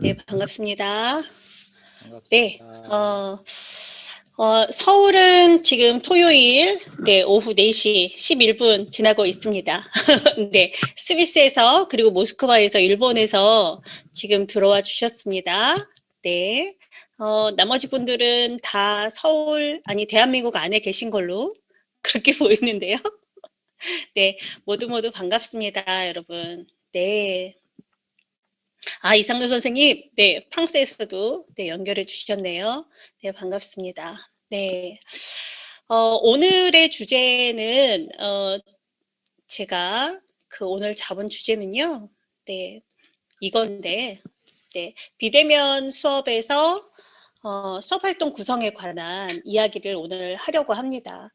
네, 반갑습니다. 네, 반갑습니다. 서울은 지금 토요일, 네, 오후 4시 11분 지나고 있습니다. 네, 스위스에서, 그리고 모스크바에서, 일본에서 지금 들어와 주셨습니다. 네, 나머지 분들은 다 서울, 아니, 대한민국 안에 계신 걸로 그렇게 보이는데요. 네, 모두 반갑습니다, 여러분. 네. 이상도 선생님, 네, 프랑스에서도 네, 연결해 주셨네요. 네, 반갑습니다. 네. 오늘의 주제는, 제가 오늘 잡은 주제는요, 네, 이건데, 네, 비대면 수업에서, 수업 활동 구성에 관한 이야기를 오늘 하려고 합니다.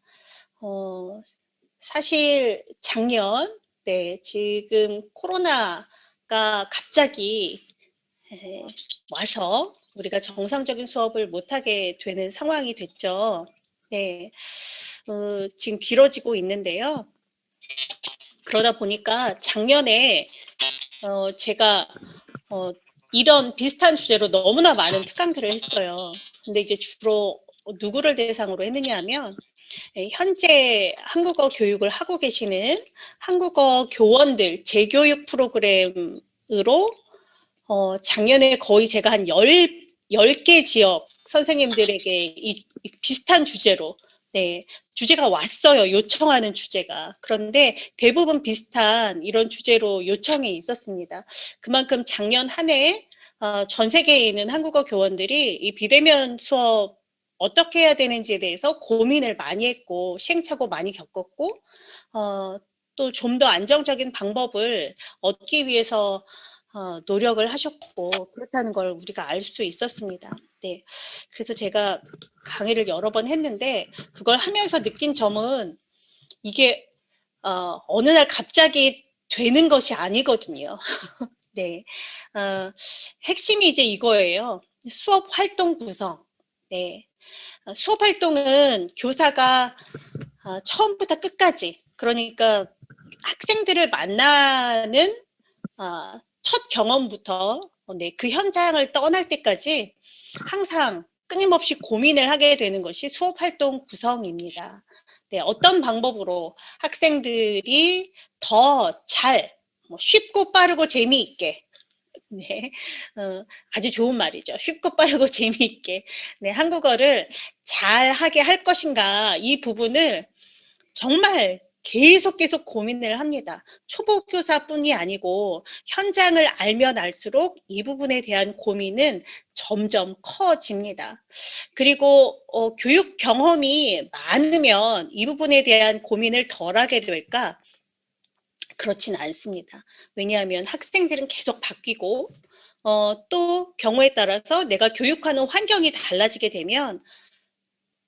사실 작년, 네, 지금 코로나가 갑자기 와서 우리가 정상적인 수업을 못하게 되는 상황이 됐죠. 네, 지금 길어지고 있는데요. 그러다 보니까 작년에 제가 이런 비슷한 주제로 너무나 많은 특강들을 했어요. 근데 이제 주로 누구를 대상으로 했느냐 하면 현재 한국어 교육을 하고 계시는 한국어 교원들 재교육 프로그램으로 작년에 거의 제가 한 10개 지역 선생님들에게 이 비슷한 주제로, 네, 주제가 왔어요. 요청하는 주제가. 그런데 대부분 비슷한 이런 주제로 요청이 있었습니다. 그만큼 작년 한 해 전 세계에 있는 한국어 교원들이 이 비대면 수업 어떻게 해야 되는지에 대해서 고민을 많이 했고 시행착오 많이 겪었고 또 좀 더 안정적인 방법을 얻기 위해서 노력을 하셨고 그렇다는 걸 우리가 알 수 있었습니다. 네, 그래서 제가 강의를 여러 번 했는데 그걸 하면서 느낀 점은 이게 어느 날 갑자기 되는 것이 아니거든요. 네, 핵심이 이제 이거예요. 수업 활동 구성. 네, 수업 활동은 교사가 처음부터 끝까지, 그러니까 학생들을 만나는 첫 경험부터 네, 그 현장을 떠날 때까지 항상 끊임없이 고민을 하게 되는 것이 수업 활동 구성입니다. 네, 어떤 방법으로 학생들이 더 잘, 쉽고 빠르고 재미있게, 네, 아주 좋은 말이죠. 쉽고 빠르고 재미있게, 네, 한국어를 잘 하게 할 것인가, 이 부분을 정말 계속 고민을 합니다. 초보교사뿐이 아니고 현장을 알면 알수록 이 부분에 대한 고민은 점점 커집니다. 그리고 교육 경험이 많으면 이 부분에 대한 고민을 덜하게 될까? 그렇진 않습니다. 왜냐하면 학생들은 계속 바뀌고 또 경우에 따라서 내가 교육하는 환경이 달라지게 되면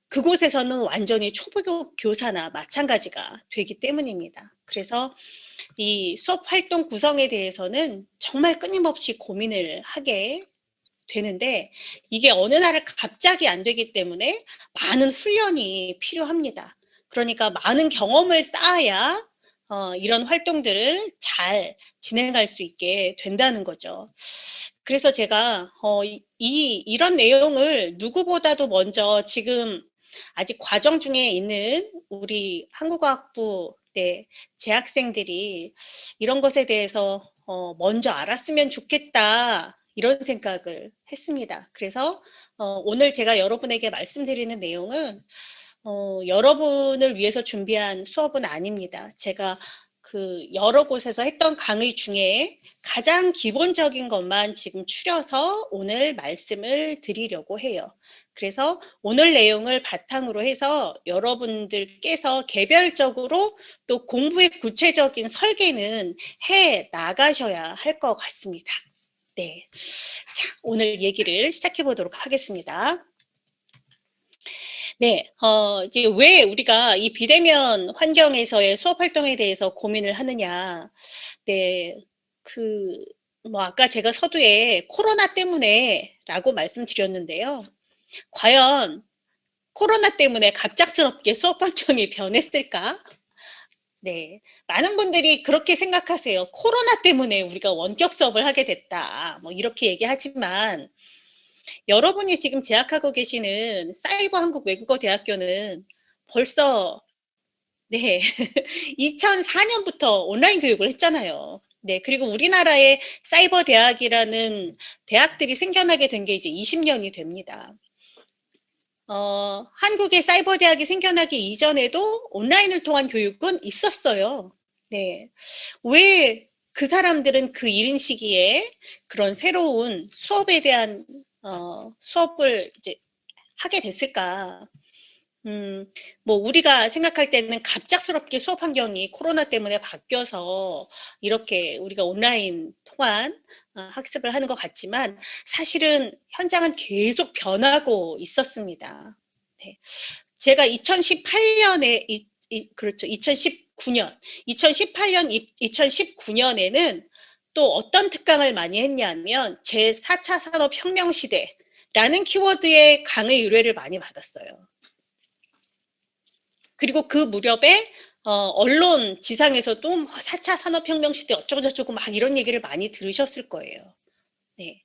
그곳에서는 완전히 초보 교사나 마찬가지가 되기 때문입니다. 그래서 이 수업 활동 구성에 대해서는 정말 끊임없이 고민을 하게 되는데 이게 어느 날 갑자기 안 되기 때문에 많은 훈련이 필요합니다. 그러니까 많은 경험을 쌓아야 이런 활동들을 잘 진행할 수 있게 된다는 거죠. 그래서 제가 이런 내용을 누구보다도 먼저 지금 아직 과정 중에 있는 우리 한국어학부 네, 재학생들이 이런 것에 대해서 먼저 알았으면 좋겠다 이런 생각을 했습니다. 그래서 오늘 제가 여러분에게 말씀드리는 내용은 여러분을 위해서 준비한 수업은 아닙니다. 제가 여러 곳에서 했던 강의 중에 가장 기본적인 것만 지금 추려서 오늘 말씀을 드리려고 해요. 그래서 오늘 내용을 바탕으로 해서 여러분들께서 개별적으로 또 공부의 구체적인 설계는 해 나가셔야 할 것 같습니다. 네. 자, 오늘 얘기를 시작해 보도록 하겠습니다. 네, 이제 왜 우리가 이 비대면 환경에서의 수업 활동에 대해서 고민을 하느냐. 네, 아까 제가 서두에 코로나 때문에 라고 말씀드렸는데요. 과연 코로나 때문에 갑작스럽게 수업 환경이 변했을까? 네. 많은 분들이 그렇게 생각하세요. 코로나 때문에 우리가 원격 수업을 하게 됐다. 뭐 이렇게 얘기하지만 여러분이 지금 재학하고 계시는 사이버 한국 외국어 대학교는 벌써 네. 2004년부터 온라인 교육을 했잖아요. 네. 그리고 우리나라의 사이버 대학이라는 대학들이 생겨나게 된 게 이제 20년이 됩니다. 한국의 사이버 대학이 생겨나기 이전에도 온라인을 통한 교육은 있었어요. 네. 왜 그 사람들은 그 이른 시기에 그런 새로운 수업에 대한 수업을 이제 하게 됐을까? 뭐 우리가 생각할 때는 갑작스럽게 수업 환경이 코로나 때문에 바뀌어서 이렇게 우리가 온라인 통한 학습을 하는 것 같지만 사실은 현장은 계속 변하고 있었습니다. 네. 제가 2018년에 그렇죠. 2019년, 2018년, 2019년에는 또 어떤 특강을 많이 했냐면 제4차 산업혁명 시대라는 키워드의 강의 의뢰를 많이 받았어요. 그리고 그 무렵에 언론 지상에서도 뭐 4차 산업혁명 시대 어쩌고저쩌고 막 이런 얘기를 많이 들으셨을 거예요. 네.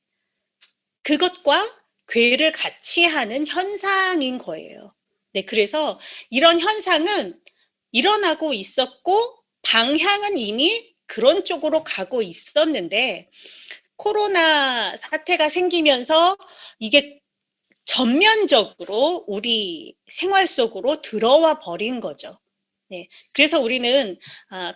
그것과 괴를 같이 하는 현상인 거예요. 네, 그래서 이런 현상은 일어나고 있었고 방향은 이미 그런 쪽으로 가고 있었는데 코로나 사태가 생기면서 이게 전면적으로 우리 생활 속으로 들어와 버린 거죠. 네. 그래서 우리는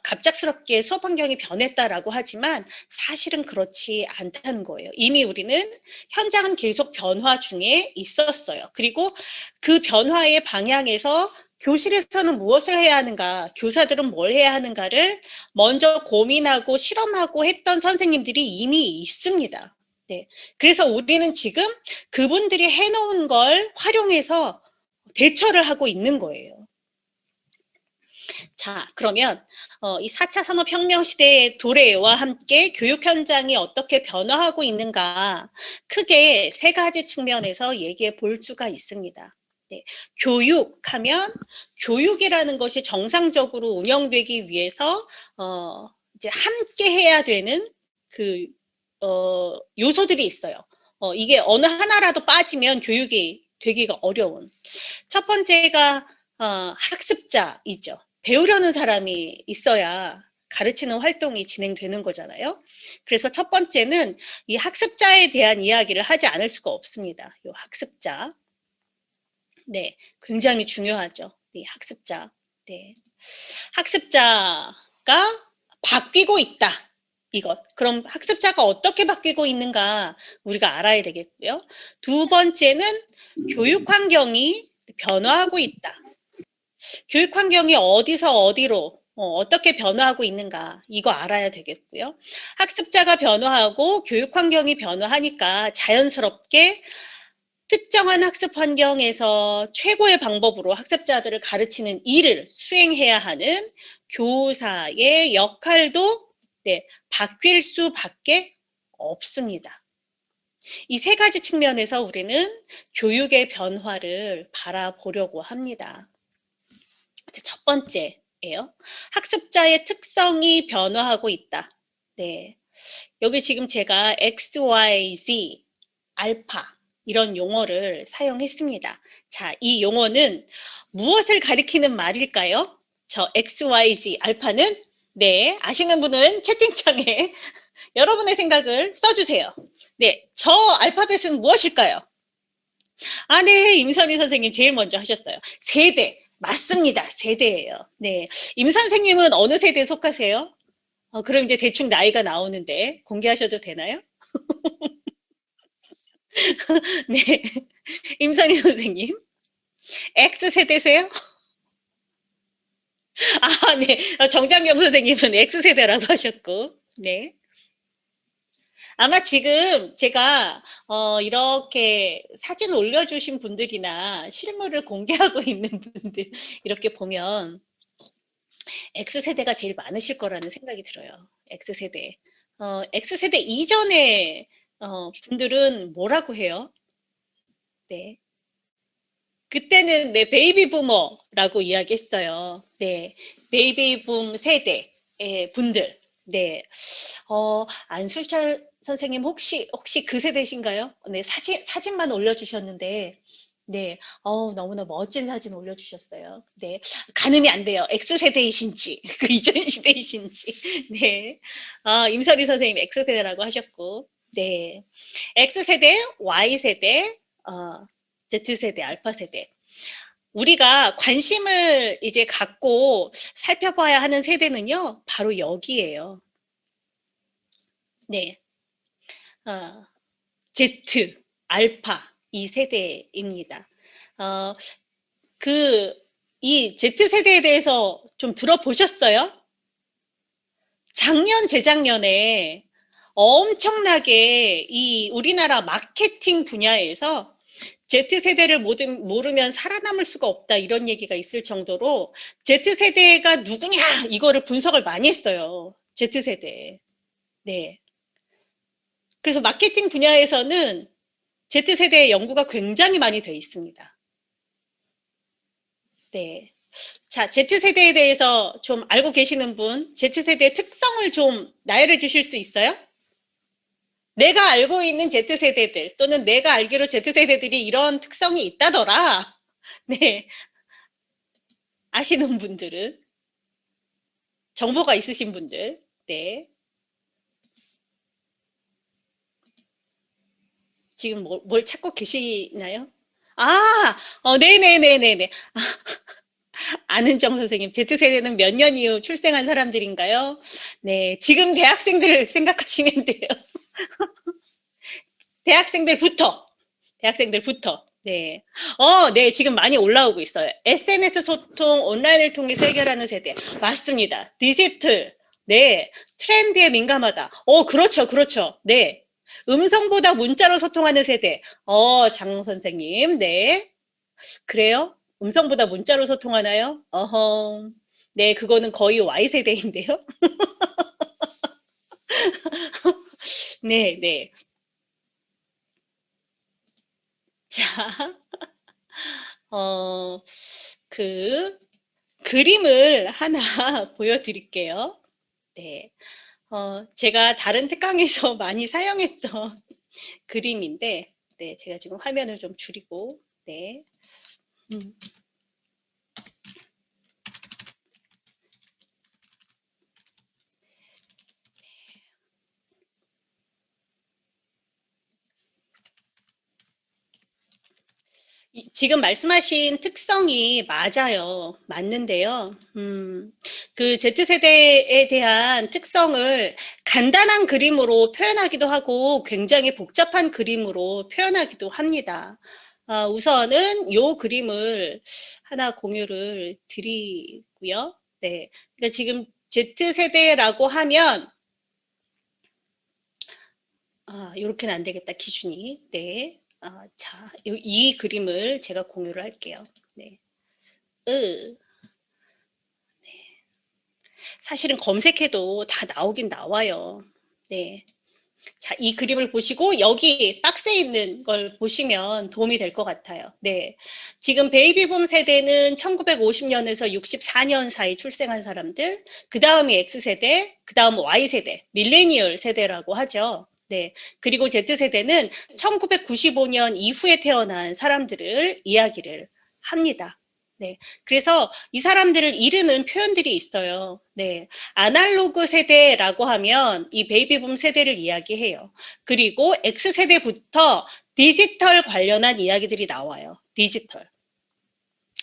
갑작스럽게 수업 환경이 변했다라고 하지만 사실은 그렇지 않다는 거예요. 이미 우리는 현장은 계속 변화 중에 있었어요. 그리고 그 변화의 방향에서 교실에서는 무엇을 해야 하는가, 교사들은 뭘 해야 하는가를 먼저 고민하고 실험하고 했던 선생님들이 이미 있습니다. 네. 그래서 우리는 지금 그분들이 해놓은 걸 활용해서 대처를 하고 있는 거예요. 자, 그러면 이 4차 산업혁명 시대의 도래와 함께 교육 현장이 어떻게 변화하고 있는가 크게 세 가지 측면에서 얘기해 볼 수가 있습니다. 네, 교육하면 교육이라는 것이 정상적으로 운영되기 위해서 이제 함께 해야 되는 그 요소들이 있어요. 이게 어느 하나라도 빠지면 교육이 되기가 어려운. 첫 번째가 학습자이죠. 배우려는 사람이 있어야 가르치는 활동이 진행되는 거잖아요. 그래서 첫 번째는 이 학습자에 대한 이야기를 하지 않을 수가 없습니다. 이 학습자. 네, 굉장히 중요하죠. 이 학습자. 네. 학습자가 바뀌고 있다. 이것. 그럼 학습자가 어떻게 바뀌고 있는가 우리가 알아야 되겠고요. 두 번째는 교육 환경이 변화하고 있다. 교육 환경이 어디서 어디로 어떻게 변화하고 있는가 이거 알아야 되겠고요. 학습자가 변화하고 교육 환경이 변화하니까 자연스럽게 특정한 학습 환경에서 최고의 방법으로 학습자들을 가르치는 일을 수행해야 하는 교사의 역할도 네, 바뀔 수밖에 없습니다. 이 세 가지 측면에서 우리는 교육의 변화를 바라보려고 합니다. 첫 번째예요. 학습자의 특성이 변화하고 있다. 네. 여기 지금 제가 X, Y, Z, 알파 이런 용어를 사용했습니다. 자, 이 용어는 무엇을 가리키는 말일까요? 저 X, Y, Z, 알파는 네, 아시는 분은 채팅창에 여러분의 생각을 써주세요. 네, 저 알파벳은 무엇일까요? 아, 네, 임선희 선생님 제일 먼저 하셨어요. 세대. 맞습니다. 세대예요. 네. 임 선생님은 어느 세대에 속하세요? 그럼 이제 대충 나이가 나오는데 공개하셔도 되나요? 네. 임선희 선생님. X세대세요? 아, 네. 정장경 선생님은 X세대라고 하셨고. 네. 아마 지금 제가 이렇게 사진 올려주신 분들이나 실물을 공개하고 있는 분들 이렇게 보면 X세대가 제일 많으실 거라는 생각이 들어요. X세대. X세대 이전의 분들은 뭐라고 해요? 네. 그때는 네, 베이비 부머라고 이야기했어요. 네, 베이비 붐 세대의 분들. 네, 안수철 선생님 혹시 그 세대신가요? 네, 사진만 올려주셨는데, 네, 너무나 멋진 사진 올려주셨어요. 네, 가늠이 안 돼요. X세대이신지, 그 이전 시대이신지. 네, 임설희 선생님 X세대라고 하셨고, 네, X세대, Y세대, Z세대, 알파세대. 우리가 관심을 이제 갖고 살펴봐야 하는 세대는요, 바로 여기에요. 네. Z, 알파, 이 세대입니다. 이 Z세대에 대해서 좀 들어보셨어요? 작년, 재작년에 엄청나게 이 우리나라 마케팅 분야에서 Z세대를 모르면 살아남을 수가 없다 이런 얘기가 있을 정도로 Z세대가 누구냐 이거를 분석을 많이 했어요. Z세대. 네. 그래서 마케팅 분야에서는 Z세대의 연구가 굉장히 많이 돼 있습니다. 네. 자, Z세대에 대해서 좀 알고 계시는 분, Z세대의 특성을 좀 나열해 주실 수 있어요? 내가 알고 있는 Z세대들 또는 내가 알기로 Z세대들이 이런 특성이 있다더라. 네. 아시는 분들은 정보가 있으신 분들. 네. 지금 뭘 찾고 계시나요? 네네네네네. 아는정 선생님, Z세대는 몇 년 이후 출생한 사람들인가요? 네, 지금 대학생들 생각하시면 돼요. 대학생들부터. 네. 네, 지금 많이 올라오고 있어요. SNS 소통, 온라인을 통해서 해결하는 세대. 맞습니다. 디지털. 네. 트렌드에 민감하다. 그렇죠. 네. 음성보다 문자로 소통하는 세대. 장 선생님. 네. 그래요? 음성보다 문자로 소통하나요? 네, 그거는 거의 Y세대인데요. 네, 네. 자, 그 그림을 하나 보여드릴게요. 네. 제가 다른 특강에서 많이 사용했던 그림인데, 네, 제가 지금 화면을 좀 줄이고, 네. 지금 말씀하신 특성이 맞아요. 맞는데요. 그 Z세대에 대한 특성을 간단한 그림으로 표현하기도 하고 굉장히 복잡한 그림으로 표현하기도 합니다. 우선은 이 그림을 하나 공유를 드리고요. 네. 그러니까 지금 Z세대라고 하면 이렇게는 안 되겠다. 기준이. 네. 자, 이 그림을 제가 공유를 할게요. 네. 네. 사실은 검색해도 다 나오긴 나와요. 네. 자, 이 그림을 보시고 여기 박스에 있는 걸 보시면 도움이 될 것 같아요. 네. 지금 베이비붐 세대는 1950년에서 64년 사이 출생한 사람들, 그 다음이 X세대, 그 다음 Y세대, 밀레니얼 세대라고 하죠. 네. 그리고 Z세대는 1995년 이후에 태어난 사람들을 이야기를 합니다. 네. 그래서 이 사람들을 이르는 표현들이 있어요. 네. 아날로그 세대라고 하면 이 베이비붐 세대를 이야기해요. 그리고 X세대부터 디지털 관련한 이야기들이 나와요. 디지털.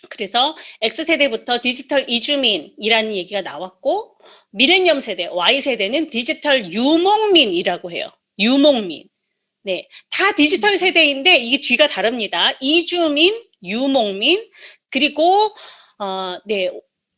그래서 X세대부터 디지털 이주민이라는 얘기가 나왔고, 미레니엄 세대, Y세대는 디지털 유목민이라고 해요. 유목민. 네. 다 디지털 세대인데 이게 뒤가 다릅니다. 이주민, 유목민, 그리고, 네.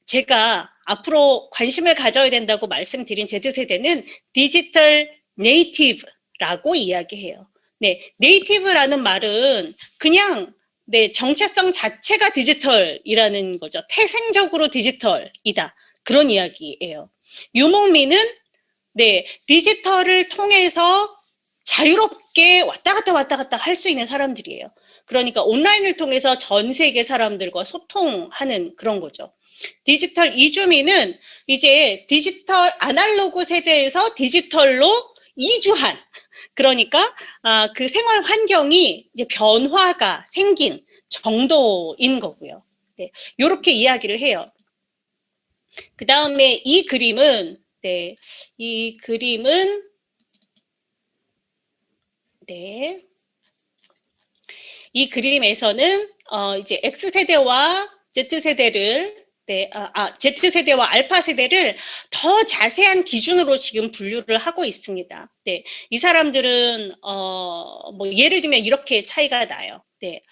제가 앞으로 관심을 가져야 된다고 말씀드린 Z세대는 디지털 네이티브라고 이야기해요. 네. 네이티브라는 말은 그냥 네, 정체성 자체가 디지털이라는 거죠. 태생적으로 디지털이다. 그런 이야기예요. 유목민은 네, 디지털을 통해서 자유롭게 왔다 갔다 할 수 있는 사람들이에요. 그러니까 온라인을 통해서 전 세계 사람들과 소통하는 그런 거죠. 디지털 이주민은 이제 디지털 아날로그 세대에서 디지털로 이주한, 그러니까 그 생활 환경이 이제 변화가 생긴 정도인 거고요. 네, 이렇게 이야기를 해요. 그 다음에 이 그림은 이 그림은 이 그림에서는 이제 X세대와 Z세대를 Z세대와 알파세대를 더 자세한 기준으로 지금 분류를 하고 있습니다. 네, 이 사람들은 뭐 예를 들면 이렇게 차이가 나요. 네,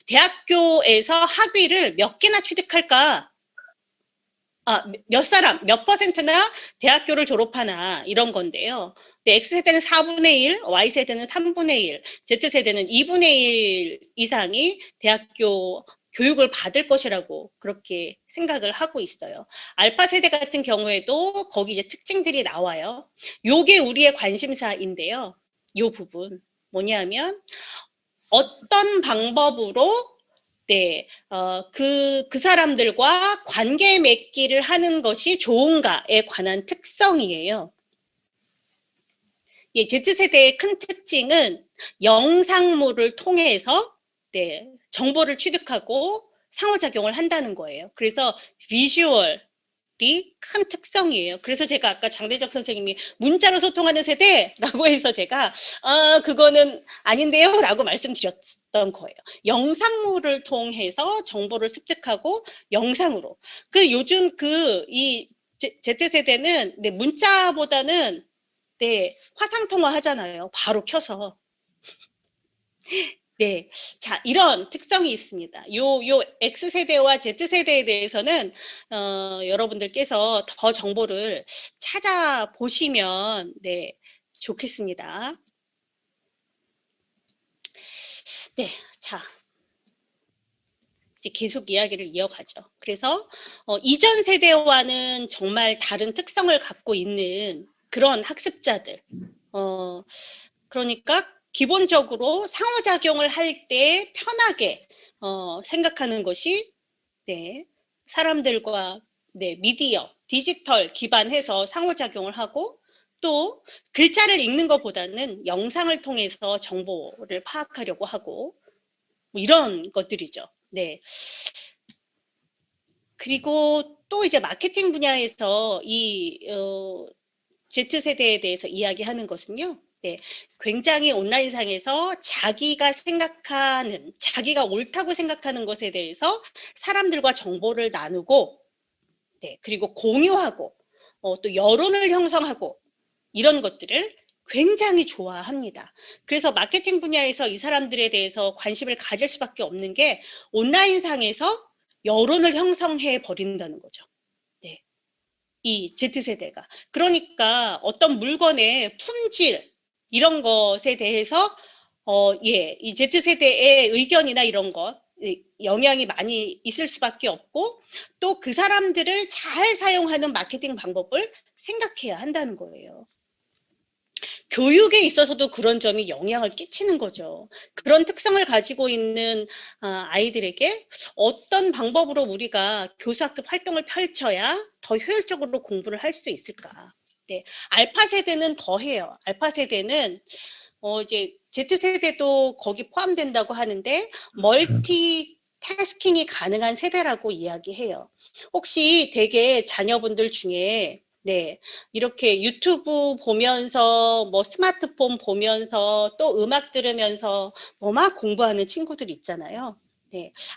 대학교에서 학위를 몇 개나 취득할까? 몇 퍼센트나 대학교를 졸업하나 이런 건데요. 네, X세대는 4분의 1, Y세대는 3분의 1, Z세대는 2분의 1 이상이 대학교 교육을 받을 것이라고 그렇게 생각을 하고 있어요. 알파 세대 같은 경우에도 거기 이제 특징들이 나와요. 요게 우리의 관심사인데요. 요 부분 뭐냐면 어떤 방법으로 그 사람들과 관계 맺기를 하는 것이 좋은가에 관한 특성이에요. 예, Z세대의 큰 특징은 영상물을 통해서 정보를 취득하고 상호작용을 한다는 거예요. 그래서 비주얼이 큰 특성이에요. 그래서 제가 아까 장대적 선생님이 문자로 소통하는 세대라고 해서 제가 그거는 아닌데요 라고 말씀드렸던 거예요. 영상물을 통해서 정보를 습득하고 영상으로. 요즘 이 Z세대는 문자보다는 화상통화 하잖아요. 바로 켜서. 네. 자, 이런 특성이 있습니다. 요 X세대와 Z세대에 대해서는, 여러분들께서 더 정보를 찾아보시면, 좋겠습니다. 네. 자. 이제 계속 이야기를 이어가죠. 그래서, 이전 세대와는 정말 다른 특성을 갖고 있는 그런 학습자들. 그러니까, 기본적으로 상호작용을 할 때 편하게 생각하는 것이 사람들과 미디어, 디지털 기반해서 상호작용을 하고 또 글자를 읽는 것보다는 영상을 통해서 정보를 파악하려고 하고 뭐 이런 것들이죠. 네. 그리고 또 이제 마케팅 분야에서 이 Z세대에 대해서 이야기하는 것은요. 굉장히 온라인상에서 자기가 옳다고 생각하는 것에 대해서 사람들과 정보를 나누고, 그리고 공유하고, 또 여론을 형성하고, 이런 것들을 굉장히 좋아합니다. 그래서 마케팅 분야에서 이 사람들에 대해서 관심을 가질 수밖에 없는 게 온라인상에서 여론을 형성해 버린다는 거죠. 이 Z세대가. 그러니까 어떤 물건의 품질, 이런 것에 대해서 이 Z세대의 의견이나 이런 것 영향이 많이 있을 수밖에 없고 또 그 사람들을 잘 사용하는 마케팅 방법을 생각해야 한다는 거예요. 교육에 있어서도 그런 점이 영향을 끼치는 거죠. 그런 특성을 가지고 있는 아이들에게 어떤 방법으로 우리가 교수학습 활동을 펼쳐야 더 효율적으로 공부를 할 수 있을까? 알파 세대는 더해요. 알파 세대는 이제 Z세대도 거기 포함된다고 하는데 멀티 태스킹이 가능한 세대라고 이야기해요. 혹시 되게 자녀분들 중에 이렇게 유튜브 보면서 뭐 스마트폰 보면서 또 음악 들으면서 뭐 막 공부하는 친구들 있잖아요.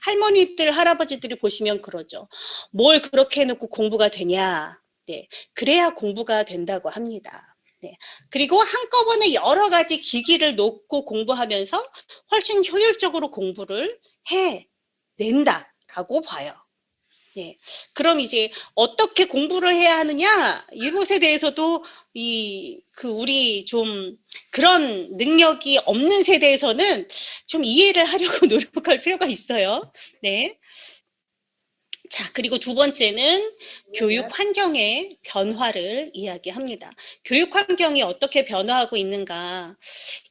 할머니들, 할아버지들이 보시면 그러죠. 뭘 그렇게 해놓고 공부가 되냐. 그래야 공부가 된다고 합니다. 그리고 한꺼번에 여러 가지 기기를 놓고 공부하면서 훨씬 효율적으로 공부를 해낸다라고 봐요. 그럼 이제 어떻게 공부를 해야 하느냐 이것에 대해서도 우리 좀 그런 능력이 없는 세대에서는 좀 이해를 하려고 노력할 필요가 있어요. 자, 그리고 두 번째는 교육 환경의 변화를 이야기합니다. 교육 환경이 어떻게 변화하고 있는가?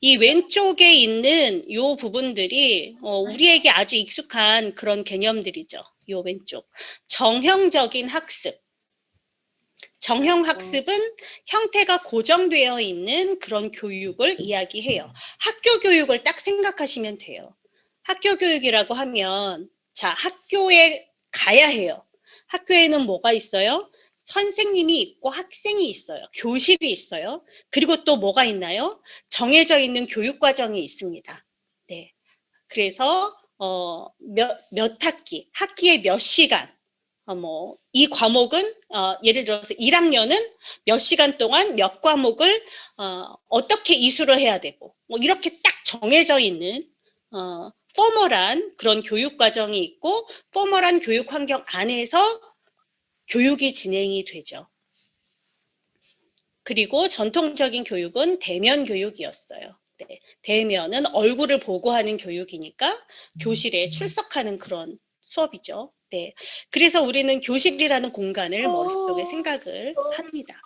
이 왼쪽에 있는 요 부분들이 우리에게 아주 익숙한 그런 개념들이죠. 요 왼쪽. 정형적인 학습. 정형 학습은 형태가 고정되어 있는 그런 교육을 이야기해요. 학교 교육을 딱 생각하시면 돼요. 학교 교육이라고 하면 자, 학교에 가야 해요. 학교에는 뭐가 있어요? 선생님이 있고 학생이 있어요. 교실이 있어요. 그리고 또 뭐가 있나요? 정해져 있는 교육 과정이 있습니다. 네. 그래서 몇 학기, 학기에 몇 시간, 이 과목은 예를 들어서 1학년은 몇 시간 동안 몇 과목을 어떻게 이수를 해야 되고 이렇게 딱 정해져 있는 포멀한 그런 교육 과정이 있고 포멀한 교육 환경 안에서 교육이 진행이 되죠. 그리고 전통적인 교육은 대면 교육이었어요. 네, 대면은 얼굴을 보고 하는 교육이니까 교실에 출석하는 그런 수업이죠. 네, 그래서 우리는 교실이라는 공간을 머릿속에 생각을 합니다.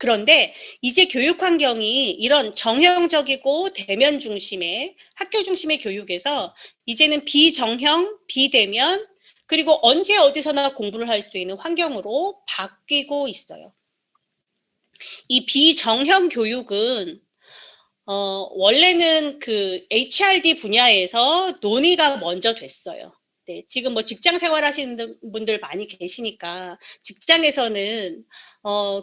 그런데 이제 교육 환경이 이런 정형적이고 대면 중심의 학교 중심의 교육에서 이제는 비정형, 비대면 그리고 언제 어디서나 공부를 할 수 있는 환경으로 바뀌고 있어요. 이 비정형 교육은 원래는 그 HRD 분야에서 논의가 먼저 됐어요. 네, 지금 뭐 직장 생활 하시는 분들 많이 계시니까 직장에서는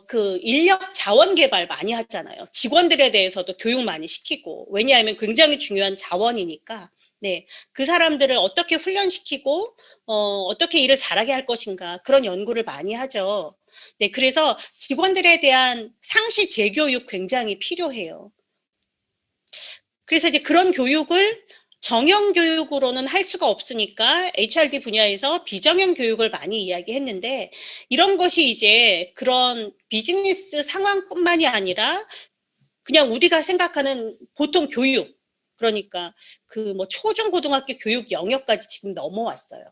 그 인력 자원 개발 많이 하잖아요. 직원들에 대해서도 교육 많이 시키고 왜냐하면 굉장히 중요한 자원이니까 네, 그 사람들을 어떻게 훈련시키고 어떻게 일을 잘하게 할 것인가 그런 연구를 많이 하죠. 네, 그래서 직원들에 대한 상시 재교육 굉장히 필요해요. 그래서 이제 그런 교육을 정형 교육으로는 할 수가 없으니까 HRD 분야에서 비정형 교육을 많이 이야기했는데 이런 것이 이제 그런 비즈니스 상황뿐만이 아니라 그냥 우리가 생각하는 보통 교육 그러니까 그 뭐 초중고등학교 교육 영역까지 지금 넘어왔어요.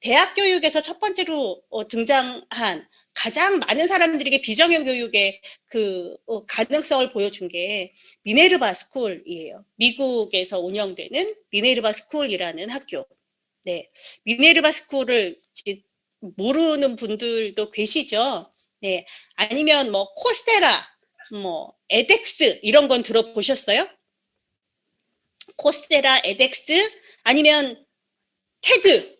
대학 교육에서 첫 번째로 등장한 가장 많은 사람들에게 비정형 교육의 그 가능성을 보여준 게 미네르바 스쿨이에요. 미국에서 운영되는 미네르바 스쿨이라는 학교. 네, 미네르바 스쿨을 모르는 분들도 계시죠. 네, 아니면 뭐 코세라, 뭐 에덱스 이런 건 들어보셨어요? 코세라, 에덱스 아니면 테드.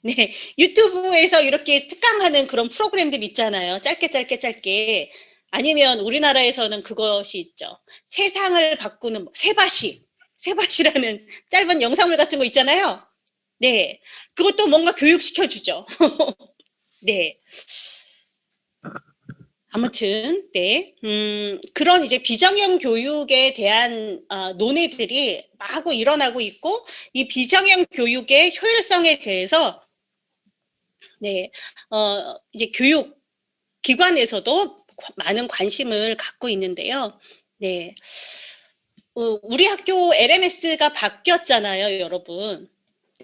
네, 유튜브에서 이렇게 특강하는 그런 프로그램들 있잖아요. 짧게. 아니면 우리나라에서는 그것이 있죠. 세상을 바꾸는 세바시라는 짧은 영상물 같은 거 있잖아요. 네, 그것도 뭔가 교육시켜주죠. 네. 아무튼, 네. 그런 이제 비정형 교육에 대한 논의들이 마구 일어나고 있고, 이 비정형 교육의 효율성에 대해서 네, 이제 교육 기관에서도 많은 관심을 갖고 있는데요. 네, 우리 학교 LMS가 바뀌었잖아요, 여러분.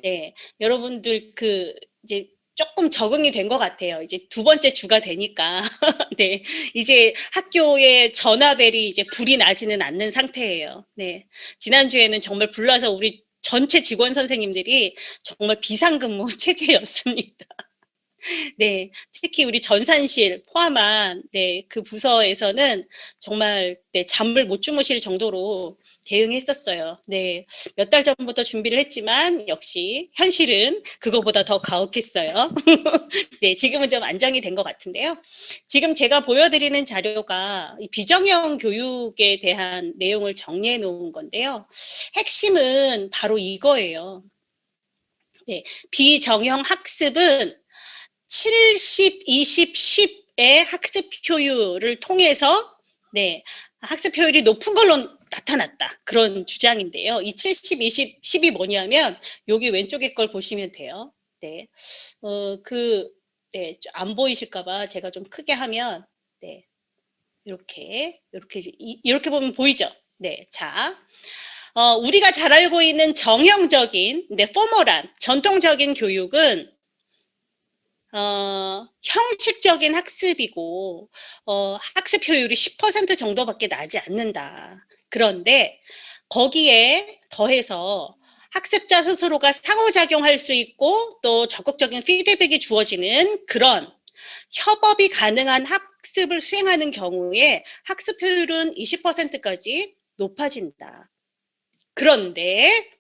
네, 여러분들 이제 조금 적응이 된 것 같아요. 이제 두 번째 주가 되니까. 네, 이제 학교에 전화벨이 이제 불이 나지는 않는 상태예요. 네, 지난주에는 정말 불러서 우리 전체 직원 선생님들이 정말 비상근무 체제였습니다. 네, 특히 우리 전산실 포함한 네, 그 부서에서는 정말 네, 잠을 못 주무실 정도로 대응했었어요. 네, 몇 달 전부터 준비를 했지만 역시 현실은 그거보다 더 가혹했어요. 네, 지금은 좀 안정이 된 것 같은데요. 지금 제가 보여드리는 자료가 이 비정형 교육에 대한 내용을 정리해 놓은 건데요. 핵심은 바로 이거예요. 네, 비정형 학습은 70, 20, 10의 학습 효율을 통해서 네, 학습 효율이 높은 걸로 나타났다. 그런 주장인데요. 이 70, 20, 10이 뭐냐면 여기 왼쪽에 걸 보시면 돼요. 네. 네, 안 보이실까 봐 제가 좀 크게 하면 네. 이렇게 보면 보이죠? 네. 자. 우리가 잘 알고 있는 정형적인, 네, 포멀한 전통적인 교육은 형식적인 학습이고 학습 효율이 10% 정도밖에 나지 않는다. 그런데 거기에 더해서 학습자 스스로가 상호작용할 수 있고 또 적극적인 피드백이 주어지는 그런 협업이 가능한 학습을 수행하는 경우에 학습 효율은 20%까지 높아진다. 그런데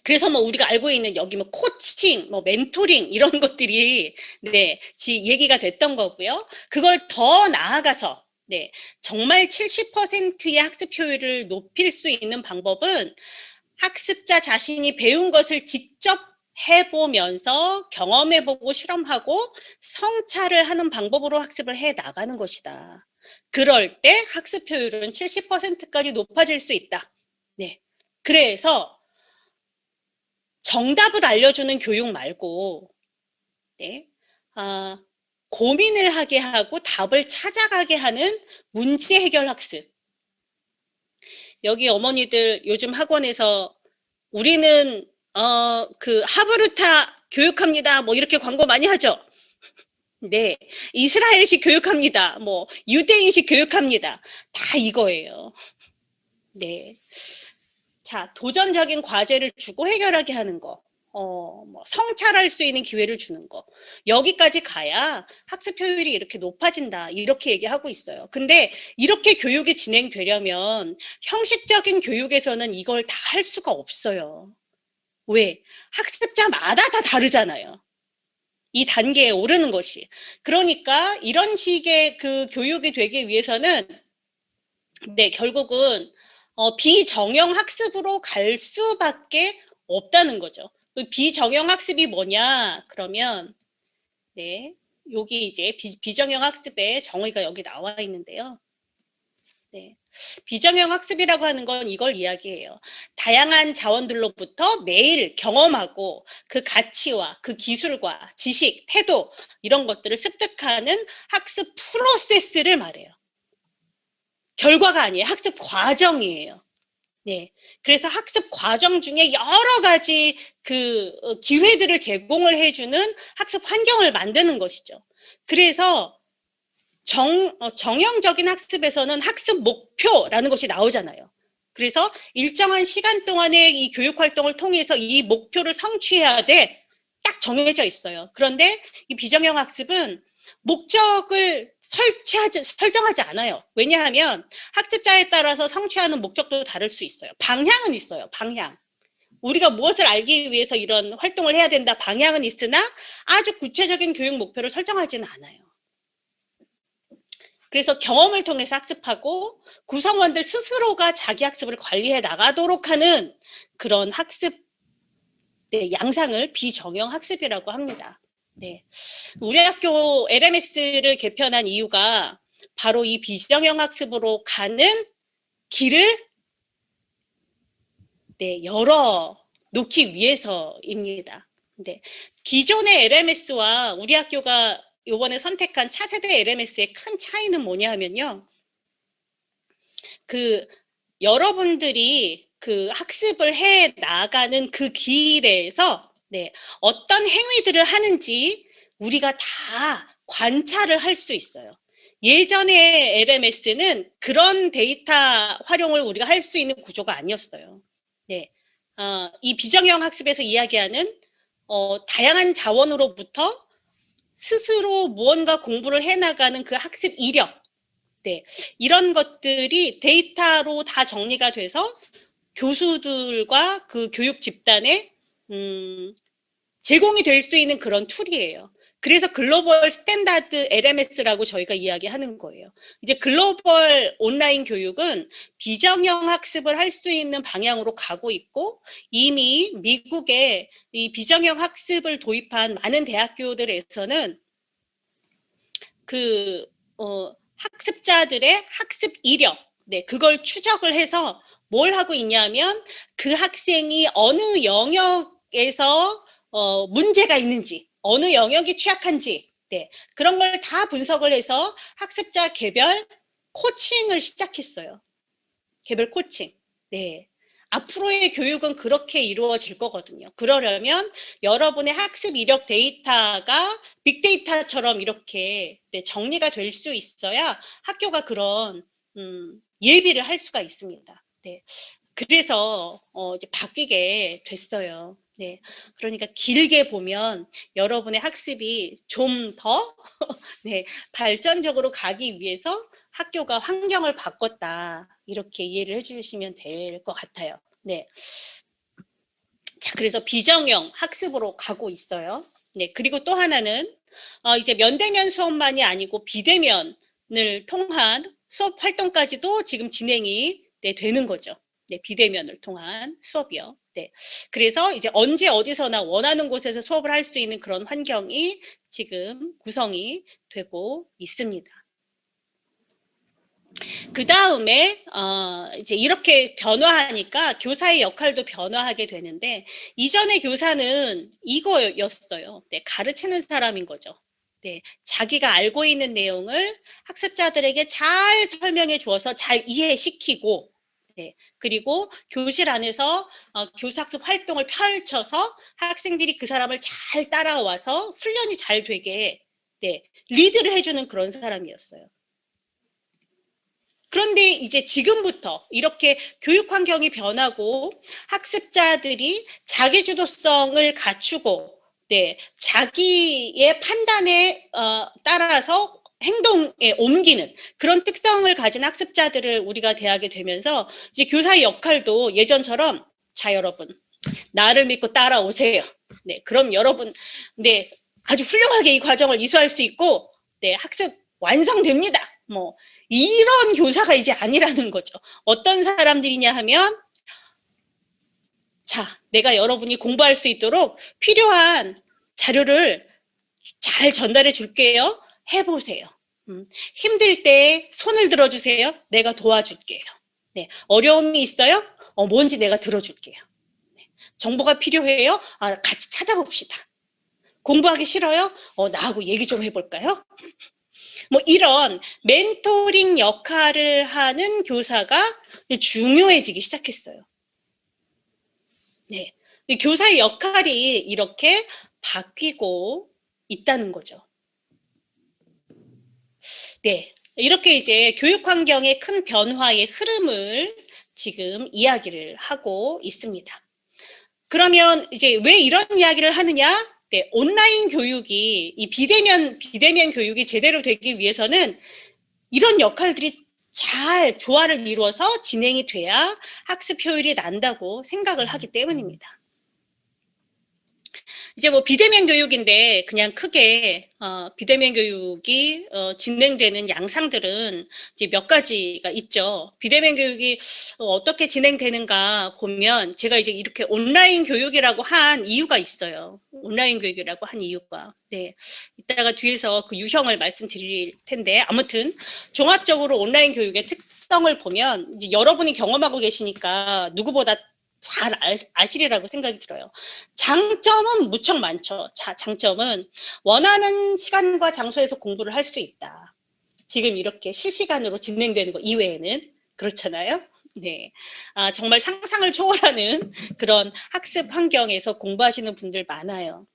그래서 뭐 우리가 알고 있는 여기 뭐 코칭, 뭐 멘토링 이런 것들이 네, 얘기가 됐던 거고요. 그걸 더 나아가서 네, 정말 70%의 학습 효율을 높일 수 있는 방법은 학습자 자신이 배운 것을 직접 해보면서 경험해보고 실험하고 성찰을 하는 방법으로 학습을 해 나가는 것이다. 그럴 때 학습 효율은 70%까지 높아질 수 있다. 네. 그래서 정답을 알려주는 교육 말고 네, 고민을 하게 하고 답을 찾아가게 하는 문제 해결 학습. 여기 어머니들 요즘 학원에서 우리는 그 하브르타 교육합니다. 뭐 이렇게 광고 많이 하죠. 네, 이스라엘식 교육합니다. 뭐 유대인식 교육합니다. 다 이거예요. 네. 자, 도전적인 과제를 주고 해결하게 하는 거. 뭐 성찰할 수 있는 기회를 주는 거. 여기까지 가야 학습 효율이 이렇게 높아진다. 이렇게 얘기하고 있어요. 근데 이렇게 교육이 진행되려면 형식적인 교육에서는 이걸 다 할 수가 없어요. 왜? 학습자마다 다 다르잖아요. 이 단계에 오르는 것이. 그러니까 이런 식의 그 교육이 되기 위해서는 네, 결국은 비정형 학습으로 갈 수밖에 없다는 거죠. 그 비정형 학습이 뭐냐? 그러면 네, 여기 이제 비정형 학습의 정의가 여기 나와 있는데요. 네, 비정형 학습이라고 하는 건 이걸 이야기해요. 다양한 자원들로부터 매일 경험하고 그 가치와 그 기술과 지식, 태도 이런 것들을 습득하는 학습 프로세스를 말해요. 결과가 아니에요. 학습 과정이에요. 네. 그래서 학습 과정 중에 여러 가지 그 기회들을 제공을 해주는 학습 환경을 만드는 것이죠. 그래서 정형적인 학습에서는 학습 목표라는 것이 나오잖아요. 그래서 일정한 시간 동안의 이 교육 활동을 통해서 이 목표를 성취해야 돼. 딱 정해져 있어요. 그런데 이 비정형 학습은 목적을 설정하지 않아요. 왜냐하면 학습자에 따라서 성취하는 목적도 다를 수 있어요. 방향은 있어요. 방향. 우리가 무엇을 알기 위해서 이런 활동을 해야 된다. 방향은 있으나 아주 구체적인 교육 목표를 설정하지는 않아요. 그래서 경험을 통해서 학습하고 구성원들 스스로가 자기 학습을 관리해 나가도록 하는 그런 학습 네, 양상을 비정형 학습이라고 합니다. 네. 우리 학교 LMS를 개편한 이유가 바로 이 비정형 학습으로 가는 길을 네, 열어 놓기 위해서입니다. 네. 기존의 LMS와 우리 학교가 이번에 선택한 차세대 LMS의 큰 차이는 뭐냐면요. 그 여러분들이 그 학습을 해 나가는 그 길에서 네, 어떤 행위들을 하는지 우리가 다 관찰을 할 수 있어요. 예전의 LMS는 그런 데이터 활용을 우리가 할 수 있는 구조가 아니었어요. 네, 이 비정형 학습에서 이야기하는 다양한 자원으로부터 스스로 무언가 공부를 해나가는 그 학습 이력, 네, 이런 것들이 데이터로 다 정리가 돼서 교수들과 그 교육 집단에 제공이 될 수 있는 그런 툴이에요. 그래서 글로벌 스탠다드 LMS라고 저희가 이야기하는 거예요. 이제 글로벌 온라인 교육은 비정형 학습을 할 수 있는 방향으로 가고 있고 이미 미국의 이 비정형 학습을 도입한 많은 대학교들에서는 그 학습자들의 학습 이력, 네, 그걸 추적을 해서 뭘 하고 있냐면 그 학생이 어느 영역에서 문제가 있는지, 어느 영역이 취약한지, 네, 그런 걸 다 분석을 해서 학습자 개별 코칭을 시작했어요. 개별 코칭. 네. 앞으로의 교육은 그렇게 이루어질 거거든요. 그러려면 여러분의 학습 이력 데이터가 빅데이터처럼 이렇게 네, 정리가 될 수 있어야 학교가 그런 예비를 할 수가 있습니다. 네. 그래서 이제 바뀌게 됐어요. 네. 그러니까 길게 보면 여러분의 학습이 좀 더 네, 발전적으로 가기 위해서 학교가 환경을 바꿨다. 이렇게 이해를 해주시면 될 것 같아요. 네. 자, 그래서 비정형 학습으로 가고 있어요. 네. 그리고 또 하나는 이제 면대면 수업만이 아니고 비대면을 통한 수업 활동까지도 지금 진행이 네, 되는 거죠. 네, 비대면을 통한 수업이요. 네. 그래서 이제 언제 어디서나 원하는 곳에서 수업을 할 수 있는 그런 환경이 지금 구성이 되고 있습니다. 그 다음에 이제 이렇게 변화하니까 교사의 역할도 변화하게 되는데 이전의 교사는 이거였어요. 네, 가르치는 사람인 거죠. 네, 자기가 알고 있는 내용을 학습자들에게 잘 설명해 주어서 잘 이해시키고 네, 그리고 교실 안에서 교사학습 활동을 펼쳐서 학생들이 그 사람을 잘 따라와서 훈련이 잘 되게 네, 리드를 해주는 그런 사람이었어요. 그런데 이제 지금부터 이렇게 교육 환경이 변하고 학습자들이 자기주도성을 갖추고 네, 자기의 판단에 따라서 행동에 옮기는 그런 특성을 가진 학습자들을 우리가 대하게 되면서 이제 교사의 역할도 예전처럼 자 여러분 나를 믿고 따라오세요. 네, 그럼 여러분 네 아주 훌륭하게 이 과정을 이수할 수 있고 네 학습 완성됩니다. 뭐 이런 교사가 이제 아니라는 거죠. 어떤 사람들이냐 하면 자, 내가 여러분이 공부할 수 있도록 필요한 자료를 잘 전달해 줄게요. 해보세요. 힘들 때 손을 들어주세요. 내가 도와줄게요. 네, 어려움이 있어요? 뭔지 내가 들어줄게요. 네, 정보가 필요해요? 같이 찾아봅시다. 공부하기 싫어요? 나하고 얘기 좀 해볼까요? 뭐 이런 멘토링 역할을 하는 교사가 중요해지기 시작했어요. 네. 교사의 역할이 이렇게 바뀌고 있다는 거죠. 네. 이렇게 이제 교육 환경의 큰 변화의 흐름을 지금 이야기를 하고 있습니다. 그러면 이제 왜 이런 이야기를 하느냐? 네, 온라인 교육이 이 비대면 교육이 제대로 되기 위해서는 이런 역할들이 잘 조화를 이루어서 진행이 돼야 학습 효율이 난다고 생각을 하기 때문입니다. 이제 뭐 비대면 교육인데 그냥 크게 비대면 교육이 진행되는 양상들은 이제 몇 가지가 있죠. 비대면 교육이 어떻게 진행되는가 보면 제가 이제 이렇게 온라인 교육이라고 한 이유가 있어요. 온라인 교육이라고 한 이유가. 네. 이따가 뒤에서 그 유형을 말씀드릴 텐데 아무튼 종합적으로 온라인 교육의 특성을 보면 이제 여러분이 경험하고 계시니까 누구보다 잘 아시리라고 생각이 들어요. 장점은 무척 많죠. 장점은 원하는 시간과 장소에서 공부를 할 수 있다. 지금 이렇게 실시간으로 진행되는 거 이외에는 그렇잖아요. 네, 정말 상상을 초월하는 그런 학습 환경에서 공부하시는 분들 많아요.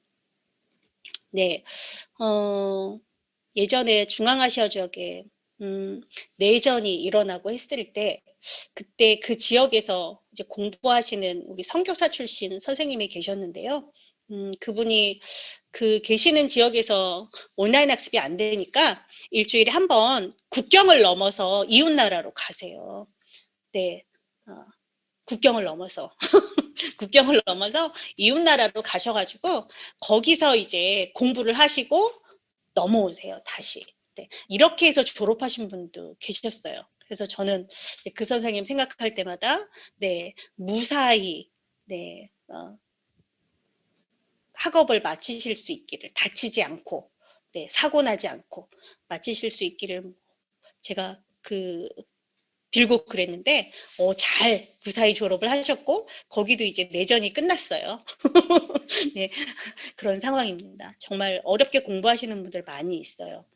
네, 예전에 중앙아시아 지역에 내전이 일어나고 했을 때 그때 그 지역에서 이제 공부하시는 우리 선교사 출신 선생님이 계셨는데요. 그분이 그 계시는 지역에서 온라인 학습이 안 되니까 일주일에 한 번 국경을 넘어서 이웃 나라로 가세요. 네, 국경을 넘어서 국경을 넘어서 이웃 나라로 가셔가지고 거기서 이제 공부를 하시고 넘어오세요 다시. 네, 이렇게 해서 졸업하신 분도 계셨어요. 그래서 저는 이제 그 선생님 생각할 때마다 네 무사히 네 학업을 마치실 수 있기를 다치지 않고 네 사고 나지 않고 마치실 수 있기를 제가 빌고 그랬는데 잘 무사히 졸업을 하셨고 거기도 이제 내전이 끝났어요. 네, 그런 상황입니다. 정말 어렵게 공부하시는 분들 많이 있어요.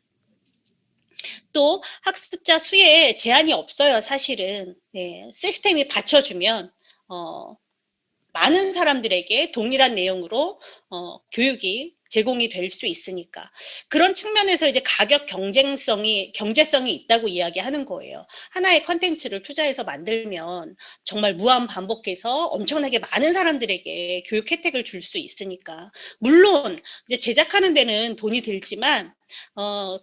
또 학습자 수에 제한이 없어요. 사실은 네, 시스템이 받쳐주면 많은 사람들에게 동일한 내용으로 교육이 제공이 될 수 있으니까 그런 측면에서 이제 가격 경제성이 있다고 이야기하는 거예요. 하나의 컨텐츠를 투자해서 만들면 정말 무한 반복해서 엄청나게 많은 사람들에게 교육 혜택을 줄 수 있으니까 물론 이제 제작하는 데는 돈이 들지만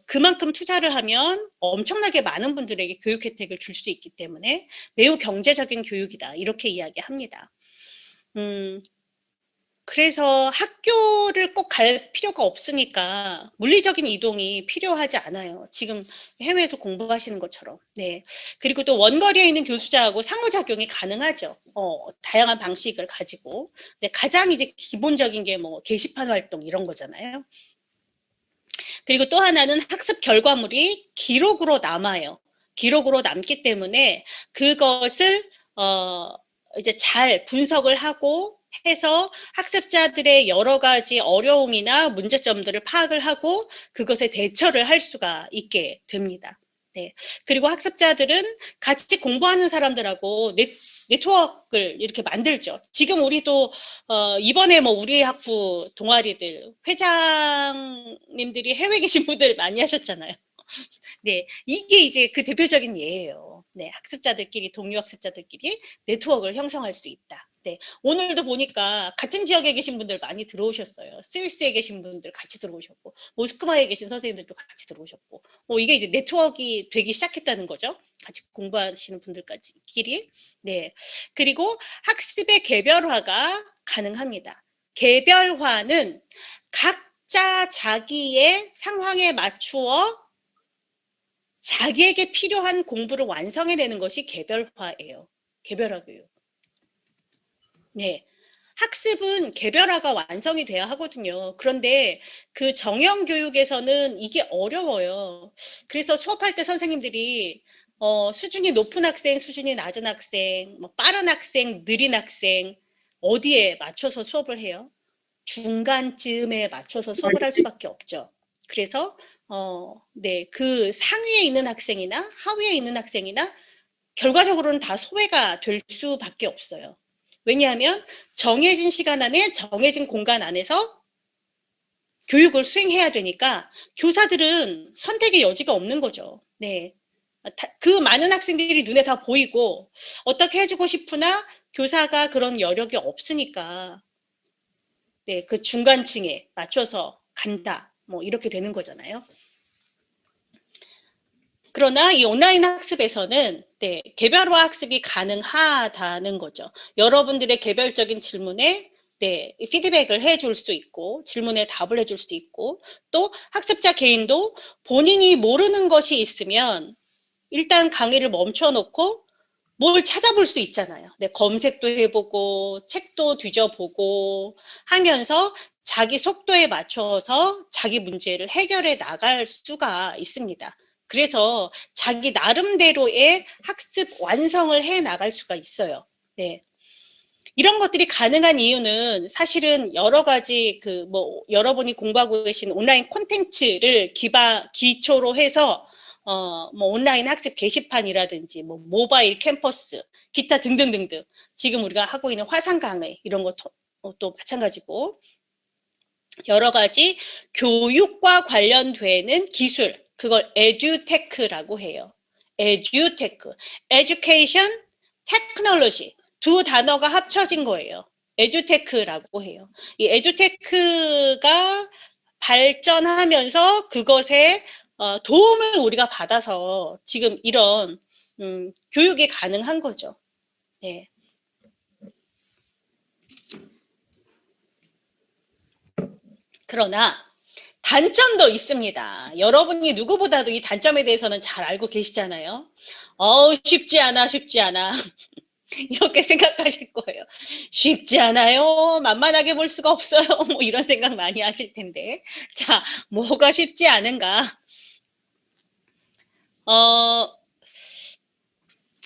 그만큼 투자를 하면 엄청나게 많은 분들에게 교육 혜택을 줄 수 있기 때문에 매우 경제적인 교육이다 이렇게 이야기합니다. 그래서 학교를 꼭 갈 필요가 없으니까 물리적인 이동이 필요하지 않아요. 지금 해외에서 공부하시는 것처럼. 네. 그리고 또 원거리에 있는 교수자하고 상호작용이 가능하죠. 다양한 방식을 가지고. 네, 가장 이제 기본적인 게 뭐 게시판 활동 이런 거잖아요. 그리고 또 하나는 학습 결과물이 기록으로 남아요. 기록으로 남기 때문에 그것을 이제 잘 분석을 하고 해서 학습자들의 여러 가지 어려움이나 문제점들을 파악을 하고 그것에 대처를 할 수가 있게 됩니다. 네. 그리고 학습자들은 같이 공부하는 사람들하고 네트워크를 이렇게 만들죠. 지금 우리도 이번에 뭐 우리 학부 동아리들 회장님들이 해외 계신 분들 많이 하셨잖아요. 네, 이게 이제 그 대표적인 예예요. 네, 학습자들끼리, 동료 학습자들끼리 네트워크를 형성할 수 있다. 네, 오늘도 보니까 같은 지역에 계신 분들 많이 들어오셨어요. 스위스에 계신 분들 같이 들어오셨고, 모스크바에 계신 선생님들도 같이 들어오셨고, 이게 이제 네트워크가 되기 시작했다는 거죠. 같이 공부하시는 분들까지끼리. 네, 그리고 학습의 개별화가 가능합니다. 개별화는 각자 자기의 상황에 맞추어 자기에게 필요한 공부를 완성해내는 것이 개별화예요. 개별화 교육. 네. 학습은 개별화가 완성이 돼야 하거든요. 그런데 그 정형 교육에서는 이게 어려워요. 그래서 수업할 때 선생님들이 수준이 높은 학생, 수준이 낮은 학생, 뭐 빠른 학생, 느린 학생 어디에 맞춰서 수업을 해요? 중간쯤에 맞춰서 수업을 할 수밖에 없죠. 그래서 네, 그 상위에 있는 학생이나 하위에 있는 학생이나 결과적으로는 다 소외가 될 수밖에 없어요. 왜냐하면 정해진 시간 안에 정해진 공간 안에서 교육을 수행해야 되니까 교사들은 선택의 여지가 없는 거죠. 네. 그 많은 학생들이 눈에 다 보이고 어떻게 해주고 싶으나 교사가 그런 여력이 없으니까 네, 그 중간층에 맞춰서 간다. 뭐 이렇게 되는 거잖아요. 그러나 이 온라인 학습에서는 네, 개별화 학습이 가능하다는 거죠. 여러분들의 개별적인 질문에 네, 피드백을 해줄 수 있고 질문에 답을 해줄 수 있고 또 학습자 개인도 본인이 모르는 것이 있으면 일단 강의를 멈춰놓고 뭘 찾아볼 수 있잖아요. 네, 검색도 해보고 책도 뒤져보고 하면서 자기 속도에 맞춰서 자기 문제를 해결해 나갈 수가 있습니다. 그래서 자기 나름대로의 학습 완성을 해 나갈 수가 있어요. 네. 이런 것들이 가능한 이유는 사실은 여러 가지 여러분이 공부하고 계신 온라인 콘텐츠를 기초로 해서 뭐 온라인 학습 게시판이라든지 뭐 모바일 캠퍼스 기타 등등등등 지금 우리가 하고 있는 화상 강의 이런 것도 또 마찬가지고 여러 가지 교육과 관련되는 기술 그걸 에듀테크라고 해요. 에듀테크, 에듀케이션, 테크놀로지 두 단어가 합쳐진 거예요. 에듀테크라고 해요. 이 에듀테크가 발전하면서 그것에 도움을 우리가 받아서 지금 이런 교육이 가능한 거죠. 네. 그러나 단점도 있습니다. 여러분이 누구보다도 이 단점에 대해서는 잘 알고 계시잖아요. 쉽지 않아, 쉽지 않아. 이렇게 생각하실 거예요. 쉽지 않아요. 만만하게 볼 수가 없어요. 뭐 이런 생각 많이 하실 텐데. 자, 뭐가 쉽지 않은가?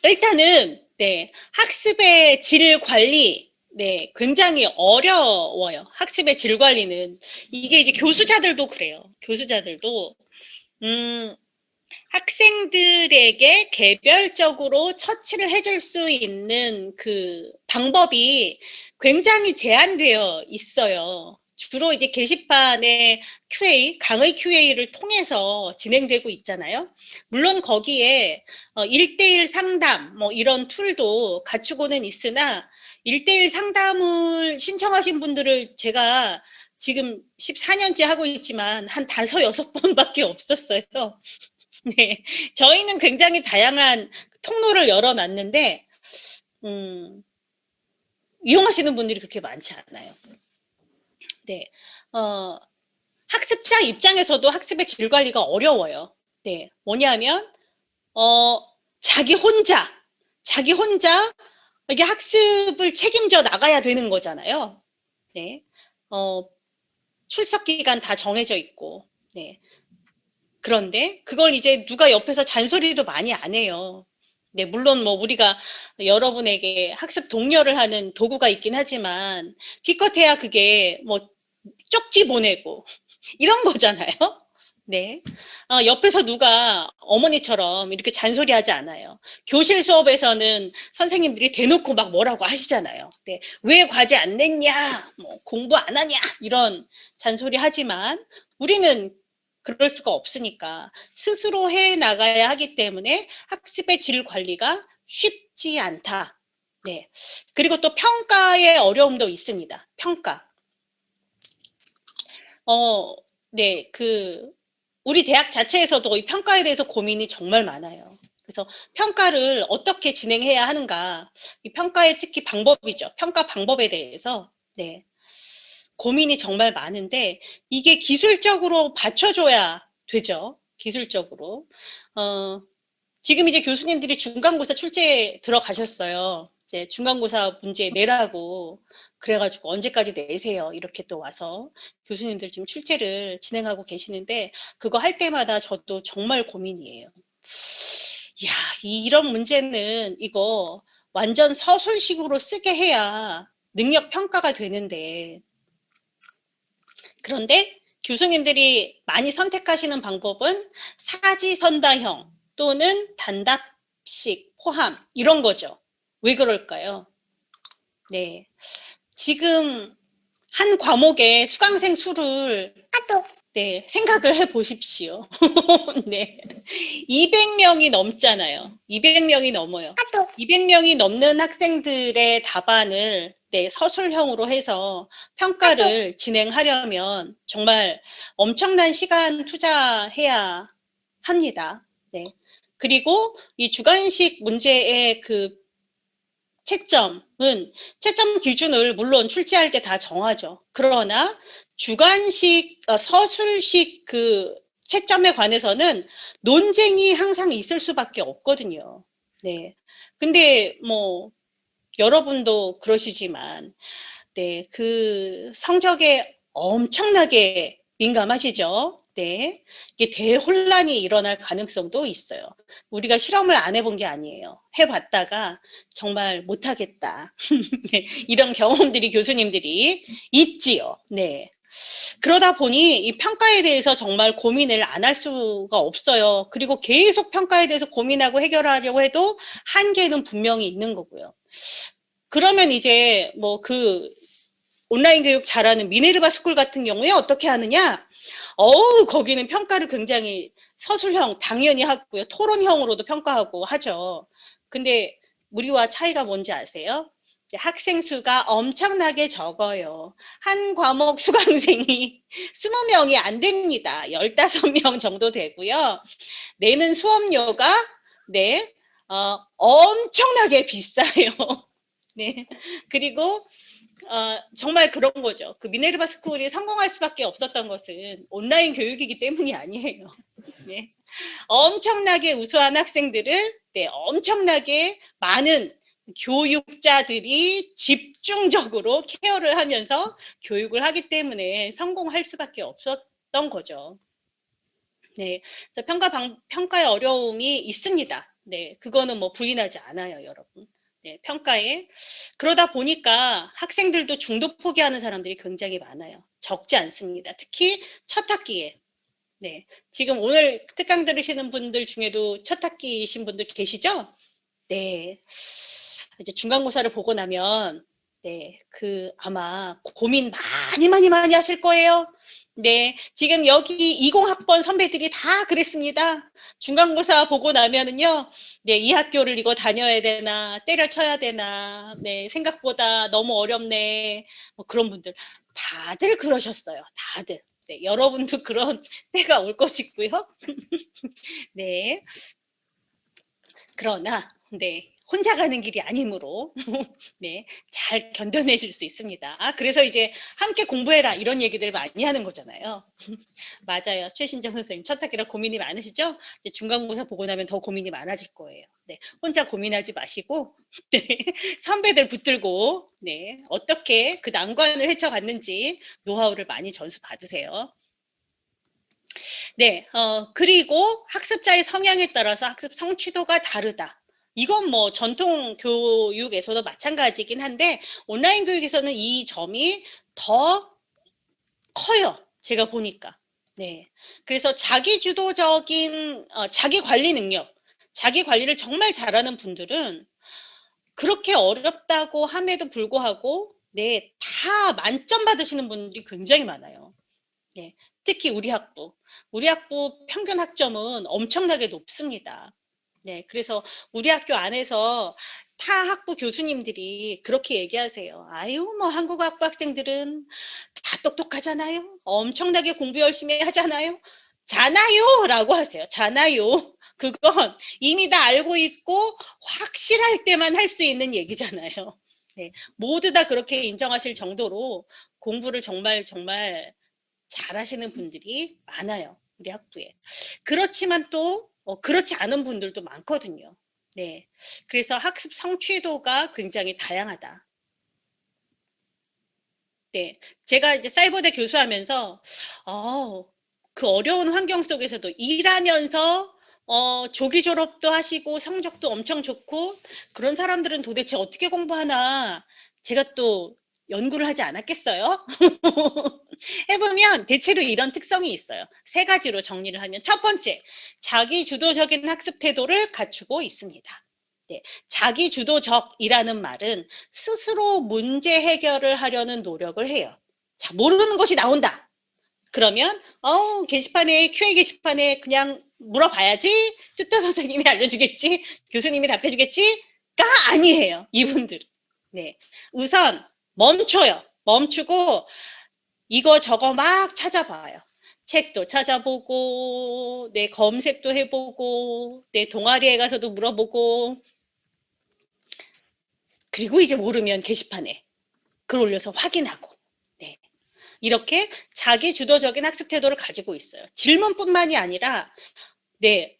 일단은 네, 학습의 질 관리 네, 굉장히 어려워요. 학습의 질 관리는 이게 이제 교수자들도 그래요. 교수자들도 학생들에게 개별적으로 처치를 해줄 수 있는 그 방법이 굉장히 제한되어 있어요. 주로 이제 게시판의 QA, 강의 QA를 통해서 진행되고 있잖아요. 물론 거기에 1대1 상담 뭐 이런 툴도 갖추고는 있으나 1대1 상담을 신청하신 분들을 제가 지금 14년째 하고 있지만 한 5, 6번밖에 없었어요. 네, 저희는 굉장히 다양한 통로를 열어놨는데 이용하시는 분들이 그렇게 많지 않아요. 네, 학습자 입장에서도 학습의 질 관리가 어려워요. 네, 뭐냐면 자기 혼자 이게 학습을 책임져 나가야 되는 거잖아요. 네, 출석 기간 다 정해져 있고, 네. 그런데 그걸 이제 누가 옆에서 잔소리도 많이 안 해요. 네, 물론 뭐 우리가 여러분에게 학습 독려를 하는 도구가 있긴 하지만 기껏해야 그게 뭐 쪽지 보내고 이런 거잖아요. 네, 옆에서 누가 어머니처럼 이렇게 잔소리하지 않아요. 교실 수업에서는 선생님들이 대놓고 막 뭐라고 하시잖아요. 네, 왜 과제 안 냈냐, 뭐 공부 안 하냐 이런 잔소리 하지만 우리는 그럴 수가 없으니까 스스로 해 나가야 하기 때문에 학습의 질 관리가 쉽지 않다. 네, 그리고 또 평가의 어려움도 있습니다. 평가. 네, 우리 대학 자체에서도 이 평가에 대해서 고민이 정말 많아요. 그래서 평가를 어떻게 진행해야 하는가, 이 평가의 특히 방법이죠. 평가 방법에 대해서 네, 고민이 정말 많은데 이게 기술적으로 받쳐줘야 되죠. 기술적으로. 지금 이제 교수님들이 중간고사 출제에 들어가셨어요. 이제 중간고사 문제 내라고 그래가지고 언제까지 내세요. 이렇게 또 와서 교수님들 지금 출제를 진행하고 계시는데 그거 할 때마다 저도 정말 고민이에요. 야, 이런 문제는 이거 완전 서술식으로 쓰게 해야 능력 평가가 되는데 그런데 교수님들이 많이 선택하시는 방법은 사지선다형 또는 단답식 포함 이런 거죠. 왜 그럴까요? 네, 지금 한 과목의 수강생 수를 네, 생각을 해 보십시오. 네. 200명이 넘잖아요. 200명이 넘어요. 200명이 넘는 학생들의 답안을 네, 서술형으로 해서 평가를 진행하려면 정말 엄청난 시간 투자해야 합니다. 네. 그리고 이 주관식 문제의 채점 기준을 물론 출제할 때 다 정하죠. 그러나 주관식, 서술식 채점에 관해서는 논쟁이 항상 있을 수밖에 없거든요. 네. 근데 뭐 여러분도 그러시지만 네, 성적에 엄청나게 민감하시죠? 네. 이게 대혼란이 일어날 가능성도 있어요. 우리가 실험을 안 해본 게 아니에요. 해봤다가 정말 못하겠다. 네, 이런 경험들이 교수님들이 있지요. 네. 그러다 보니 이 평가에 대해서 정말 고민을 안 할 수가 없어요. 그리고 계속 평가에 대해서 고민하고 해결하려고 해도 한계는 분명히 있는 거고요. 그러면 이제 온라인 교육 잘하는 미네르바 스쿨 같은 경우에 어떻게 하느냐? 거기는 평가를 굉장히 서술형 당연히 하고요. 토론형으로도 평가하고 하죠. 근데 우리와 차이가 뭔지 아세요? 학생 수가 엄청나게 적어요. 한 과목 수강생이 20명이 안 됩니다. 15명 정도 되고요. 내는 수업료가 네, 엄청나게 비싸요. 네. 그리고 정말 그런 거죠. 미네르바 스쿨이 성공할 수밖에 없었던 것은 온라인 교육이기 때문이 아니에요. 네. 엄청나게 우수한 학생들을 네, 엄청나게 많은 교육자들이 집중적으로 케어를 하면서 교육을 하기 때문에 성공할 수밖에 없었던 거죠. 네, 그래서 평가의 어려움이 있습니다. 네, 그거는 뭐 부인하지 않아요, 여러분. 네, 평가에. 그러다 보니까 학생들도 중도 포기하는 사람들이 굉장히 많아요. 적지 않습니다. 특히 첫 학기에. 네. 지금 오늘 특강 들으시는 분들 중에도 첫 학기이신 분들 계시죠? 네. 이제 중간고사를 보고 나면, 네, 아마 고민 많이 하실 거예요. 네. 지금 여기 20학번 선배들이 다 그랬습니다. 중간고사 보고 나면은요, 네, 이 학교를 이거 다녀야 되나, 때려쳐야 되나, 네, 생각보다 너무 어렵네. 뭐 그런 분들 다들 그러셨어요. 다들. 네, 여러분도 그런 때가 올 것이고요. 네. 그러나, 네, 혼자 가는 길이 아니므로, 네, 잘 견뎌내실 수 있습니다. 그래서 이제 함께 공부해라 이런 얘기들 많이 하는 거잖아요. 맞아요. 최신정 선생님 첫 학기라 고민이 많으시죠? 이제 중간고사 보고 나면 더 고민이 많아질 거예요. 네, 혼자 고민하지 마시고, 네, 선배들 붙들고, 네, 어떻게 그 난관을 헤쳐갔는지 노하우를 많이 전수 받으세요. 네, 그리고 학습자의 성향에 따라서 학습 성취도가 다르다. 이건 뭐 전통 교육에서도 마찬가지긴 한데 온라인 교육에서는 이 점이 더 커요. 제가 보니까. 네. 그래서 자기 주도적인 자기 관리 능력, 자기 관리를 정말 잘하는 분들은 그렇게 어렵다고 함에도 불구하고 네, 다 만점 받으시는 분들이 굉장히 많아요. 네, 특히 우리 학부 평균 학점은 엄청나게 높습니다. 네, 그래서 우리 학교 안에서 타 학부 교수님들이 그렇게 얘기하세요. 아유, 뭐 한국 학부 학생들은 다 똑똑하잖아요. 엄청나게 공부 열심히 하잖아요. 잖아요 라고 하세요. 잖아요. 그건 이미 다 알고 있고 확실할 때만 할 수 있는 얘기잖아요. 네, 모두 다 그렇게 인정하실 정도로 공부를 정말 잘하시는 분들이 많아요. 우리 학부에. 그렇지만 또 그렇지 않은 분들도 많거든요. 네. 그래서 학습 성취도가 굉장히 다양하다. 네. 제가 이제 사이버대 교수하면서 그 어려운 환경 속에서도 일하면서 조기 졸업도 하시고 성적도 엄청 좋고 그런 사람들은 도대체 어떻게 공부하나 제가 또 연구를 하지 않았겠어요? 해보면 대체로 이런 특성이 있어요. 세 가지로 정리를 하면 첫 번째, 자기 주도적인 학습 태도를 갖추고 있습니다. 네, 자기 주도적이라는 말은 스스로 문제 해결을 하려는 노력을 해요. 자, 모르는 것이 나온다. 그러면 게시판에 QA 게시판에 그냥 물어봐야지. 뚜뚜 선생님이 알려주겠지. 교수님이 답해주겠지가 아니에요. 이분들은. 네, 우선 멈춰요. 멈추고 이거 저거 막 찾아봐요. 책도 찾아보고, 내 검색도 해보고, 내 동아리에 가서도 물어보고, 그리고 이제 모르면 게시판에 글 올려서 확인하고, 네. 이렇게 자기 주도적인 학습 태도를 가지고 있어요. 질문뿐만이 아니라, 네,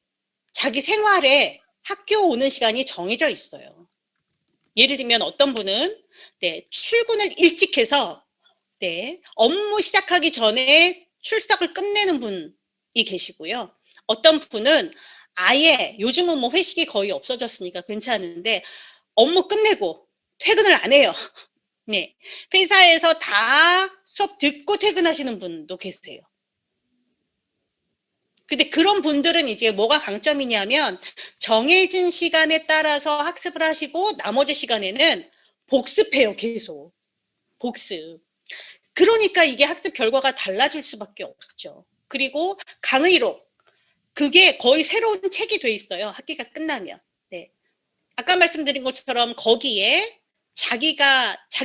자기 생활에 학교 오는 시간이 정해져 있어요. 예를 들면 어떤 분은, 네, 출근을 일찍 해서, 네, 업무 시작하기 전에 출석을 끝내는 분이 계시고요. 어떤 분은 아예 요즘은 뭐 회식이 거의 없어졌으니까 괜찮은데 업무 끝내고 퇴근을 안 해요. 네. 회사에서 다 수업 듣고 퇴근하시는 분도 계세요. 근데 그런 분들은 이제 뭐가 강점이냐면 정해진 시간에 따라서 학습을 하시고 나머지 시간에는 복습해요, 계속. 복습. 그러니까 이게 학습 결과가 달라질 수밖에 없죠. 그리고 강의록. 그게 거의 새로운 책이 돼 있어요. 학기가 끝나면. 네. 아까 말씀드린 것처럼 거기에 자기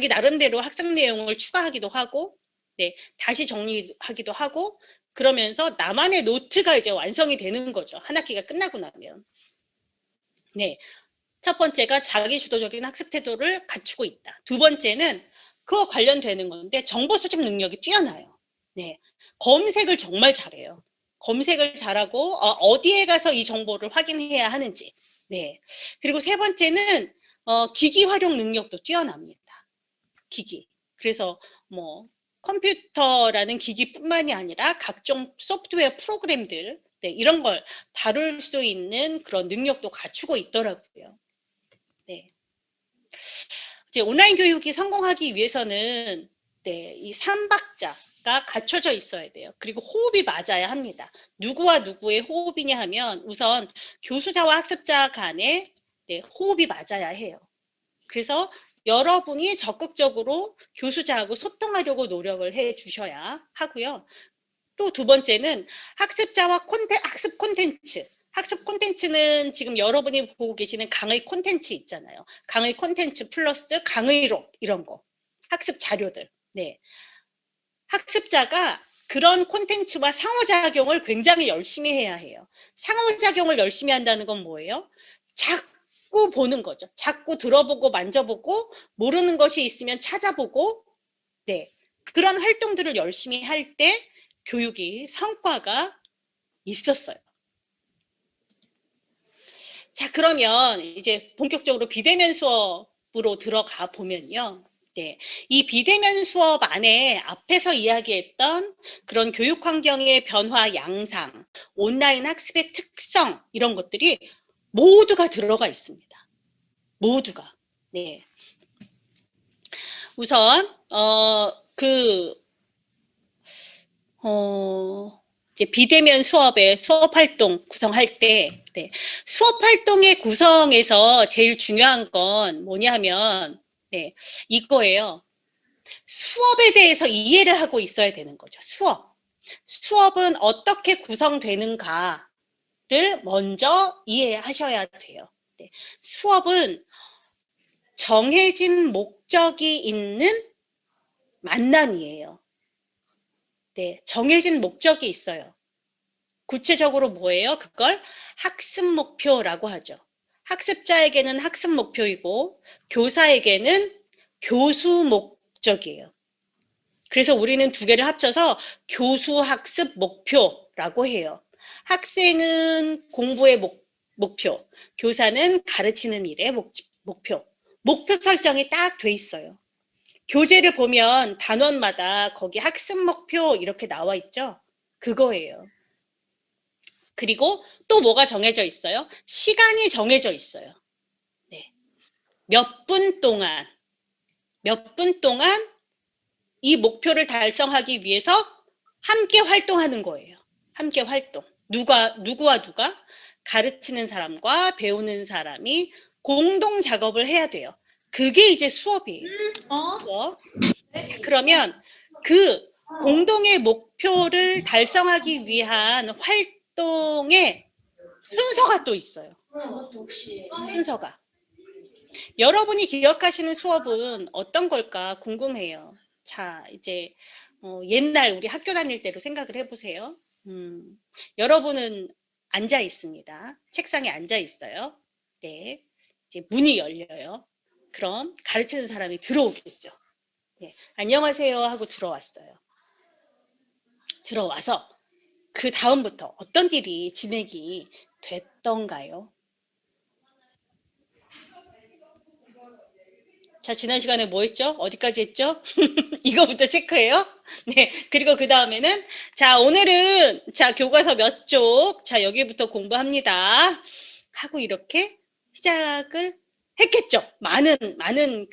나름대로 학습 내용을 추가하기도 하고, 네, 다시 정리하기도 하고, 그러면서 나만의 노트가 이제 완성이 되는 거죠. 한 학기가 끝나고 나면. 네. 첫 번째가 자기 주도적인 학습 태도를 갖추고 있다. 두 번째는 그와 관련되는 건데 정보 수집 능력이 뛰어나요. 네. 검색을 정말 잘해요. 검색을 잘하고 어디에 가서 이 정보를 확인해야 하는지. 네. 그리고 세 번째는 기기 활용 능력도 뛰어납니다. 기기. 그래서 뭐 컴퓨터라는 기기뿐만이 아니라 각종 소프트웨어 프로그램들 네, 이런 걸 다룰 수 있는 그런 능력도 갖추고 있더라고요. 네. 이제 온라인 교육이 성공하기 위해서는 네, 이 3박자 갖춰져 있어야 돼요. 그리고 호흡이 맞아야 합니다. 누구와 누구의 호흡이냐 하면 우선 교수자와 학습자 간에 네, 호흡이 맞아야 해요. 그래서 여러분이 적극적으로 교수자하고 소통하려고 노력을 해 주셔야 하고요. 또 두 번째는 학습자와 학습 콘텐츠. 학습 콘텐츠는 지금 여러분이 보고 계시는 강의 콘텐츠 있잖아요. 강의 콘텐츠 플러스 강의록 이런 거. 학습 자료들. 네. 학습자가 그런 콘텐츠와 상호작용을 굉장히 열심히 해야 해요. 상호작용을 열심히 한다는 건 뭐예요? 자꾸 보는 거죠. 자꾸 들어보고 만져보고 모르는 것이 있으면 찾아보고 네. 그런 활동들을 열심히 할 때 교육이 성과가 있었어요. 자, 그러면 이제 본격적으로 비대면 수업으로 들어가 보면요. 네, 이 비대면 수업 안에 앞에서 이야기했던 그런 교육 환경의 변화 양상, 온라인 학습의 특성 이런 것들이 모두가 들어가 있습니다. 모두가. 네. 우선 이제 비대면 수업의 수업 활동 구성할 때, 네. 수업 활동의 구성에서 제일 중요한 건 뭐냐 하면, 네. 이거예요. 수업에 대해서 이해를 하고 있어야 되는 거죠. 수업. 수업은 어떻게 구성되는가를 먼저 이해하셔야 돼요. 네. 수업은 정해진 목적이 있는 만남이에요. 네, 정해진 목적이 있어요. 구체적으로 뭐예요? 그걸 학습 목표라고 하죠. 학습자에게는 학습 목표이고 교사에게는 교수 목적이에요. 그래서 우리는 두 개를 합쳐서 교수 학습 목표라고 해요. 학생은 공부의 목표, 교사는 가르치는 일의 목표. 목표 설정이 딱 돼 있어요. 교재를 보면 단원마다 거기 학습 목표 이렇게 나와 있죠? 그거예요. 그리고 또 뭐가 정해져 있어요? 시간이 정해져 있어요. 네. 몇 분 동안 이 목표를 달성하기 위해서 함께 활동하는 거예요. 함께 활동. 누구와 누가? 가르치는 사람과 배우는 사람이 공동 작업을 해야 돼요. 그게 이제 수업이에요. 수업. 그러면 그 공동의 목표를 달성하기 위한 활동의 순서가 또 있어요. 순서가. 여러분이 기억하시는 수업은 어떤 걸까 궁금해요. 자, 이제 옛날 우리 학교 다닐 때로 생각을 해보세요. 여러분은 앉아 있습니다. 책상에 앉아 있어요. 네, 이제 문이 열려요. 그럼 가르치는 사람이 들어오겠죠. 네, 안녕하세요 하고 들어왔어요. 들어와서 그 다음부터 어떤 일이 진행이 됐던가요? 자, 지난 시간에 뭐 했죠? 어디까지 했죠? 이거부터 체크해요. 네. 그리고 그 다음에는, 자, 오늘은, 자, 교과서 몇 쪽, 자, 여기부터 공부합니다. 하고 이렇게 시작을 했겠죠. 많은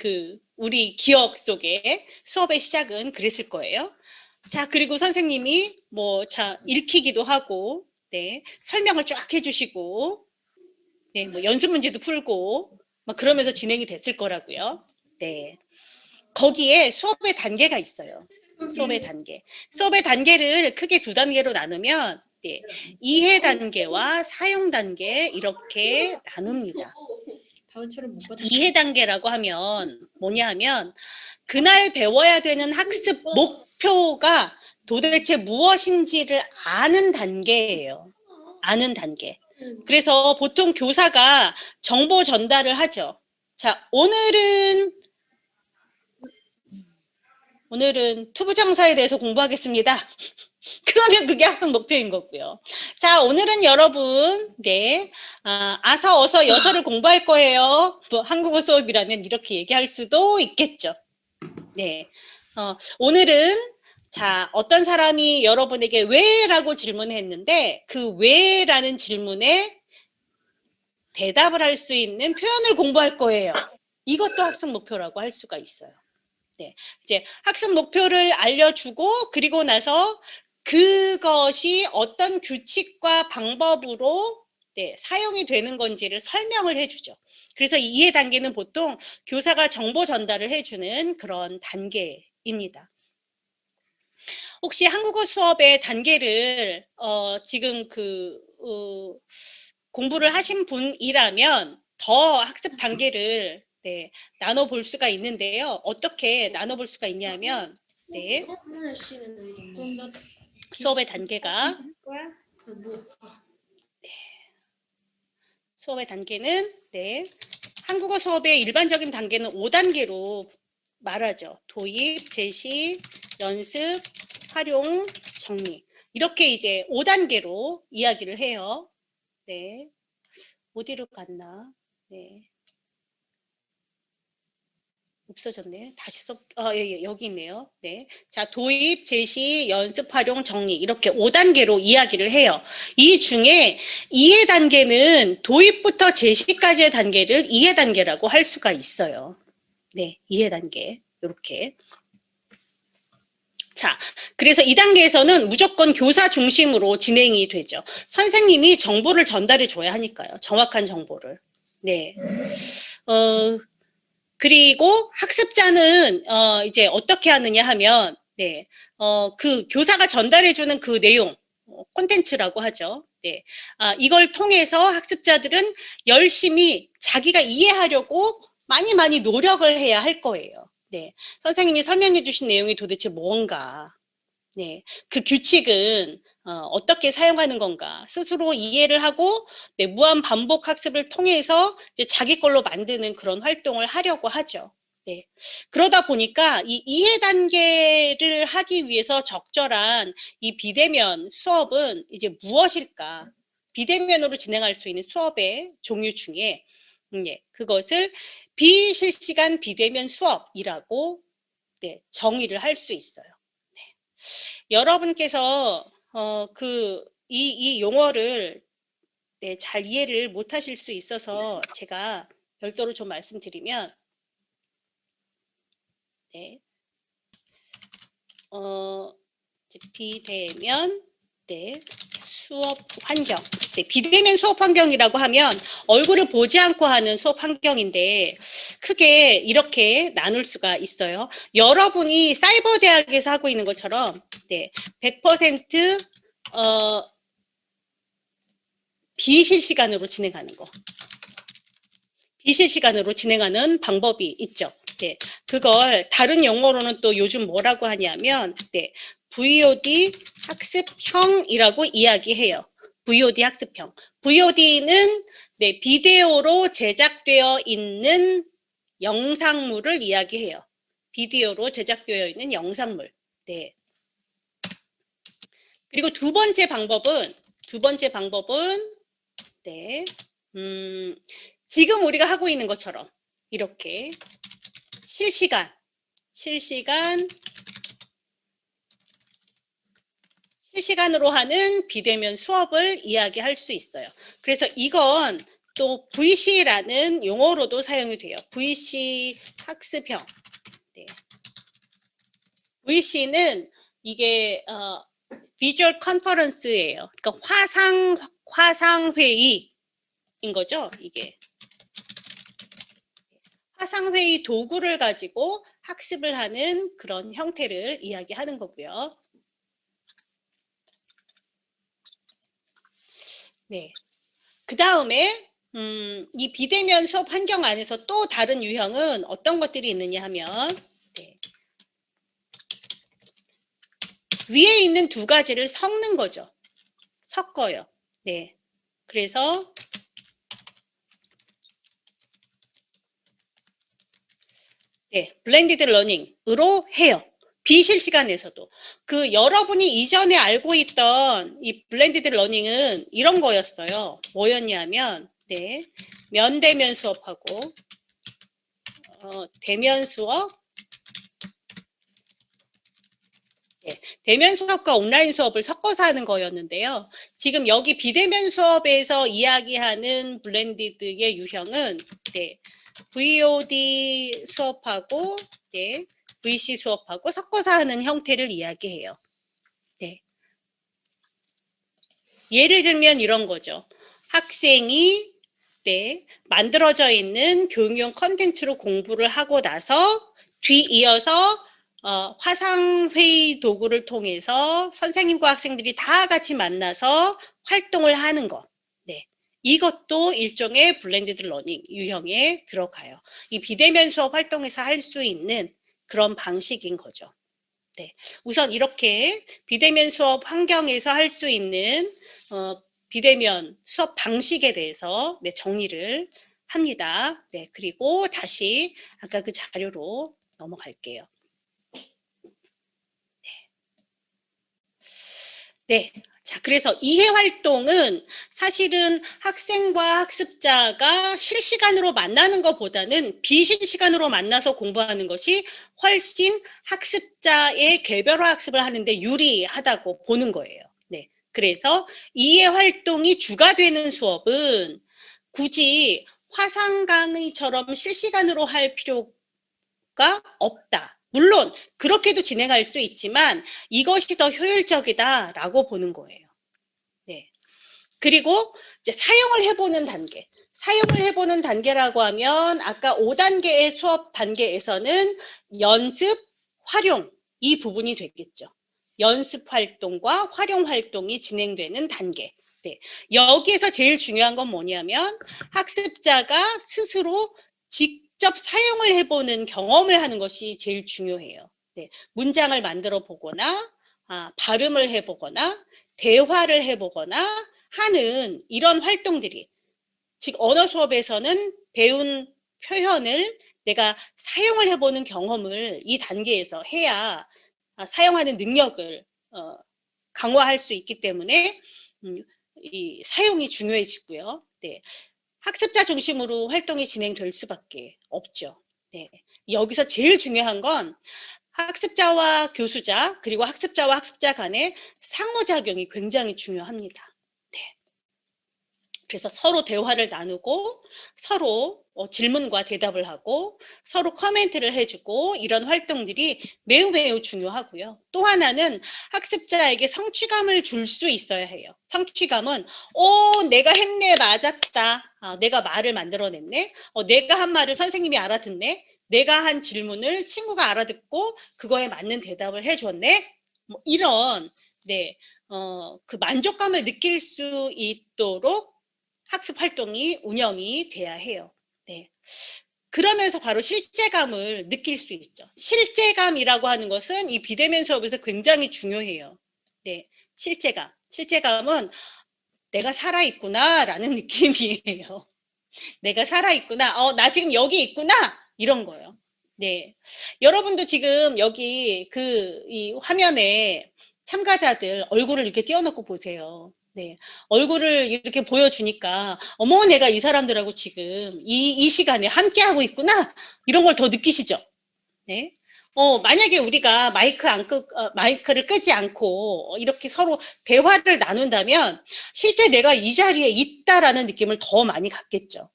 우리 기억 속에 수업의 시작은 그랬을 거예요. 자, 그리고 선생님이 읽히기도 하고, 네. 설명을 쫙 해주시고, 네. 연습 문제도 풀고, 막 그러면서 진행이 됐을 거라고요. 네. 거기에 수업의 단계가 있어요. 수업의 단계. 수업의 단계를 크게 두 단계로 나누면 네, 이해 단계와 사용 단계 이렇게 나눕니다. 이해 단계라고 하면 뭐냐 하면 그날 배워야 되는 학습 목표가 도대체 무엇인지를 아는 단계예요. 아는 단계. 그래서 보통 교사가 정보 전달을 하죠. 자, 오늘은 투부정사에 대해서 공부하겠습니다. 그러면 그게 학습 목표인 거고요. 자, 오늘은 여러분, 네, 아서, 어서, 여서를 공부할 거예요. 한국어 수업이라면 이렇게 얘기할 수도 있겠죠. 네, 오늘은 자, 어떤 사람이 여러분에게 왜? 라고 질문했는데 그 왜? 라는 질문에 대답을 할 수 있는 표현을 공부할 거예요. 이것도 학습 목표라고 할 수가 있어요. 네, 이제 학습 목표를 알려주고 그리고 나서 그것이 어떤 규칙과 방법으로 네, 사용이 되는 건지를 설명을 해주죠. 그래서 이해 단계는 보통 교사가 정보 전달을 해주는 그런 단계입니다. 혹시 한국어 수업의 단계를 지금 공부를 하신 분이라면 더 학습 단계를 네, 나눠볼 수가 있는데요. 어떻게 나눠볼 수가 있냐면 네, 수업의 단계가 수업의 단계는 네, 한국어 수업의 일반적인 단계는 5단계로 말하죠. 도입, 제시, 연습, 활용, 정리. 이렇게 이제 5단계로 이야기를 해요. 네. 어디로 갔나? 네. 없어졌네. 다시 예, 여기 있네요. 네. 자, 도입, 제시, 연습, 활용, 정리. 이렇게 5단계로 이야기를 해요. 이 중에 이해 단계는 도입부터 제시까지의 단계를 이해 단계라고 할 수가 있어요. 네, 이해 단계. 이렇게. 자, 그래서 이 단계에서는 무조건 교사 중심으로 진행이 되죠. 선생님이 정보를 전달해 줘야 하니까요. 정확한 정보를. 네. 그리고 학습자는 이제 어떻게 하느냐 하면 네. 그 교사가 전달해 주는 그 내용 콘텐츠라고 하죠. 네. 이걸 통해서 학습자들은 열심히 자기가 이해하려고 많이 노력을 해야 할 거예요. 네. 선생님이 설명해 주신 내용이 도대체 뭔가, 네. 그 규칙은 어떻게 사용하는 건가 스스로 이해를 하고 네, 무한 반복 학습을 통해서 이제 자기 걸로 만드는 그런 활동을 하려고 하죠. 네. 그러다 보니까 이 이해 단계를 하기 위해서 적절한 이 비대면 수업은 이제 무엇일까? 비대면으로 진행할 수 있는 수업의 종류 중에 네, 그것을 비실시간 비대면 수업이라고 네, 정의를 할 수 있어요. 네. 여러분께서 이 용어를 네, 잘 이해를 못 하실 수 있어서 제가 별도로 좀 말씀드리면 네. 비대면 네, 수업 환경. 네, 비대면 수업 환경이라고 하면 얼굴을 보지 않고 하는 수업 환경인데 크게 이렇게 나눌 수가 있어요. 여러분이 사이버 대학에서 하고 있는 것처럼 네, 100% 비실시간으로 진행하는 거. 비실시간으로 진행하는 방법이 있죠. 네, 그걸 다른 용어로는 또 요즘 뭐라고 하냐면 네, VOD 학습형이라고 이야기해요. VOD 학습형. VOD는 네, 비디오로 제작되어 있는 영상물을 이야기해요. 비디오로 제작되어 있는 영상물. 네. 그리고 두 번째 방법은 네, 지금 우리가 하고 있는 것처럼 이렇게 실시간으로 하는 비대면 수업을 이야기할 수 있어요. 그래서 이건 또 VC라는 용어로도 사용이 돼요. VC 학습형. 네. VC는 이게 비주얼 컨퍼런스예요. 그러니까 화상 회의인 거죠. 이게 화상 회의 도구를 가지고 학습을 하는 그런 형태를 이야기하는 거고요. 네. 그 다음에 이 비대면 수업 환경 안에서 또 다른 유형은 어떤 것들이 있느냐 하면 네. 위에 있는 두 가지를 섞는 거죠. 섞어요. 네. 그래서 네, 블렌디드 러닝으로 해요. 비실시간에서도. 그 여러분이 이전에 알고 있던 이 블렌디드 러닝은 이런 거였어요. 뭐였냐면 네, 면대면 수업하고 대면 수업 네, 대면 수업과 온라인 수업을 섞어서 하는 거였는데요. 지금 여기 비대면 수업에서 이야기하는 블렌디드의 유형은 네, VOD 수업하고 네, VC 수업하고 섞어서 하는 형태를 이야기해요. 네. 예를 들면 이런 거죠. 학생이 만들어져 있는 교육용 컨텐츠로 공부를 하고 나서 뒤이어서 화상회의 도구를 통해서 선생님과 학생들이 다 같이 만나서 활동을 하는 거. 네. 이것도 일종의 블렌디드 러닝 유형에 들어가요. 이 비대면 수업 활동에서 할 수 있는 그런 방식인 거죠. 네. 우선 이렇게 비대면 수업 환경에서 할 수 있는 비대면 수업 방식에 대해서 정리를 합니다. 네, 그리고 다시 아까 그 자료로 넘어갈게요. 네. 자, 그래서 이해 활동은 사실은 학생과 학습자가 실시간으로 만나는 것보다는 비실시간으로 만나서 공부하는 것이 훨씬 학습자의 개별화 학습을 하는데 유리하다고 보는 거예요. 네. 그래서 이해 활동이 주가 되는 수업은 굳이 화상 강의처럼 실시간으로 할 필요가 없다. 물론 그렇게도 진행할 수 있지만 이것이 더 효율적이다라고 보는 거예요. 네. 그리고 이제 사용을 해보는 단계. 사용을 해보는 단계라고 하면 아까 5단계의 수업 단계에서는 연습, 활용 이 부분이 되겠죠. 연습 활동과 활용 활동이 진행되는 단계. 네. 여기에서 제일 중요한 건 뭐냐면 학습자가 스스로 직접 사용을 해보는 경험을 하는 것이 제일 중요해요. 네. 문장을 만들어 보거나 발음을 해보거나 대화를 해보거나 하는 이런 활동들이 즉 언어 수업에서는 배운 표현을 내가 사용을 해보는 경험을 이 단계에서 해야 사용하는 능력을 강화할 수 있기 때문에 이 사용이 중요해지고요. 네. 학습자 중심으로 활동이 진행될 수밖에 없죠. 네. 여기서 제일 중요한 건 학습자와 교수자 그리고 학습자와 학습자 간의 상호작용이 굉장히 중요합니다. 네. 그래서 서로 대화를 나누고 서로 질문과 대답을 하고 서로 코멘트를 해주고 이런 활동들이 매우 중요하고요. 또 하나는 학습자에게 성취감을 줄 수 있어야 해요. 성취감은 내가 했네, 맞았다. 내가 말을 만들어냈네. 내가 한 말을 선생님이 알아듣네. 내가 한 질문을 친구가 알아듣고 그거에 맞는 대답을 해줬네. 뭐 이런 그 만족감을 느낄 수 있도록 학습 활동이 운영이 돼야 해요. 네. 그러면서 바로 실제감을 느낄 수 있죠. 실제감이라고 하는 것은 이 비대면 수업에서 굉장히 중요해요. 네. 실제감. 실제감은 내가 살아있구나라는 느낌이에요. 내가 살아있구나. 나 지금 여기 있구나. 이런 거요. 네. 여러분도 지금 여기 이 화면에 참가자들 얼굴을 이렇게 띄워놓고 보세요. 네. 얼굴을 이렇게 보여주니까, 어머, 내가 이 사람들하고 지금 이 시간에 함께하고 있구나. 이런 걸 더 느끼시죠? 네. 만약에 우리가 마이크를 끄지 않고 이렇게 서로 대화를 나눈다면 실제 내가 이 자리에 있다라는 느낌을 더 많이 갖겠죠.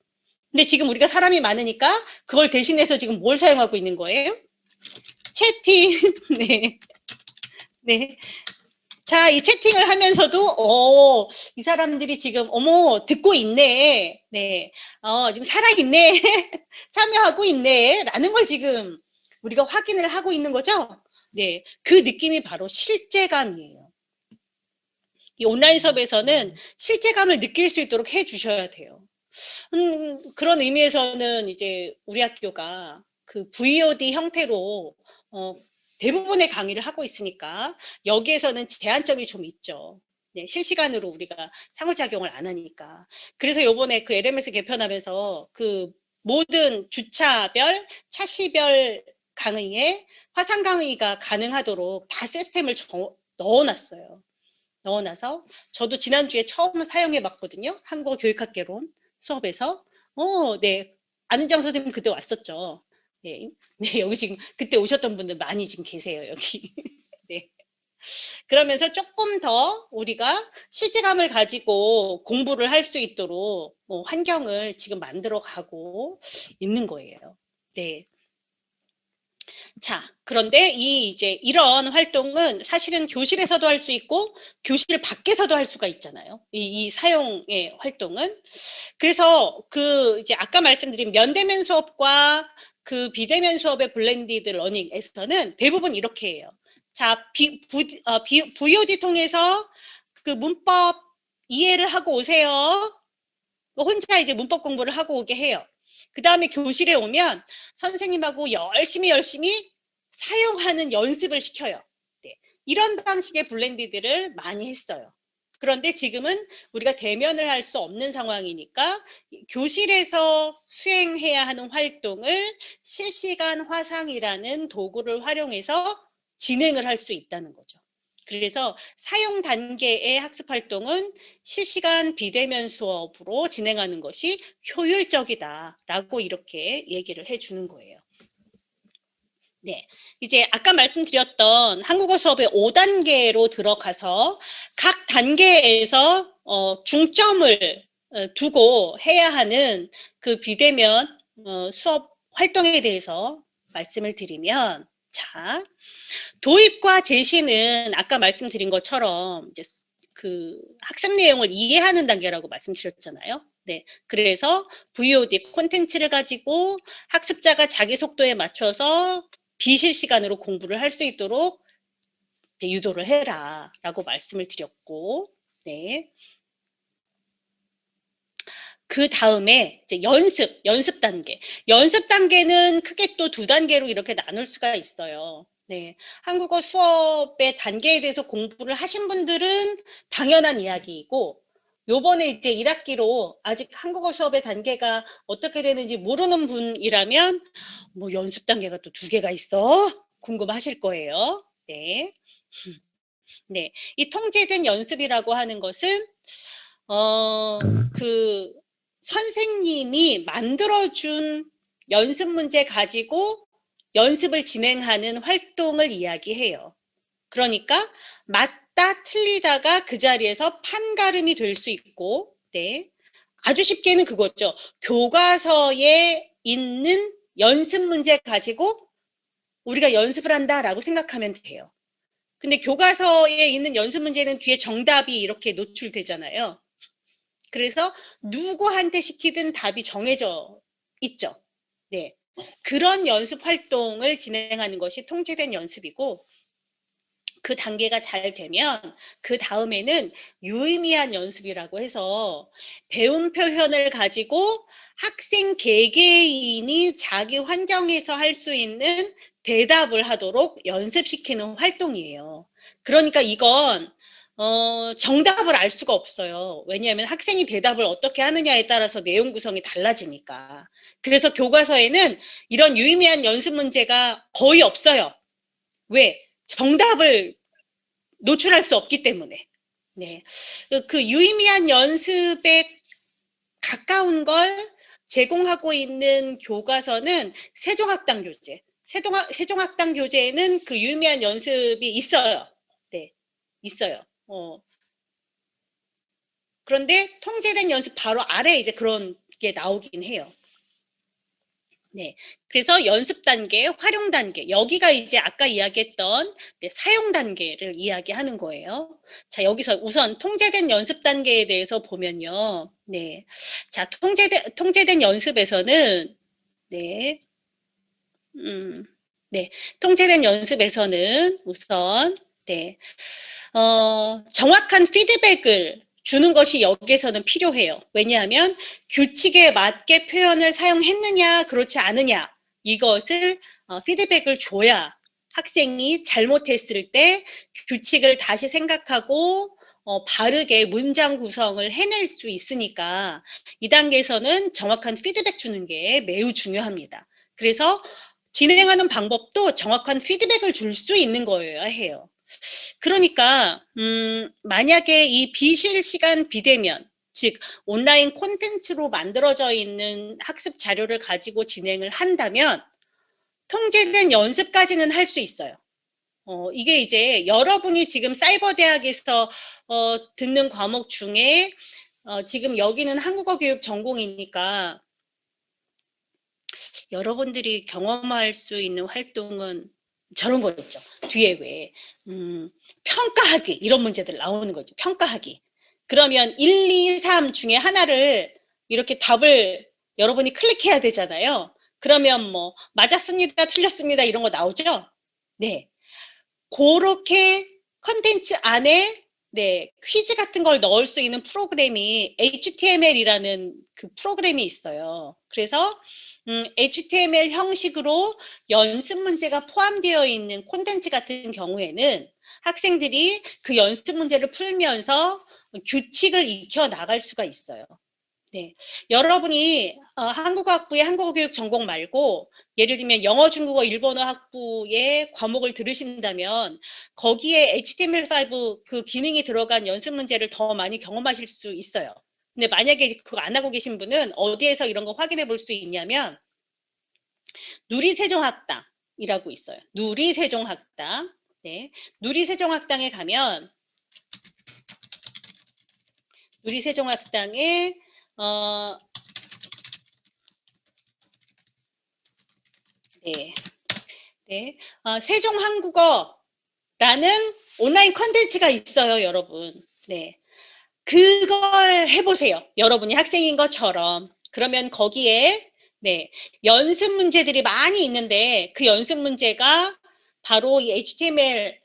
근데 지금 우리가 사람이 많으니까 그걸 대신해서 지금 뭘 사용하고 있는 거예요? 채팅. 네. 네. 자, 이 채팅을 하면서도, 이 사람들이 지금, 어머, 듣고 있네. 네. 지금 살아있네. 참여하고 있네. 라는 걸 지금 우리가 확인을 하고 있는 거죠? 네. 그 느낌이 바로 실제감이에요. 이 온라인 수업에서는 실제감을 느낄 수 있도록 해 주셔야 돼요. 그런 의미에서는 이제 우리 학교가 그 VOD 형태로 대부분의 강의를 하고 있으니까 여기에서는 제한점이 좀 있죠. 네, 실시간으로 우리가 상호작용을 안 하니까. 그래서 요번에 그 LMS 개편하면서 그 모든 주차별, 차시별 강의에 화상 강의가 가능하도록 다 시스템을 넣어놨어요. 넣어놔서 저도 지난주에 처음 사용해 봤거든요. 한국어 교육학개론 수업에서. 네. 안은정 선생님 그때 왔었죠. 네. 네, 여기 지금 그때 오셨던 분들 많이 지금 계세요, 여기. 네. 그러면서 조금 더 우리가 실제감을 가지고 공부를 할 수 있도록 환경을 지금 만들어 가고 있는 거예요. 네. 자, 그런데 이제 이런 활동은 사실은 교실에서도 할 수 있고 교실 밖에서도 할 수가 있잖아요. 이 사용의 활동은. 그래서 그 이제 아까 말씀드린 면대면 수업과 그 비대면 수업의 블렌디드 러닝에서는 대부분 이렇게 해요. 자, VOD 통해서 그 문법 이해를 하고 오세요. 혼자 이제 문법 공부를 하고 오게 해요. 그 다음에 교실에 오면 선생님하고 열심히 사용하는 연습을 시켜요. 네. 이런 방식의 블렌디드를 많이 했어요. 그런데 지금은 우리가 대면을 할 수 없는 상황이니까 교실에서 수행해야 하는 활동을 실시간 화상이라는 도구를 활용해서 진행을 할 수 있다는 거죠. 그래서 사용 단계의 학습 활동은 실시간 비대면 수업으로 진행하는 것이 효율적이다라고 이렇게 얘기를 해주는 거예요. 네, 이제 아까 말씀드렸던 한국어 수업의 5단계로 들어가서 각 단계에서 중점을 두고 해야 하는 그 비대면 수업 활동에 대해서 말씀을 드리면, 자, 도입과 제시는 아까 말씀드린 것처럼 이제 그 학습 내용을 이해하는 단계라고 말씀드렸잖아요. 네, 그래서 VOD 콘텐츠를 가지고 학습자가 자기 속도에 맞춰서 비실시간으로 공부를 할 수 있도록 이제 유도를 해라라고 말씀을 드렸고, 네. 그 다음에 이제 연습 단계. 연습 단계는 크게 또 2단계로 이렇게 나눌 수가 있어요. 네. 한국어 수업의 단계에 대해서 공부를 하신 분들은 당연한 이야기이고, 요번에 이제 1학기로 아직 한국어 수업의 단계가 어떻게 되는지 모르는 분이라면, 뭐 연습 단계가 또 2개가 있어? 궁금하실 거예요. 네. 네. 이 통제된 연습이라고 하는 것은, 그 선생님이 만들어준 연습 문제 가지고 연습을 진행하는 활동을 이야기해요. 그러니까 맞다 틀리다가 그 자리에서 판가름이 될 수 있고, 네. 아주 쉽게는 그거죠. 교과서에 있는 연습 문제 가지고 우리가 연습을 한다라고 생각하면 돼요. 근데 교과서에 있는 연습 문제는 뒤에 정답이 이렇게 노출되잖아요. 그래서 누구한테 시키든 답이 정해져 있죠. 네. 그런 연습 활동을 진행하는 것이 통제된 연습이고, 그 단계가 잘 되면 그 다음에는 유의미한 연습이라고 해서 배운 표현을 가지고 학생 개개인이 자기 환경에서 할 수 있는 대답을 하도록 연습시키는 활동이에요. 그러니까 이건 정답을 알 수가 없어요. 왜냐하면 학생이 대답을 어떻게 하느냐에 따라서 내용 구성이 달라지니까. 그래서 교과서에는 이런 유의미한 연습 문제가 거의 없어요. 왜? 정답을 노출할 수 없기 때문에. 네. 그 유의미한 연습에 가까운 걸 제공하고 있는 교과서는 세종학당 교재. 세종학당 교재에는 그 유의미한 연습이 있어요. 네. 있어요. 그런데 통제된 연습 바로 아래 이제 그런 게 나오긴 해요. 네. 그래서 연습 단계, 활용 단계, 여기가 이제 아까 이야기했던 네, 사용 단계를 이야기하는 거예요. 자, 여기서 우선 통제된 연습 단계에 대해서 보면요. 네. 자, 통제된 연습에서는, 네. 네. 통제된 연습에서는 우선, 네. 정확한 피드백을 주는 것이 여기에서는 필요해요. 왜냐하면 규칙에 맞게 표현을 사용했느냐, 그렇지 않느냐, 이것을 피드백을 줘야 학생이 잘못했을 때 규칙을 다시 생각하고 바르게 문장 구성을 해낼 수 있으니까 이 단계에서는 정확한 피드백 주는 게 매우 중요합니다. 그래서 진행하는 방법도 정확한 피드백을 줄 수 있는 거여야 해요. 그러니까 만약에 이 비실시간 비대면, 즉 온라인 콘텐츠로 만들어져 있는 학습 자료를 가지고 진행을 한다면 통제된 연습까지는 할 수 있어요. 이게 이제 여러분이 지금 사이버 대학에서 듣는 과목 중에 지금 여기는 한국어 교육 전공이니까 여러분들이 경험할 수 있는 활동은 저런 거 있죠. 뒤에 왜 평가하기 이런 문제들 나오는 거죠. 평가하기. 그러면 1, 2, 3 중에 하나를 이렇게 답을 여러분이 클릭해야 되잖아요. 그러면 뭐 맞았습니다, 틀렸습니다 이런 거 나오죠. 네, 그렇게 컨텐츠 안에 네, 퀴즈 같은 걸 넣을 수 있는 프로그램이 HTML이라는 그 프로그램이 있어요. 그래서 HTML 형식으로 연습 문제가 포함되어 있는 콘텐츠 같은 경우에는 학생들이 그 연습 문제를 풀면서 규칙을 익혀 나갈 수가 있어요. 네, 여러분이 한국어학부의 한국어교육 전공 말고 예를 들면 영어, 중국어, 일본어 학부의 과목을 들으신다면 거기에 HTML5 그 기능이 들어간 연습 문제를 더 많이 경험하실 수 있어요. 근데 만약에 그거 안 하고 계신 분은 어디에서 이런 거 확인해 볼 수 있냐면 누리세종학당이라고 있어요. 누리세종학당. 네, 누리세종학당에 가면 누리세종학당에 네, 네, 세종한국어라는 온라인 컨텐츠가 있어요, 여러분. 네, 그걸 해보세요. 여러분이 학생인 것처럼. 그러면 거기에 네, 연습 문제들이 많이 있는데 그 연습 문제가 바로 이 HTML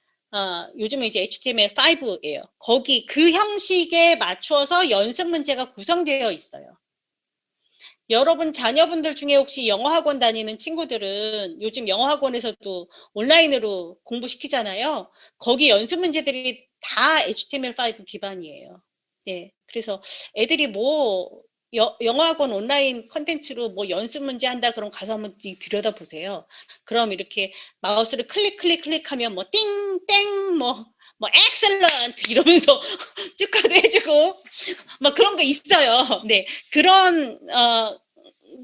요즘은 이제 HTML5예요. 거기 그 형식에 맞춰서 연습 문제가 구성되어 있어요. 여러분 자녀분들 중에 혹시 영어학원 다니는 친구들은 요즘 영어학원에서도 온라인으로 공부시키잖아요. 거기 연습 문제들이 다 HTML5 기반이에요. 네, 그래서 애들이 뭐 영어학원 온라인 컨텐츠로 뭐 연습 문제 한다 그럼 가서 한번 들여다보세요. 그럼 이렇게 마우스를 클릭하면 뭐 띵땡 뭐 엑셀런트 이러면서 축하도 해주고 막 그런 거 있어요. 네, 그런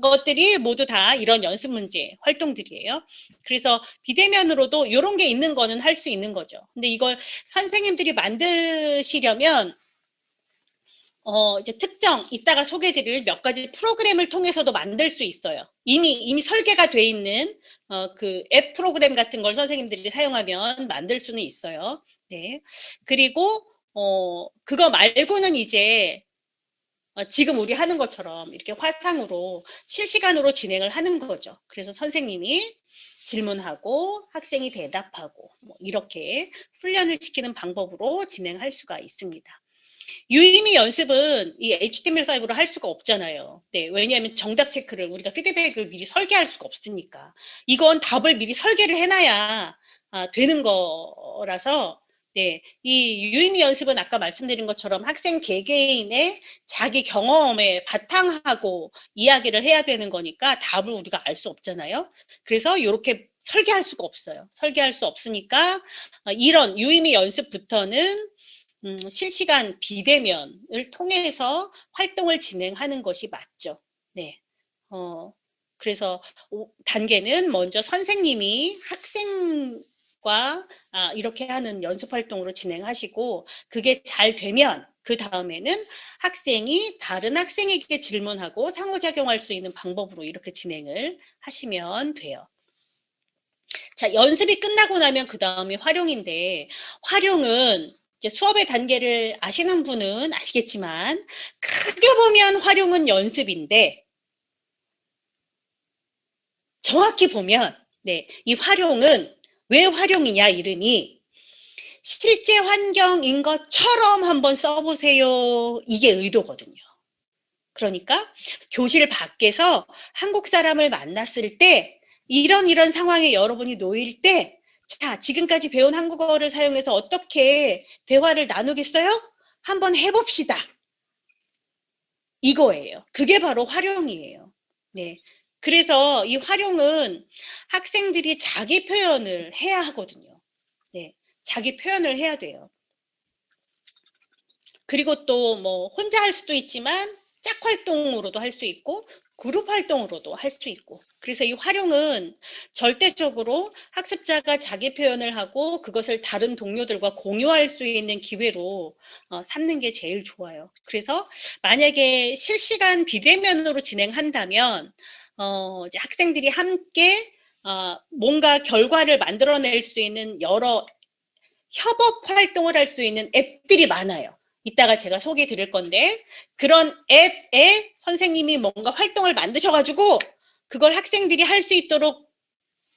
것들이 모두 다 이런 연습 문제 활동들이에요. 그래서 비대면으로도 이런 게 있는 거는 할 수 있는 거죠. 근데 이걸 선생님들이 만드시려면 이제 특정 이따가 소개드릴 몇 가지 프로그램을 통해서도 만들 수 있어요. 이미 설계가 돼 있는 그 앱 프로그램 같은 걸 선생님들이 사용하면 만들 수는 있어요. 네. 그리고 그거 말고는 이제 지금 우리 하는 것처럼 이렇게 화상으로 실시간으로 진행을 하는 거죠. 그래서 선생님이 질문하고 학생이 대답하고 뭐 이렇게 훈련을 시키는 방법으로 진행할 수가 있습니다. 유의미 연습은 이 HTML5로 할 수가 없잖아요. 네, 왜냐하면 정답 체크를 우리가 피드백을 미리 설계할 수가 없으니까. 이건 답을 미리 설계를 해놔야 되는 거라서 네, 이 유의미 연습은 아까 말씀드린 것처럼 학생 개개인의 자기 경험에 바탕하고 이야기를 해야 되는 거니까 답을 우리가 알 수 없잖아요. 그래서 이렇게 설계할 수가 없어요. 설계할 수 없으니까 이런 유의미 연습부터는 실시간 비대면을 통해서 활동을 진행하는 것이 맞죠. 네. 그래서 단계는 먼저 선생님이 학생과 이렇게 하는 연습 활동으로 진행하시고 그게 잘 되면 그 다음에는 학생이 다른 학생에게 질문하고 상호작용할 수 있는 방법으로 이렇게 진행을 하시면 돼요. 자, 연습이 끝나고 나면 그 다음이 활용인데 활용은 이제 수업의 단계를 아시는 분은 아시겠지만 크게 보면 활용은 연습인데 정확히 보면 네, 이 활용은 왜 활용이냐 이름이 실제 환경인 것처럼 한번 써보세요. 이게 의도거든요. 그러니까 교실 밖에서 한국 사람을 만났을 때 이런 상황에 여러분이 놓일 때 자, 지금까지 배운 한국어를 사용해서 어떻게 대화를 나누겠어요? 한번 해봅시다. 이거예요. 그게 바로 활용이에요. 네. 그래서 이 활용은 학생들이 자기 표현을 해야 하거든요. 네. 자기 표현을 해야 돼요. 그리고 또 뭐 혼자 할 수도 있지만 짝 활동으로도 할 수 있고 그룹 활동으로도 할 수 있고 그래서 이 활용은 절대적으로 학습자가 자기 표현을 하고 그것을 다른 동료들과 공유할 수 있는 기회로 삼는 게 제일 좋아요. 그래서 만약에 실시간 비대면으로 진행한다면 이제 학생들이 함께 뭔가 결과를 만들어낼 수 있는 여러 협업 활동을 할 수 있는 앱들이 많아요. 이따가 제가 소개해 드릴 건데 그런 앱에 선생님이 뭔가 활동을 만드셔가지고 그걸 학생들이 할 수 있도록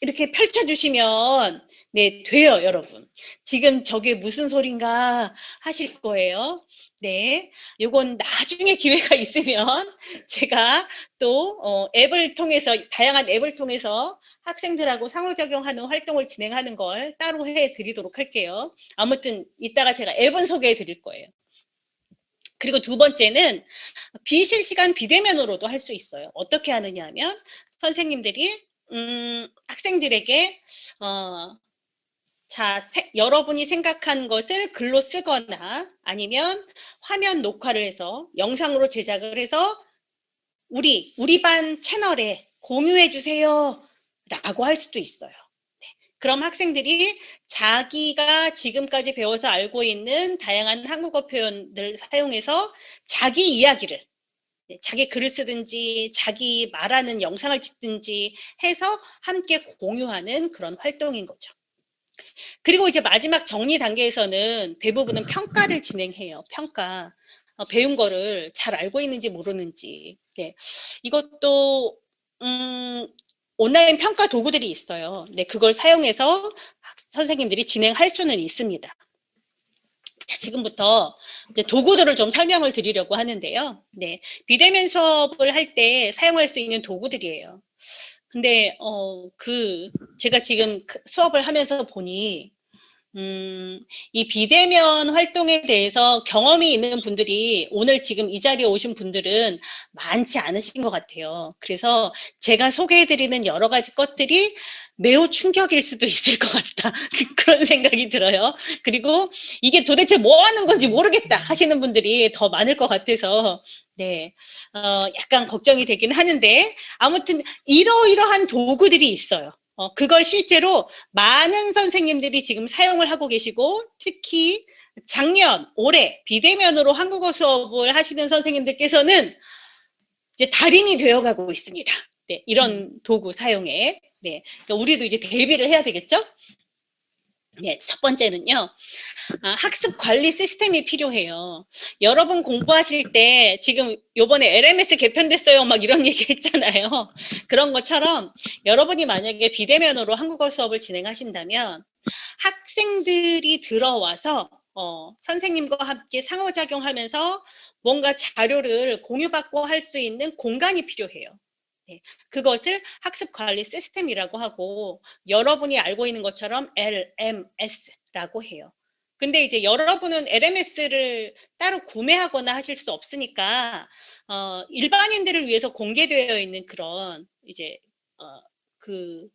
이렇게 펼쳐주시면 네, 돼요, 여러분. 지금 저게 무슨 소린가 하실 거예요. 네, 요건 나중에 기회가 있으면 제가 또 앱을 통해서, 다양한 앱을 통해서 학생들하고 상호작용하는 활동을 진행하는 걸 따로 해드리도록 할게요. 아무튼 이따가 제가 앱은 소개해 드릴 거예요. 그리고 두 번째는 비실시간 비대면으로도 할 수 있어요. 어떻게 하느냐 하면 선생님들이 학생들에게 자, 여러분이 생각한 것을 글로 쓰거나 아니면 화면 녹화를 해서 영상으로 제작을 해서 우리 반 채널에 공유해 주세요 라고 할 수도 있어요. 네. 그럼 학생들이 자기가 지금까지 배워서 알고 있는 다양한 한국어 표현들 사용해서 자기 이야기를 자기 글을 쓰든지 자기 말하는 영상을 찍든지 해서 함께 공유하는 그런 활동인 거죠. 그리고 이제 마지막 정리 단계에서는 대부분은 평가를 진행해요. 평가. 배운 거를 잘 알고 있는지 모르는지. 네. 이것도 온라인 평가 도구들이 있어요. 네, 그걸 사용해서 선생님들이 진행할 수는 있습니다. 자, 지금부터 이제 도구들을 좀 설명을 드리려고 하는데요. 네, 비대면 수업을 할 때 사용할 수 있는 도구들이에요. 근데 제가 지금 수업을 하면서 보니 이 비대면 활동에 대해서 경험이 있는 분들이 오늘 지금 이 자리에 오신 분들은 많지 않으신 것 같아요. 그래서 제가 소개해드리는 여러 가지 것들이 매우 충격일 수도 있을 것 같다. 그런 생각이 들어요. 그리고 이게 도대체 뭐 하는 건지 모르겠다 하시는 분들이 더 많을 것 같아서 네, 약간 걱정이 되긴 하는데 아무튼 이러이러한 도구들이 있어요. 그걸 실제로 많은 선생님들이 지금 사용을 하고 계시고 특히 작년, 올해 비대면으로 한국어 수업을 하시는 선생님들께서는 이제 달인이 되어가고 있습니다. 네, 이런 도구 사용에. 네, 그러니까 우리도 이제 대비를 해야 되겠죠? 네, 첫 번째는요. 학습 관리 시스템이 필요해요. 여러분 공부하실 때 지금 요번에 LMS 개편됐어요 막 이런 얘기 했잖아요. 그런 것처럼 여러분이 만약에 비대면으로 한국어 수업을 진행하신다면 학생들이 들어와서 선생님과 함께 상호작용하면서 뭔가 자료를 공유받고 할 수 있는 공간이 필요해요. 네, 그것을 학습관리 시스템이라고 하고 여러분이 알고 있는 것처럼 LMS라고 해요. 근데 이제 여러분은 LMS를 따로 구매하거나 하실 수 없으니까 일반인들을 위해서 공개되어 있는 그런 이제 그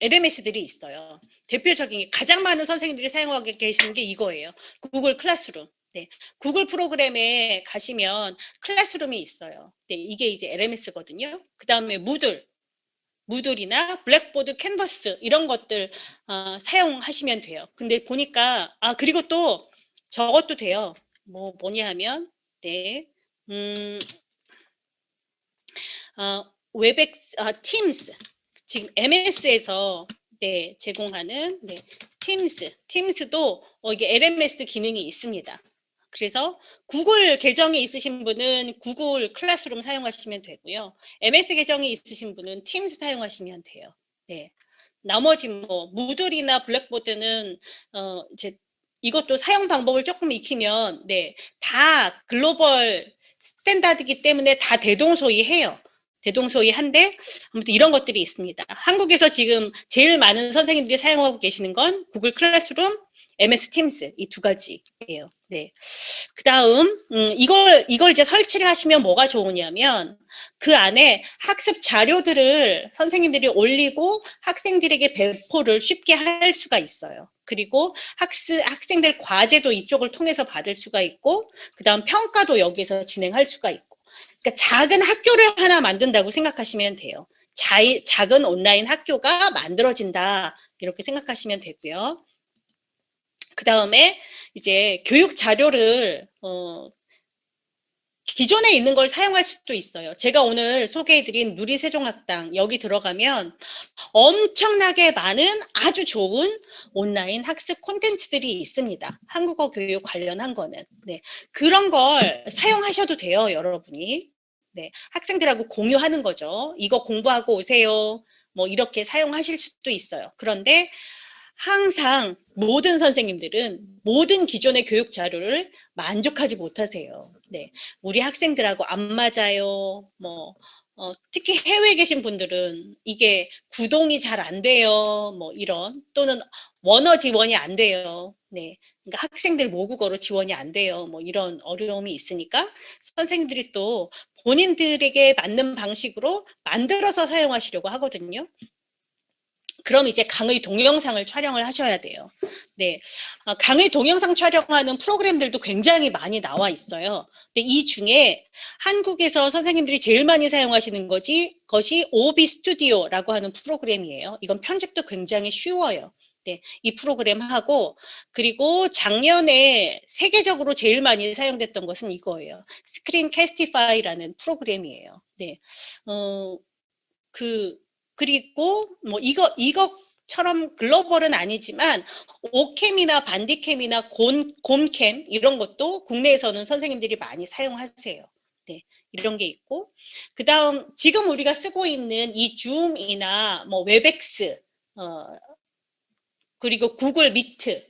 LMS들이 있어요. 대표적인 가장 많은 선생님들이 사용하고 계시는 게 이거예요. 구글 클래스룸. 네, 구글 프로그램에 가시면 클래스룸이 있어요. 네, 이게 이제 LMS거든요. 그 다음에 무들이나 블랙보드, 캔버스 이런 것들 사용하시면 돼요. 근데 보니까 그리고 또 저것도 돼요. 뭐냐 하면 네, 웹엑스, 팀스 지금 MS에서 네, 제공하는 네, 팀스도 이게 LMS 기능이 있습니다. 그래서 구글 계정이 있으신 분은 구글 클래스룸 사용하시면 되고요. MS 계정이 있으신 분은 팀스 사용하시면 돼요. 네. 나머지 무들이나 블랙보드는 이제 이것도 사용 방법을 조금 익히면 네, 다 글로벌 스탠다드이기 때문에 다 대동소이해요. 대동소이한데 아무튼 이런 것들이 있습니다. 한국에서 지금 제일 많은 선생님들이 사용하고 계시는 건 구글 클래스룸, MS 팀스 이 두 가지예요. 네. 그다음 이걸 이제 설치를 하시면 뭐가 좋으냐면 그 안에 학습 자료들을 선생님들이 올리고 학생들에게 배포를 쉽게 할 수가 있어요. 그리고 학생들 과제도 이쪽을 통해서 받을 수가 있고 그다음 평가도 여기서 진행할 수가 있고 그러니까 작은 학교를 하나 만든다고 생각하시면 돼요. 작은 온라인 학교가 만들어진다 이렇게 생각하시면 되고요. 그 다음에 이제 교육 자료를 기존에 있는 걸 사용할 수도 있어요. 제가 오늘 소개해드린 누리세종학당 여기 들어가면 엄청나게 많은 아주 좋은 온라인 학습 콘텐츠들이 있습니다. 한국어 교육 관련한 거는. 네, 그런 걸 사용하셔도 돼요, 여러분이. 네, 학생들하고 공유하는 거죠. 이거 공부하고 오세요. 뭐 이렇게 사용하실 수도 있어요. 그런데 항상 모든 선생님들은 모든 기존의 교육 자료를 만족하지 못하세요. 네, 우리 학생들하고 안 맞아요. 뭐 특히 해외에 계신 분들은 이게 구동이 잘 안 돼요. 뭐 이런 또는 원어 지원이 안 돼요. 네, 그러니까 학생들 모국어로 지원이 안 돼요. 뭐 이런 어려움이 있으니까 선생님들이 또 본인들에게 맞는 방식으로 만들어서 사용하시려고 하거든요. 그럼 이제 강의 동영상을 촬영을 하셔야 돼요. 네, 강의 동영상 촬영하는 프로그램들도 굉장히 많이 나와 있어요. 근데 이 중에 한국에서 선생님들이 제일 많이 사용하시는 것이 오비 스튜디오라고 하는 프로그램이에요. 이건 편집도 굉장히 쉬워요. 네, 이 프로그램 하고 그리고 작년에 세계적으로 제일 많이 사용됐던 것은 이거예요. 스크린캐스티파이라는 프로그램이에요. 네, 그리고 뭐 이것처럼 글로벌은 아니지만 오캠이나 반디캠이나 곰캠 이런 것도 국내에서는 선생님들이 많이 사용하세요. 네, 이런 게 있고 그다음 지금 우리가 쓰고 있는 이 줌이나 뭐 웹엑스 그리고 구글 미트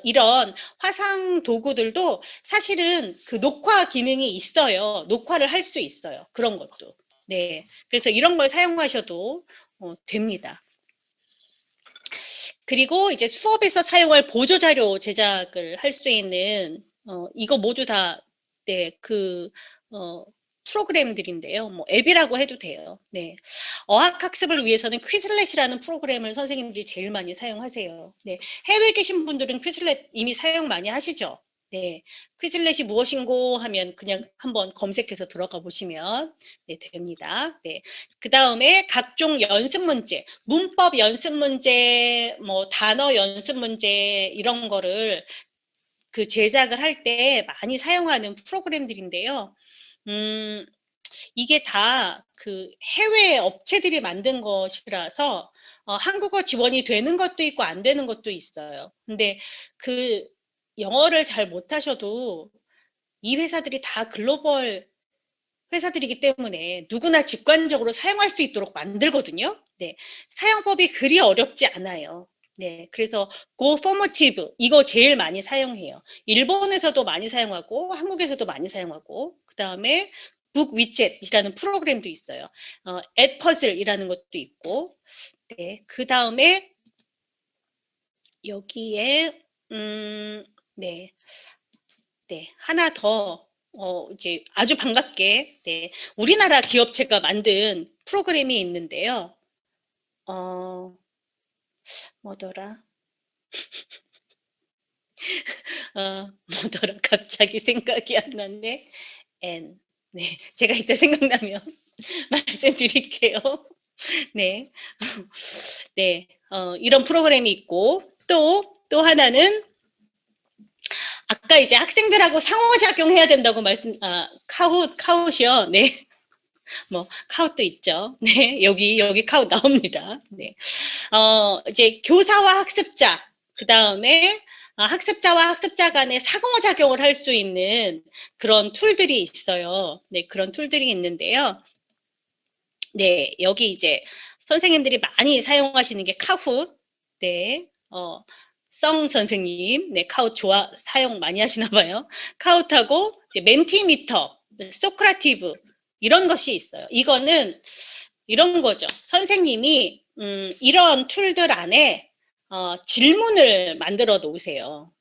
이런 화상 도구들도 사실은 그 녹화 기능이 있어요. 녹화를 할 수 있어요. 그런 것도. 네, 그래서 이런 걸 사용하셔도 됩니다. 그리고 이제 수업에서 사용할 보조자료 제작을 할 수 있는 이거 모두 다 네, 프로그램들인데요. 뭐 앱이라고 해도 돼요. 네. 어학학습을 위해서는 퀴즐렛이라는 프로그램을 선생님들이 제일 많이 사용하세요. 네. 해외에 계신 분들은 퀴즐렛 이미 사용 많이 하시죠? 네. 퀴즐렛이 무엇인고 하면 그냥 한번 검색해서 들어가 보시면 네, 됩니다. 네. 그 다음에 각종 연습 문제, 문법 연습 문제, 뭐 단어 연습 문제 이런 거를 그 제작을 할 때 많이 사용하는 프로그램들인데요. 이게 다 그 해외 업체들이 만든 것이라서 한국어 지원이 되는 것도 있고 안 되는 것도 있어요. 근데 그 영어를 잘 못하셔도 이 회사들이 다 글로벌 회사들이기 때문에 누구나 직관적으로 사용할 수 있도록 만들거든요. 네, 사용법이 그리 어렵지 않아요. 네, 그래서 고포머티브 이거 제일 많이 사용해요. 일본에서도 많이 사용하고 한국에서도 많이 사용하고 그 다음에 북 위챗이라는 프로그램도 있어요. 앳퍼즐이라는 것도 있고 네, 그 다음에 여기에 네, 네 하나 더 이제 아주 반갑게 네, 우리나라 기업체가 만든 프로그램이 있는데요. 뭐더라? 뭐더라? 갑자기 생각이 안 나네. 네, 제가 이따 생각나면 말씀드릴게요. 네, 네, 이런 프로그램이 있고 또 하나는 아까 이제 학생들하고 상호작용해야 된다고 카웃이요. 네. 뭐 카웃도 있죠. 네, 여기 카웃 나옵니다. 네, 이제 교사와 학습자, 그 다음에 학습자와 학습자 간의 상호작용을 할 수 있는 그런 툴들이 있어요. 네, 그런 툴들이 있는데요. 네, 여기 이제 선생님들이 많이 사용하시는 게 카훗, 네, 성 선생님, 네, 카훗 사용 많이 하시나 봐요. 카훗하고 이제 멘티미터, 소크라티브 이런 것이 있어요. 이거는 이런 거죠. 선생님이 이런 툴들 안에 질문을 만들어 놓으세요.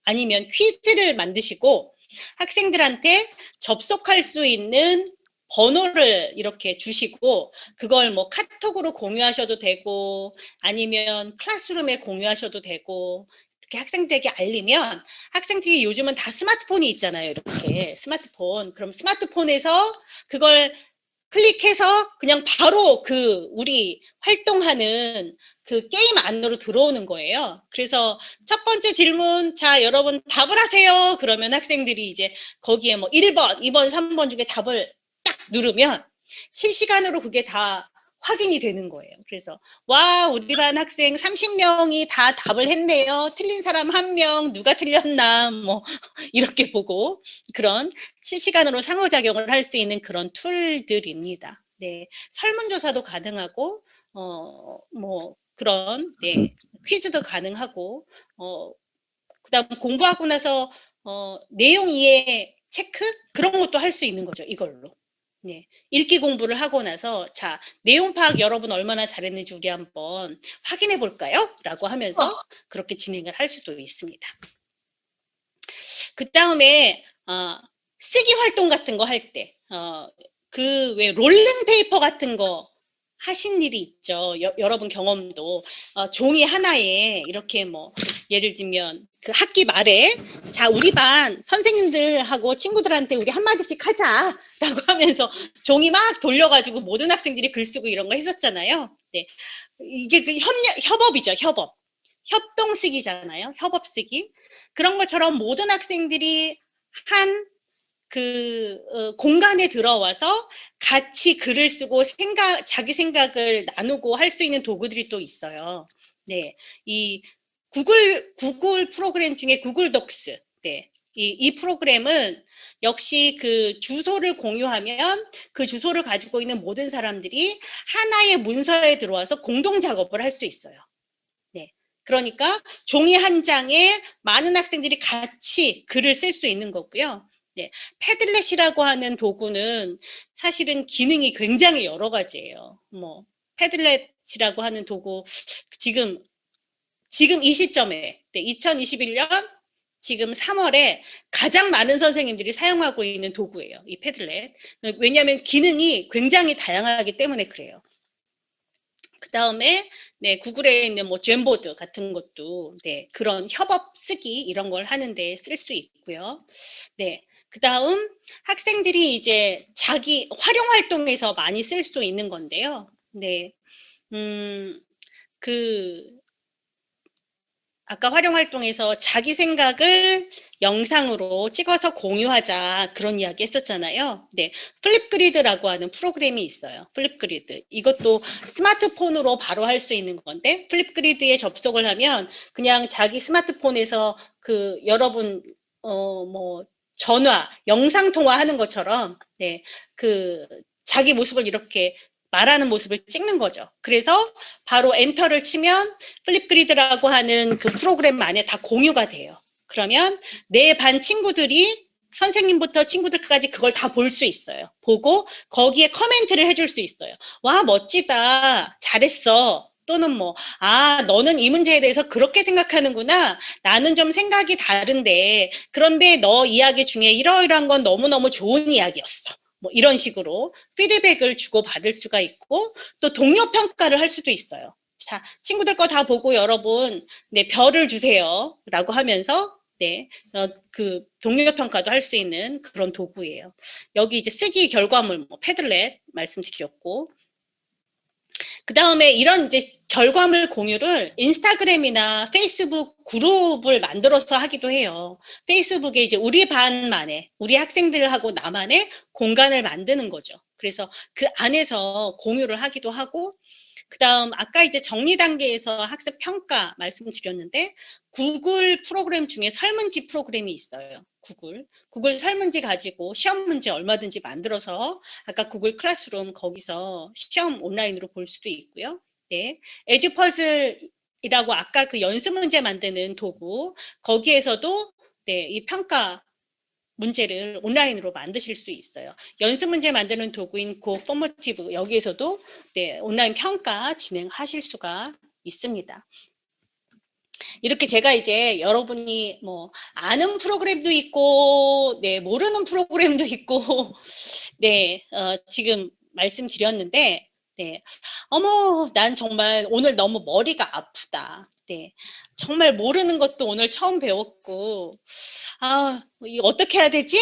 아니면 퀴즈를 만드시고 학생들한테 접속할 수 있는 번호를 이렇게 주시고 그걸 뭐 카톡으로 공유하셔도 되고 아니면 클래스룸에 공유하셔도 되고 이렇게 학생들에게 알리면 학생들이 요즘은 다 스마트폰이 있잖아요. 이렇게 스마트폰. 그럼 스마트폰에서 그걸 클릭해서 그냥 바로 그 우리 활동하는 그 게임 안으로 들어오는 거예요. 그래서 첫 번째 질문, 자, 여러분 답을 하세요. 그러면 학생들이 이제 거기에 뭐 1번, 2번, 3번 중에 답을 딱 누르면 실시간으로 그게 다 확인이 되는 거예요. 그래서 와, 우리 반 학생 30명이 다 답을 했네요. 틀린 사람 1명, 누가 틀렸나 뭐 이렇게 보고 그런 실시간으로 상호작용을 할 수 있는 그런 툴들입니다. 네, 설문조사도 가능하고 뭐 그런 네, 퀴즈도 가능하고 그다음 공부하고 나서 내용 이해 체크 그런 것도 할 수 있는 거죠. 이걸로. 네, 읽기 공부를 하고 나서 자, 내용 파악 여러분 얼마나 잘했는지 우리 한번 확인해 볼까요? 라고 하면서 그렇게 진행을 할 수도 있습니다. 그 다음에 쓰기 활동 같은 거 할 때 그 왜 롤링 페이퍼 같은 거 하신 일이 있죠. 여러분 경험도 종이 하나에 이렇게 뭐 예를 들면 그 학기 말에 자, 우리 반 선생님들하고 친구들한테 우리 한마디씩 하자라고 하면서 종이 막 돌려가지고 모든 학생들이 글 쓰고 이런 거 했었잖아요. 네, 이게 그 협업이죠. 협동 쓰기잖아요. 협업 쓰기. 그런 것처럼 모든 학생들이 한 공간에 들어와서 같이 글을 쓰고 자기 생각을 나누고 할 수 있는 도구들이 또 있어요. 네. 이 구글 프로그램 중에 구글 독스. 네. 이 프로그램은 역시 그 주소를 공유하면 그 주소를 가지고 있는 모든 사람들이 하나의 문서에 들어와서 공동 작업을 할 수 있어요. 네. 그러니까 종이 한 장에 많은 학생들이 같이 글을 쓸 수 있는 거고요. 네, 패들렛이라고 하는 도구는 사실은 기능이 굉장히 여러 가지예요. 뭐 패들렛이라고 하는 도구 지금 이 시점에 2021년 지금 3월에 가장 많은 선생님들이 사용하고 있는 도구예요. 이 패들렛. 왜냐하면 기능이 굉장히 다양하기 때문에 그래요. 그 다음에 네, 구글에 있는 뭐 젠보드 같은 것도 네, 그런 협업 쓰기 이런 걸 하는데 쓸 수 있고요. 네. 그 다음 학생들이 이제 자기 활용 활동에서 많이 쓸 수 있는 건데요. 네. 아까 활용 활동에서 자기 생각을 영상으로 찍어서 공유하자 그런 이야기 했었잖아요. 네, 플립그리드라고 하는 프로그램이 있어요. 플립그리드. 이것도 스마트폰으로 바로 할 수 있는 건데 플립그리드에 접속을 하면 그냥 자기 스마트폰에서 그 여러분 뭐 전화, 영상 통화하는 것처럼 네, 그 자기 모습을 이렇게 말하는 모습을 찍는 거죠. 그래서 바로 엔터를 치면 플립그리드라고 하는 그 프로그램 안에 다 공유가 돼요. 그러면 내 반 친구들이 선생님부터 친구들까지 그걸 다 볼 수 있어요. 보고 거기에 커멘트를 해줄 수 있어요. 와, 멋지다. 잘했어. 또는 뭐, 너는 이 문제에 대해서 그렇게 생각하는구나. 나는 좀 생각이 다른데, 그런데 너 이야기 중에 이러이러한 건 너무너무 좋은 이야기였어. 뭐 이런 식으로 피드백을 주고받을 수가 있고 또 동료 평가를 할 수도 있어요. 자, 친구들 거 다 보고 여러분 네, 별을 주세요 라고 하면서 네, 그 동료 평가도 할 수 있는 그런 도구예요. 여기 이제 쓰기 결과물 뭐 패들렛 말씀드렸고 그 다음에 이런 이제 결과물 공유를 인스타그램이나 페이스북 그룹을 만들어서 하기도 해요. 페이스북에 이제 우리 반만의, 우리 학생들하고 나만의 공간을 만드는 거죠. 그래서 그 안에서 공유를 하기도 하고, 그 다음 아까 이제 정리 단계에서 학습 평가 말씀드렸는데 구글 프로그램 중에 설문지 프로그램이 있어요. 구글 설문지 가지고 시험 문제 얼마든지 만들어서 아까 구글 클래스룸 거기서 시험 온라인으로 볼 수도 있고요. 네, 에듀퍼즐이라고 아까 그 연습 문제 만드는 도구 거기에서도 네, 이 평가 문제를 온라인으로 만드실 수 있어요. 연습 문제 만드는 도구인 고포머티브 여기에서도 네, 온라인 평가 진행하실 수가 있습니다. 이렇게 제가 이제 여러분이 뭐 아는 프로그램도 있고 네, 모르는 프로그램도 있고 네, 지금 말씀드렸는데 네, 어머, 난 정말 오늘 너무 머리가 아프다. 네, 정말 모르는 것도 오늘 처음 배웠고 이거 어떻게 해야 되지?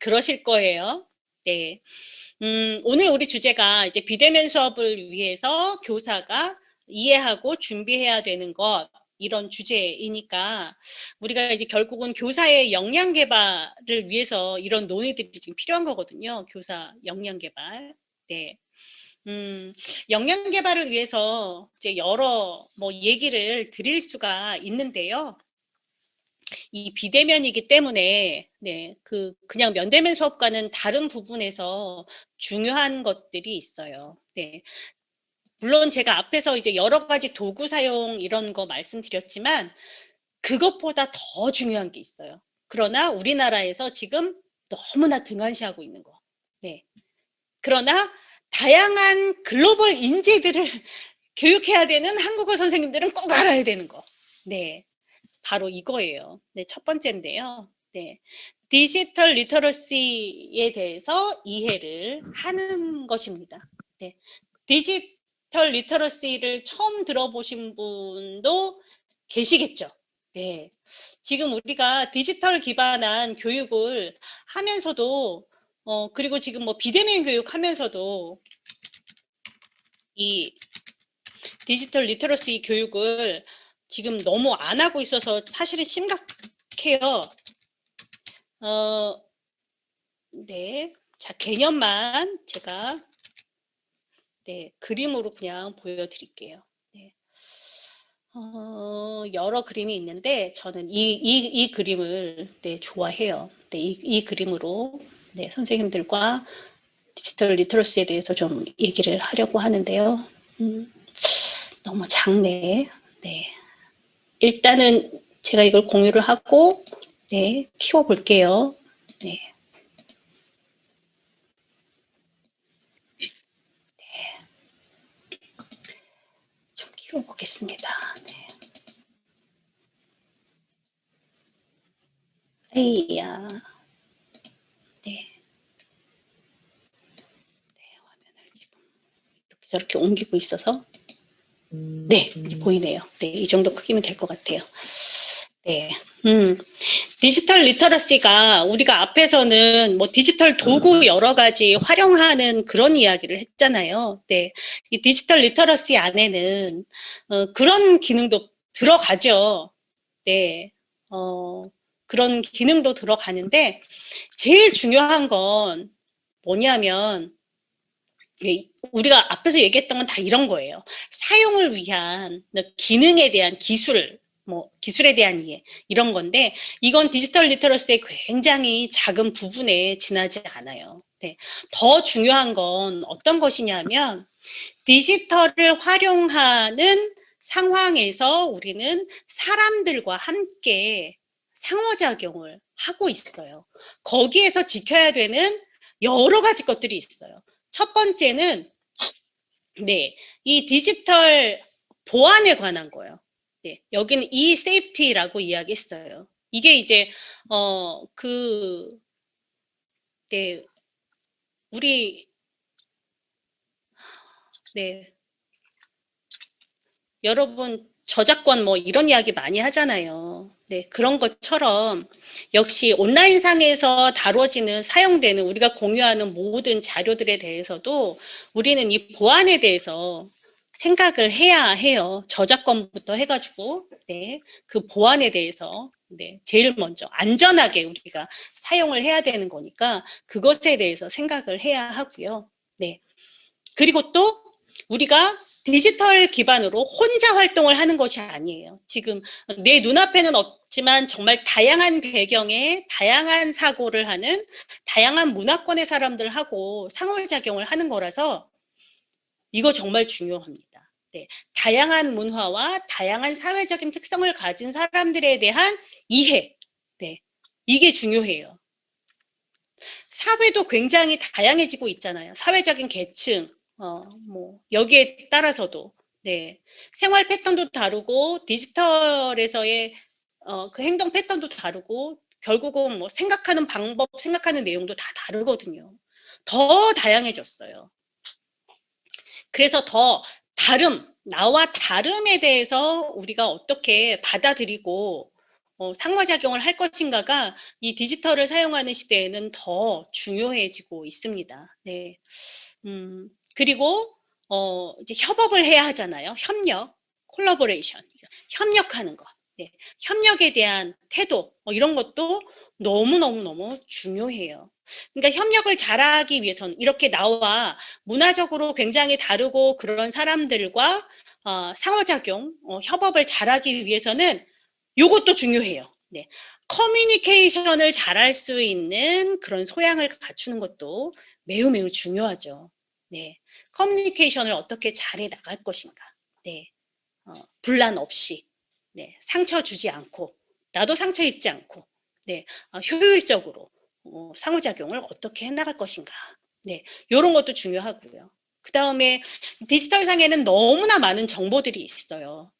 그러실 거예요. 네. 오늘 우리 주제가 이제 비대면 수업을 위해서 교사가 이해하고 준비해야 되는 것, 이런 주제이니까 우리가 이제 결국은 교사의 역량 개발을 위해서 이런 논의들이 지금 필요한 거거든요. 교사 역량 개발. 네. 역량 개발을 위해서 이제 여러 뭐 얘기를 드릴 수가 있는데요. 이 비대면이기 때문에 그냥 면대면 수업과는 다른 부분에서 중요한 것들이 있어요. 네. 물론 제가 앞에서 이제 여러 가지 도구 사용 이런 거 말씀드렸지만 그것보다 더 중요한 게 있어요. 그러나 우리나라에서 지금 너무나 등한시하고 있는 거. 네. 그러나 다양한 글로벌 인재들을 교육해야 되는 한국어 선생님들은 꼭 알아야 되는 거. 네. 바로 이거예요. 네, 첫 번째인데요. 네. 디지털 리터러시에 대해서 이해를 하는 것입니다. 네. 디지털 리터러시를 처음 들어보신 분도 계시겠죠. 네. 지금 우리가 디지털 기반한 교육을 하면서도 그리고 지금 뭐 비대면 교육 하면서도 이 디지털 리터러시 교육을 지금 너무 안 하고 있어서 사실은 심각해요. 네. 자, 개념만 제가 그림으로 그냥 보여드릴게요. 네. 여러 그림이 있는데 저는 이 그림을 좋아해요. 이 그림으로 선생님들과 디지털 리터러시에 대해서 좀 얘기를 하려고 하는데요. 너무 작네. 네. 일단은 제가 이걸 공유를 하고 키워볼게요. 네. 좀 키워보겠습니다. 네. 에이야. 네. 화면을 지금 이렇게 저렇게 옮기고 있어서 네, 이제 보이네요. 네, 이 정도 크기면 될 것 같아요. 네. 디지털 리터러시가 우리가 앞에서는 뭐 디지털 도구 여러 가지 활용하는 그런 이야기를 했잖아요. 네. 이 디지털 리터러시 안에는 그런 기능도 들어가죠. 네. 그런 기능도 들어가는데 제일 중요한 건 뭐냐면 우리가 앞에서 얘기했던 건 다 이런 거예요. 사용을 위한 기능에 대한 기술, 뭐 기술에 대한 이해 이런 건데 이건 디지털 리터러시의 굉장히 작은 부분에 지나지 않아요. 네. 더 중요한 건 어떤 것이냐면 디지털을 활용하는 상황에서 우리는 사람들과 함께 상호작용을 하고 있어요. 거기에서 지켜야 되는 여러 가지 것들이 있어요. 첫 번째는 이 디지털 보안에 관한 거예요. 네, 여기는 eSafety라고 이야기했어요. 이게 이제 우리 여러분 저작권 뭐 이런 이야기 많이 하잖아요. 네, 그런 것처럼 역시 온라인상에서 다뤄지는 사용되는 우리가 공유하는 모든 자료들에 대해서도 우리는 이 보안에 대해서 생각을 해야 해요. 저작권부터 해가지고 그 보안에 대해서 제일 먼저 안전하게 우리가 사용을 해야 되는 거니까 그것에 대해서 생각을 해야 하고요. 네. 그리고 또 우리가 디지털 기반으로 혼자 활동을 하는 것이 아니에요. 지금 내 눈앞에는 없지만 정말 다양한 배경에 다양한 사고를 하는 다양한 문화권의 사람들하고 상호작용을 하는 거라서 이거 정말 중요합니다. 네, 다양한 문화와 다양한 사회적인 특성을 가진 사람들에 대한 이해, 이게 중요해요. 사회도 굉장히 다양해지고 있잖아요. 사회적인 계층, 뭐 여기에 따라서도 생활 패턴도 다르고 디지털에서의 그 행동 패턴도 다르고 결국은 뭐 생각하는 방법, 생각하는 내용도 다 다르거든요. 더 다양해졌어요. 그래서 더 나와 다름에 대해서 우리가 어떻게 받아들이고 상호작용을 할 것인가가 이 디지털을 사용하는 시대에는 더 중요해지고 있습니다. 네. 그리고 이제 협업을 해야 하잖아요. 협력, 콜라보레이션, 협력하는 것. 네. 협력에 대한 태도, 이런 것도 너무너무너무 중요해요. 그러니까 협력을 잘하기 위해서는 이렇게 나와 문화적으로 굉장히 다르고 그런 사람들과 상호작용, 협업을 잘하기 위해서는 요것도 중요해요. 네. 커뮤니케이션을 잘할 수 있는 그런 소양을 갖추는 것도 매우 매우 중요하죠. 네. 커뮤니케이션을 어떻게 잘해 나갈 것인가. 네. 분란 없이. 네. 상처 주지 않고, 나도 상처 입지 않고, 네. 효율적으로 상호작용을 어떻게 해 나갈 것인가. 네. 요런 것도 중요하고요. 그 다음에 디지털 상에는 너무나 많은 정보들이 있어요.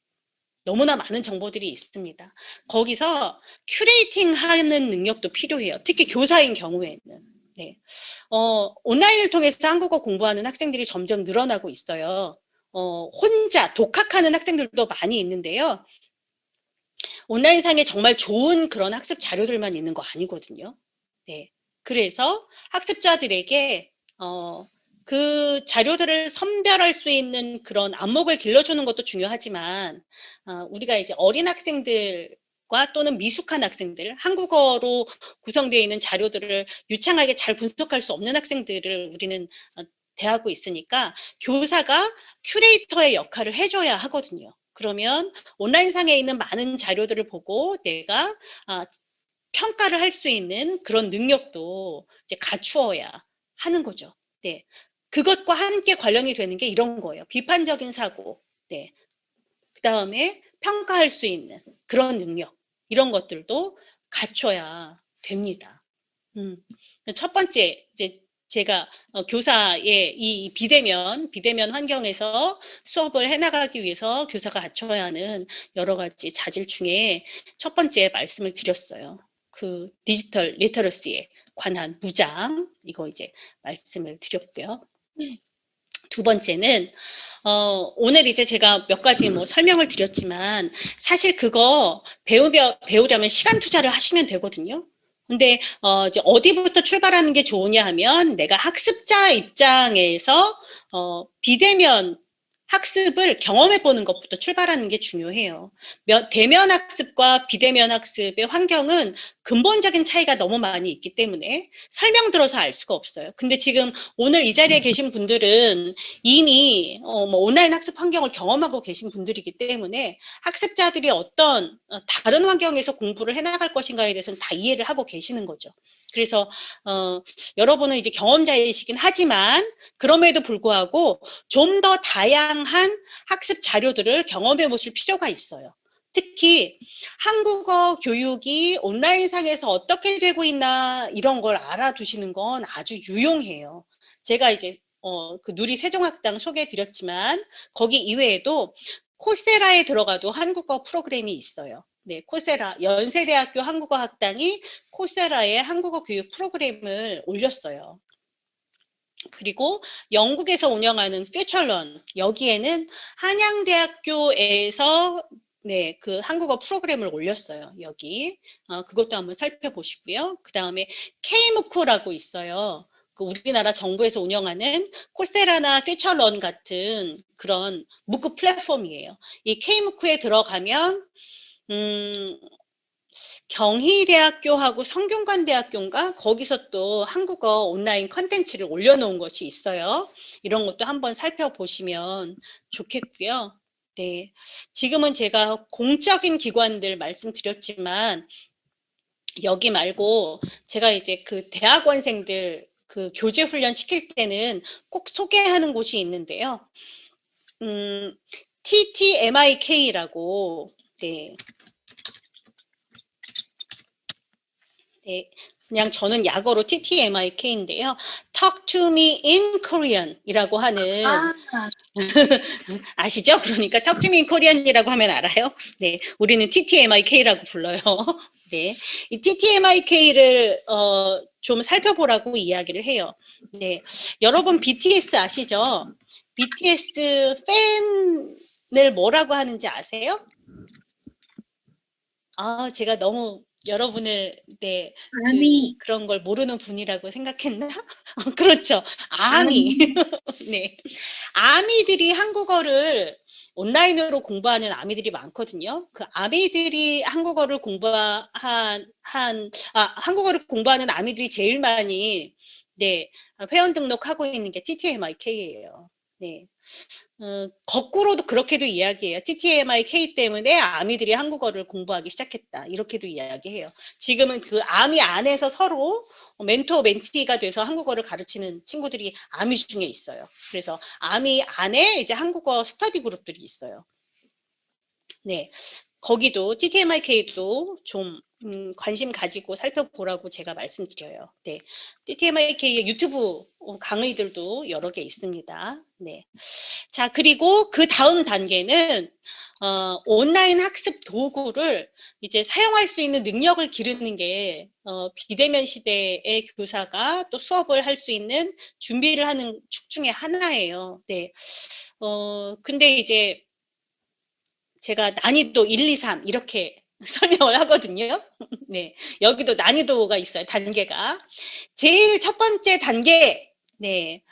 너무나 많은 정보들이 있습니다. 거기서 큐레이팅 하는 능력도 필요해요. 특히 교사인 경우에는. 네. 온라인을 통해서 한국어 공부하는 학생들이 점점 늘어나고 있어요. 혼자 독학하는 학생들도 많이 있는데요. 온라인상에 정말 좋은 그런 학습 자료들만 있는 거 아니거든요. 네. 그래서 학습자들에게 그 자료들을 선별할 수 있는 그런 안목을 길러주는 것도 중요하지만 우리가 이제 어린 학생들과 또는 미숙한 학생들, 한국어로 구성되어 있는 자료들을 유창하게 잘 분석할 수 없는 학생들을 우리는 대하고 있으니까 교사가 큐레이터의 역할을 해줘야 하거든요. 그러면 온라인상에 있는 많은 자료들을 보고 내가 평가를 할 수 있는 그런 능력도 이제 갖추어야 하는 거죠. 네. 그것과 함께 관련이 되는 게 이런 거예요. 비판적인 사고, 네. 그 다음에 평가할 수 있는 그런 능력, 이런 것들도 갖춰야 됩니다. 첫 번째, 이제 제가 교사의 이 비대면 환경에서 수업을 해나가기 위해서 교사가 갖춰야 하는 여러 가지 자질 중에 첫 번째 말씀을 드렸어요. 그 디지털 리터러시에 관한 무장, 이거 이제 말씀을 드렸고요. 두 번째는 오늘 이제 제가 몇 가지 뭐 설명을 드렸지만 사실 그거 배우려면 시간 투자를 하시면 되거든요. 근데 이제 어디부터 출발하는 게 좋으냐 하면 내가 학습자 입장에서 비대면 학습을 경험해 보는 것부터 출발하는 게 중요해요. 대면 학습과 비대면 학습의 환경은 근본적인 차이가 너무 많이 있기 때문에 설명 들어서 알 수가 없어요. 근데 지금 오늘 이 자리에 계신 분들은 이미 뭐 온라인 학습 환경을 경험하고 계신 분들이기 때문에 학습자들이 어떤 다른 환경에서 공부를 해나갈 것인가에 대해서는 다 이해를 하고 계시는 거죠. 그래서 여러분은 이제 경험자이시긴 하지만 그럼에도 불구하고 좀 더 다양한 학습 자료들을 경험해 보실 필요가 있어요. 특히 한국어 교육이 온라인상에서 어떻게 되고 있나 이런 걸 알아두시는 건 아주 유용해요. 제가 이제 그 누리 세종학당 소개해 드렸지만 거기 이외에도 코세라에 들어가도 한국어 프로그램이 있어요. 네, 코세라 연세대학교 한국어 학당이 코세라에 한국어 교육 프로그램을 올렸어요. 그리고 영국에서 운영하는 퓨처런, 여기에는 한양대학교에서 네, 그 한국어 프로그램을 올렸어요. 여기 그것도 한번 살펴보시고요. 그 다음에 K무크라고 있어요. 그 우리나라 정부에서 운영하는 코세라나 퓨처런 같은 그런 무크 플랫폼이에요. 이 K무크에 들어가면 경희대학교하고 성균관대학교인가 거기서 또 한국어 온라인 컨텐츠를 올려놓은 것이 있어요. 이런 것도 한번 살펴보시면 좋겠고요. 네, 지금은 제가 공적인 기관들 말씀드렸지만 여기 말고 제가 이제 그 대학원생들 그 교재 훈련 시킬 때는 꼭 소개하는 곳이 있는데요. TTMIK라고 네. 네, 그냥 저는 약어로 TTMIK인데요. Talk to me in Korean 이라고 하는 아시죠? 그러니까 Talk to me in Korean이라고 하면 알아요. 네, 우리는 TTMIK라고 불러요. 네, 이 TTMIK를 좀 살펴보라고 이야기를 해요. 네, 여러분 BTS 아시죠? BTS 팬을 뭐라고 하는지 아세요? 제가 너무 여러분을 네, 아미, 그런 걸 모르는 분이라고 생각했나? 그렇죠. 아미. 아미, 네. 아미들이 한국어를 온라인으로 공부하는 아미들이 많거든요. 그 아미들이 한국어를 한국어를 공부하는 아미들이 제일 많이 네, 회원 등록하고 있는 게 TTMIK예요. 네. 거꾸로도 그렇게도 이야기해요. TTMIK 때문에 아미들이 한국어를 공부하기 시작했다. 이렇게도 이야기해요. 지금은 그 아미 안에서 서로 멘토, 멘티가 돼서 한국어를 가르치는 친구들이 아미 중에 있어요. 그래서 아미 안에 이제 한국어 스터디 그룹들이 있어요. 네. 거기도 TTMIK도 좀 관심 가지고 살펴보라고 제가 말씀드려요. 네. TTMIK의 유튜브 강의들도 여러 개 있습니다. 네. 자, 그리고 그 다음 단계는 온라인 학습 도구를 이제 사용할 수 있는 능력을 기르는 게 비대면 시대의 교사가 또 수업을 할 수 있는 준비를 하는 축 중에 하나예요. 네. 근데 이제 제가 난이도 1, 2, 3 이렇게 설명을 하거든요. 네. 여기도 난이도가 있어요. 단계가. 제일 첫 번째 단계. 네.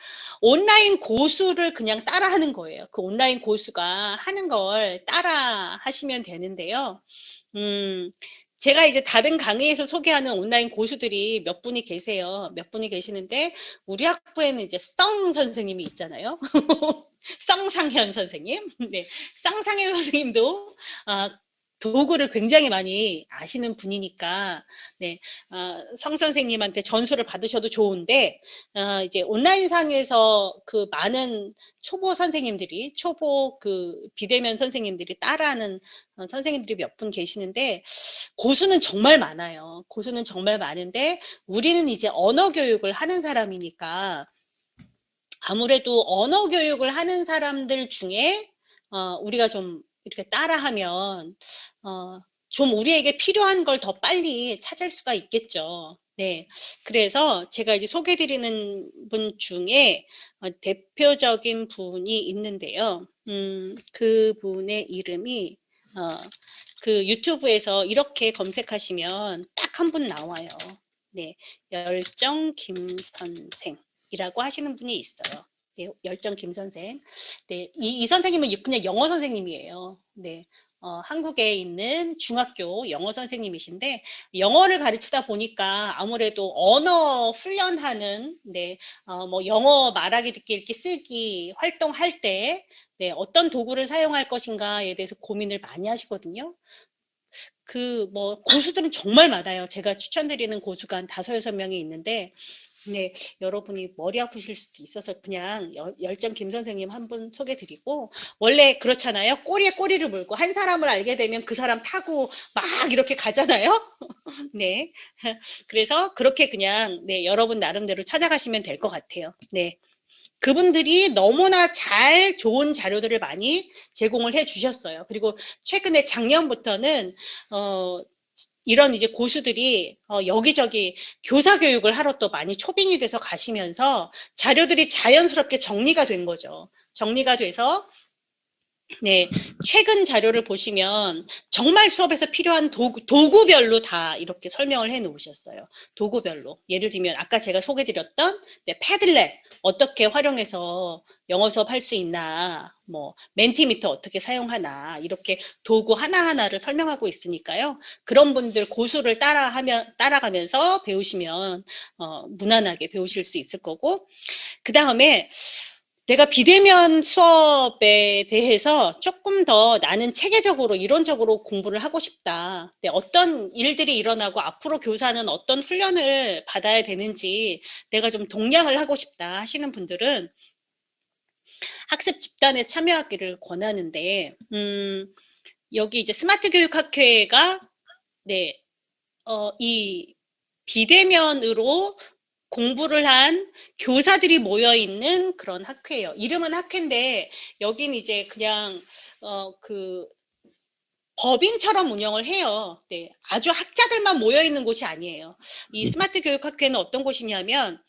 온라인 고수를 그냥 따라 하는 거예요. 그 온라인 고수가 하는 걸 따라 하시면 되는데요. 제가 이제 다른 강의에서 소개하는 온라인 고수들이 몇 분이 계세요. 몇 분이 계시는데, 우리 학부에는 이제 썽 선생님이 있잖아요. 썽상현 선생님. 네. 썽상현 선생님도, 도구를 굉장히 많이 아시는 분이니까, 네. 성 선생님한테 전수를 받으셔도 좋은데, 이제 온라인상에서 그 많은 초보 선생님들이, 초보 그 비대면 선생님들이 따라하는 선생님들이 몇 분 계시는데, 고수는 정말 많아요. 고수는 정말 많은데, 우리는 이제 언어 교육을 하는 사람이니까, 아무래도 언어 교육을 하는 사람들 중에, 우리가 좀 이렇게 따라하면, 좀 우리에게 필요한 걸 더 빨리 찾을 수가 있겠죠. 네. 그래서 제가 이제 소개드리는 분 중에 대표적인 분이 있는데요. 그 분의 이름이, 그 유튜브에서 이렇게 검색하시면 딱 한 분 나와요. 네. 열정 김선생이라고 하시는 분이 있어요. 네, 열정 김선생. 네, 이 선생님은 그냥 영어 선생님이에요. 네. 한국에 있는 중학교 영어 선생님이신데, 영어를 가르치다 보니까 아무래도 언어 훈련하는, 네, 뭐 영어 말하기, 듣기, 읽기, 쓰기 활동할 때, 네, 어떤 도구를 사용할 것인가에 대해서 고민을 많이 하시거든요. 뭐 고수들은 정말 많아요. 제가 추천드리는 고수가 한 5-6명이 있는데, 네, 여러분이 머리 아프실 수도 있어서 그냥 열정 김 선생님 한 분 소개드리고, 원래 그렇잖아요. 꼬리에 꼬리를 물고 한 사람을 알게 되면 그 사람 타고 막 이렇게 가잖아요. 네. 그래서 그렇게 그냥 네, 여러분 나름대로 찾아가시면 될 것 같아요. 네. 그분들이 너무나 잘 좋은 자료들을 많이 제공을 해 주셨어요. 그리고 최근에 작년부터는 이런 이제 고수들이 여기저기 교사 교육을 하러 또 많이 초빙이 돼서 가시면서 자료들이 자연스럽게 정리가 된 거죠. 정리가 돼서 네, 최근 자료를 보시면 정말 수업에서 필요한 도구별로 다 이렇게 설명을 해 놓으셨어요. 도구별로. 예를 들면 아까 제가 소개드렸던 네, 패들렛 어떻게 활용해서 영어 수업 할 수 있나, 뭐 멘티미터 어떻게 사용하나 이렇게 도구 하나하나를 설명하고 있으니까요. 그런 분들 고수를 따라가면서 배우시면 무난하게 배우실 수 있을 거고, 그 다음에 내가 비대면 수업에 대해서 조금 더 나는 체계적으로 이론적으로 공부를 하고 싶다. 네, 어떤 일들이 일어나고 앞으로 교사는 어떤 훈련을 받아야 되는지 내가 좀 동량을 하고 싶다 하시는 분들은 학습 집단에 참여하기를 권하는데, 여기 이제 스마트 교육학회가 네, 이 비대면으로 공부를 한 교사들이 모여 있는 그런 학회예요. 이름은 학회인데 여긴 이제 그냥 그 법인처럼 운영을 해요. 네, 아주 학자들만 모여 있는 곳이 아니에요. 이 스마트 교육 학회는 어떤 곳이냐면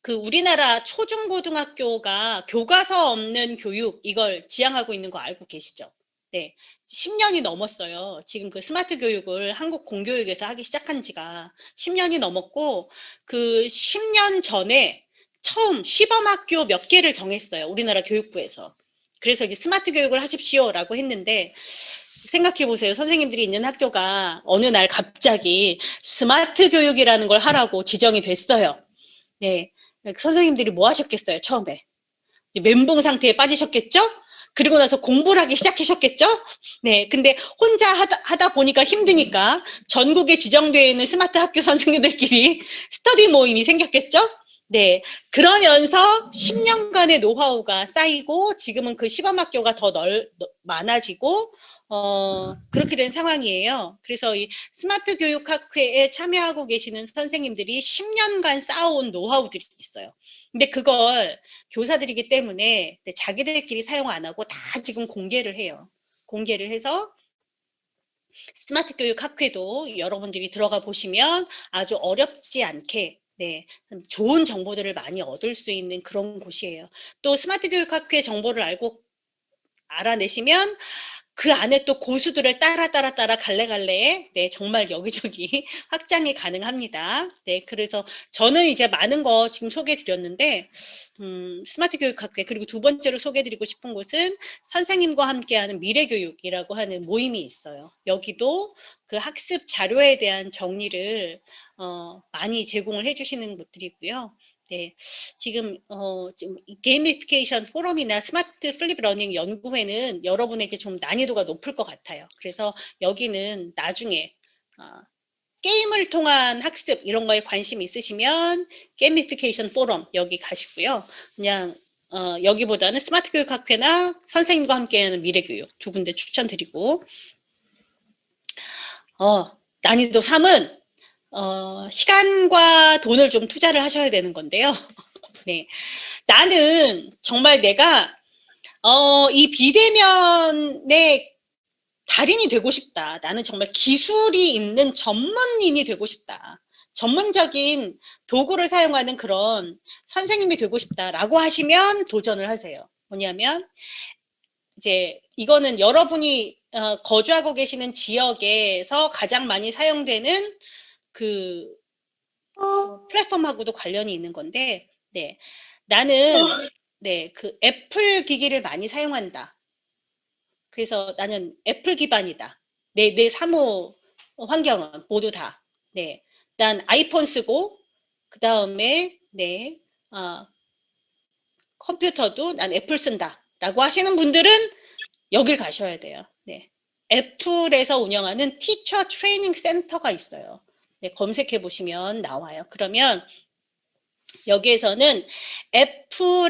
그 우리나라 초중고등학교가 교과서 없는 교육 이걸 지향하고 있는 거 알고 계시죠? 네, 10년이 넘었어요. 지금 그 스마트 교육을 한국 공교육에서 하기 시작한 지가 10년이 넘었고, 그 10년 전에 처음 시범학교 몇 개를 정했어요. 우리나라 교육부에서. 그래서 이제 스마트 교육을 하십시오라고 했는데, 생각해 보세요. 선생님들이 있는 학교가 어느 날 갑자기 스마트 교육이라는 걸 하라고 지정이 됐어요. 네. 선생님들이 뭐 하셨겠어요, 처음에? 멘붕 상태에 빠지셨겠죠? 그리고 나서 공부를 하기 시작하셨겠죠? 네, 근데 혼자 하다 보니까 힘드니까 전국에 지정되어 있는 스마트 학교 선생님들끼리 스터디 모임이 생겼겠죠? 네, 그러면서 10년간의 노하우가 쌓이고 지금은 그 시범학교가 더 많아지고 그렇게 된 상황이에요. 그래서 이 스마트 교육학회에 참여하고 계시는 선생님들이 10년간 쌓아온 노하우들이 있어요. 근데 그걸 교사들이기 때문에 자기들끼리 사용 안 하고 다 지금 공개를 해요. 공개를 해서 스마트 교육 학회도 여러분들이 들어가 보시면 아주 어렵지 않게 네, 좋은 정보들을 많이 얻을 수 있는 그런 곳이에요. 또 스마트 교육 학회 정보를 알아내시면 그 안에 또 고수들을 따라 갈래갈래 네, 정말 여기저기 확장이 가능합니다. 네, 그래서 저는 이제 많은 거 지금 소개해 드렸는데 스마트 교육학회 그리고 두 번째로 소개해 드리고 싶은 곳은 선생님과 함께하는 미래교육이라고 하는 모임이 있어요. 여기도 그 학습 자료에 대한 정리를 많이 제공을 해 주시는 곳들이고요. 네, 지금 게이미피케이션 포럼이나 스마트 플립 러닝 연구회는 여러분에게 좀 난이도가 높을 것 같아요. 그래서 여기는 나중에 게임을 통한 학습 이런 거에 관심 있으시면 게이미피케이션 포럼 여기 가시고요. 그냥 여기보다는 스마트 교육 학회나 선생님과 함께하는 미래교육 두 군데 추천드리고 난이도 3은 시간과 돈을 좀 투자를 하셔야 되는 건데요. 네. 나는 정말 내가 이 비대면의 달인이 되고 싶다. 나는 정말 기술이 있는 전문인이 되고 싶다. 전문적인 도구를 사용하는 그런 선생님이 되고 싶다라고 하시면 도전을 하세요. 뭐냐면 이제 이거는 여러분이 거주하고 계시는 지역에서 가장 많이 사용되는 그 플랫폼하고도 관련이 있는 건데, 네. 나는 네, 그 애플 기기를 많이 사용한다. 그래서 나는 애플 기반이다. 내 사무 환경은 모두 다. 네. 난 아이폰 쓰고, 그 다음에, 네, 컴퓨터도 난 애플 쓴다. 라고 하시는 분들은 여길 가셔야 돼요. 네. 애플에서 운영하는 티처 트레이닝 센터가 있어요. 네, 검색해 보시면 나와요. 그러면 여기에서는 애플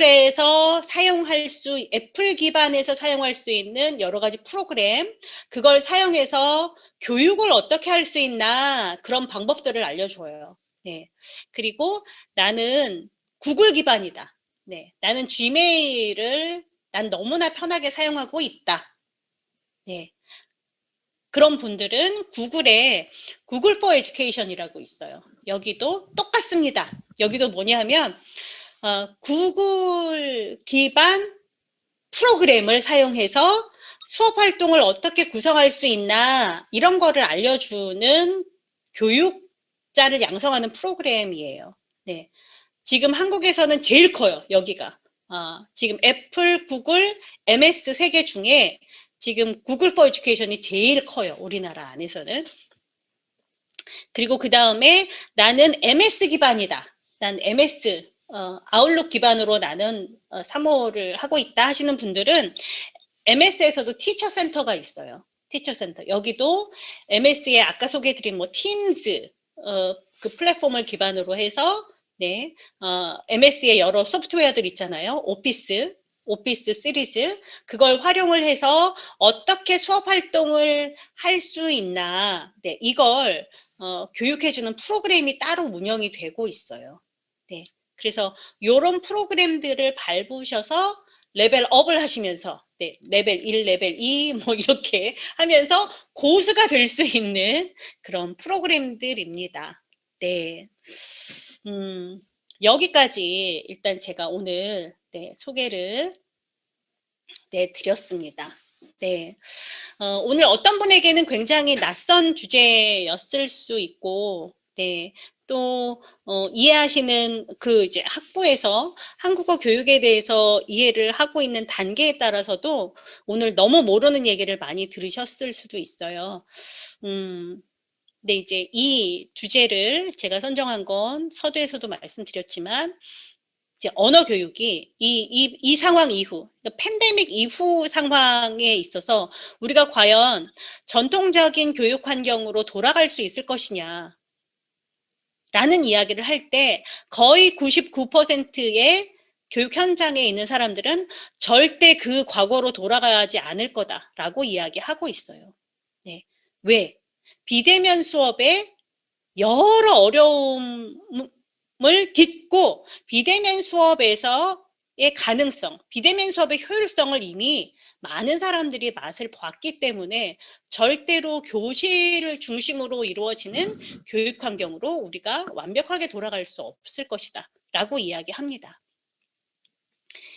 기반에서 사용할 수 있는 여러 가지 프로그램, 그걸 사용해서 교육을 어떻게 할 수 있나 그런 방법들을 알려줘요. 네. 그리고 나는 구글 기반이다. 네. 나는 지메일을 난 너무나 편하게 사용하고 있다. 네. 그런 분들은 구글에 구글 for Education이라고 있어요. 여기도 똑같습니다. 여기도 뭐냐 하면 구글 기반 프로그램을 사용해서 수업 활동을 어떻게 구성할 수 있나 이런 거를 알려주는 교육자를 양성하는 프로그램이에요. 네. 지금 한국에서는 제일 커요. 여기가. 지금 애플, 구글, MS 세 개 중에 지금 구글 for Education이 제일 커요. 우리나라 안에서는. 그리고 그 다음에 나는 MS 기반이다. 난 MS 아웃룩 기반으로 나는 사모를 하고 있다 하시는 분들은 MS에서도 티처 센터가 있어요. 티처 센터. 여기도 MS에 아까 소개해드린 뭐 팀즈 그 플랫폼을 기반으로 해서 네, MS의 여러 소프트웨어들 있잖아요. 오피스 시리즈 그걸 활용을 해서 어떻게 수업 활동을 할 수 있나 네, 이걸 교육해주는 프로그램이 따로 운영이 되고 있어요. 네, 그래서 이런 프로그램들을 밟으셔서 레벨업을 하시면서 네, 레벨 1, 레벨 2 뭐 이렇게 하면서 고수가 될 수 있는 그런 프로그램들입니다. 네, 여기까지 일단 제가 오늘 네, 소개를 네, 드렸습니다. 네. 오늘 어떤 분에게는 굉장히 낯선 주제였을 수 있고, 네. 또, 이해하시는 그 이제 학부에서 한국어 교육에 대해서 이해를 하고 있는 단계에 따라서도 오늘 너무 모르는 얘기를 많이 들으셨을 수도 있어요. 근데 이제 이 주제를 제가 선정한 건 서두에서도 말씀드렸지만, 이제 언어 교육이 이 상황 이후, 그러니까 팬데믹 이후 상황에 있어서 우리가 과연 전통적인 교육 환경으로 돌아갈 수 있을 것이냐, 라는 이야기를 할 때 거의 99%의 교육 현장에 있는 사람들은 절대 그 과거로 돌아가지 않을 거다라고 이야기하고 있어요. 네. 왜? 비대면 수업에 여러 어려움을 딛고 비대면 수업에서의 가능성, 비대면 수업의 효율성을 이미 많은 사람들이 맛을 봤기 때문에 절대로 교실을 중심으로 이루어지는 교육 환경으로 우리가 완벽하게 돌아갈 수 없을 것이다 라고 이야기합니다.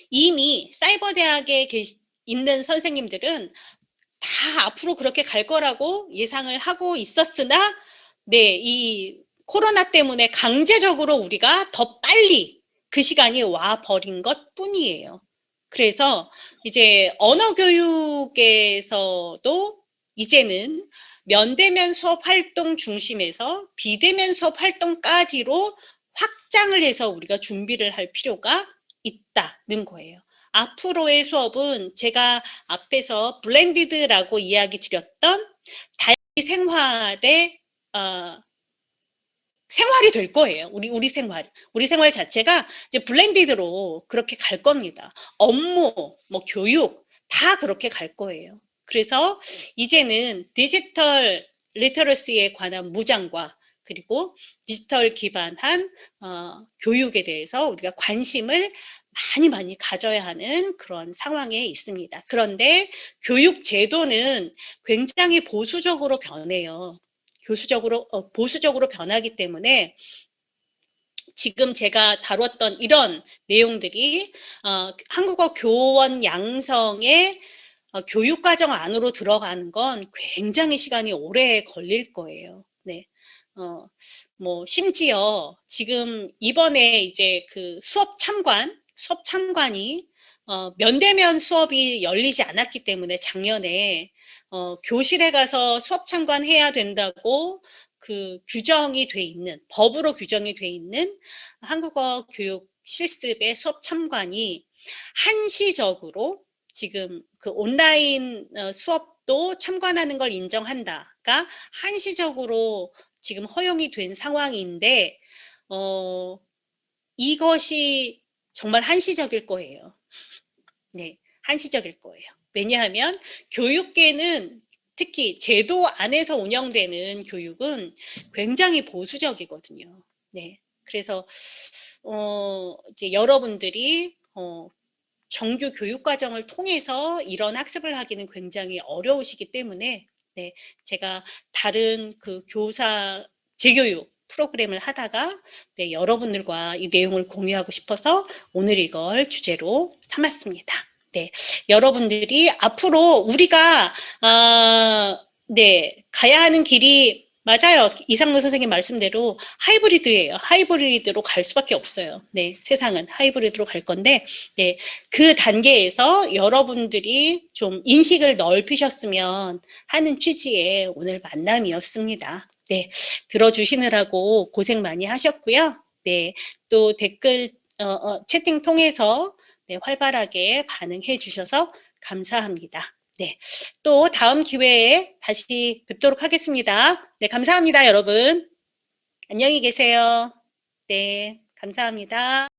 이미 사이버대학에 있는 선생님들은 다 앞으로 그렇게 갈 거라고 예상을 하고 있었으나, 네, 이 코로나 때문에 강제적으로 우리가 더 빨리 그 시간이 와 버린 것 뿐이에요. 그래서 이제 언어 교육에서도 이제는 면대면 수업 활동 중심에서 비대면 수업 활동까지로 확장을 해서 우리가 준비를 할 필요가 있다는 거예요. 앞으로의 수업은 제가 앞에서 블렌디드라고 이야기 드렸던 다양한 생활의 생활이 될 거예요. 우리 생활 자체가 이제 블렌디드로 그렇게 갈 겁니다. 업무, 뭐 교육 다 그렇게 갈 거예요. 그래서 이제는 디지털 리터러시에 관한 무장과 그리고 디지털 기반한 교육에 대해서 우리가 관심을 많이 가져야 하는 그런 상황에 있습니다. 그런데 교육 제도는 굉장히 보수적으로 변해요. 보수적으로 변하기 때문에 지금 제가 다뤘던 이런 내용들이 한국어 교원 양성의 교육과정 안으로 들어가는 건 굉장히 시간이 오래 걸릴 거예요. 네. 뭐 심지어 지금 이번에 이제 그 수업 참관이 면대면 수업이 열리지 않았기 때문에 작년에 교실에 가서 수업 참관해야 된다고 그 규정이 돼 있는, 법으로 규정이 돼 있는 한국어 교육 실습의 수업 참관이 한시적으로 지금 그 온라인 수업도 참관하는 걸 인정한다가 한시적으로 지금 허용이 된 상황인데 이것이 정말 한시적일 거예요. 네, 한시적일 거예요. 왜냐하면 교육계는 특히 제도 안에서 운영되는 교육은 굉장히 보수적이거든요. 네, 그래서 이제 여러분들이 정규 교육 과정을 통해서 이런 학습을 하기는 굉장히 어려우시기 때문에 네, 제가 다른 그 교사 재교육 프로그램을 하다가 네, 여러분들과 이 내용을 공유하고 싶어서 오늘 이걸 주제로 삼았습니다. 네, 여러분들이 앞으로 우리가 네, 가야 하는 길이 맞아요. 이상로 선생님 말씀대로 하이브리드예요. 하이브리드로 갈 수밖에 없어요. 네, 세상은 하이브리드로 갈 건데, 네, 그 단계에서 여러분들이 좀 인식을 넓히셨으면 하는 취지의 오늘 만남이었습니다. 네, 들어주시느라고 고생 많이 하셨고요. 네, 또 댓글 채팅 통해서 네, 활발하게 반응해 주셔서 감사합니다. 네, 또 다음 기회에 다시 뵙도록 하겠습니다. 네, 감사합니다, 여러분. 안녕히 계세요. 네, 감사합니다.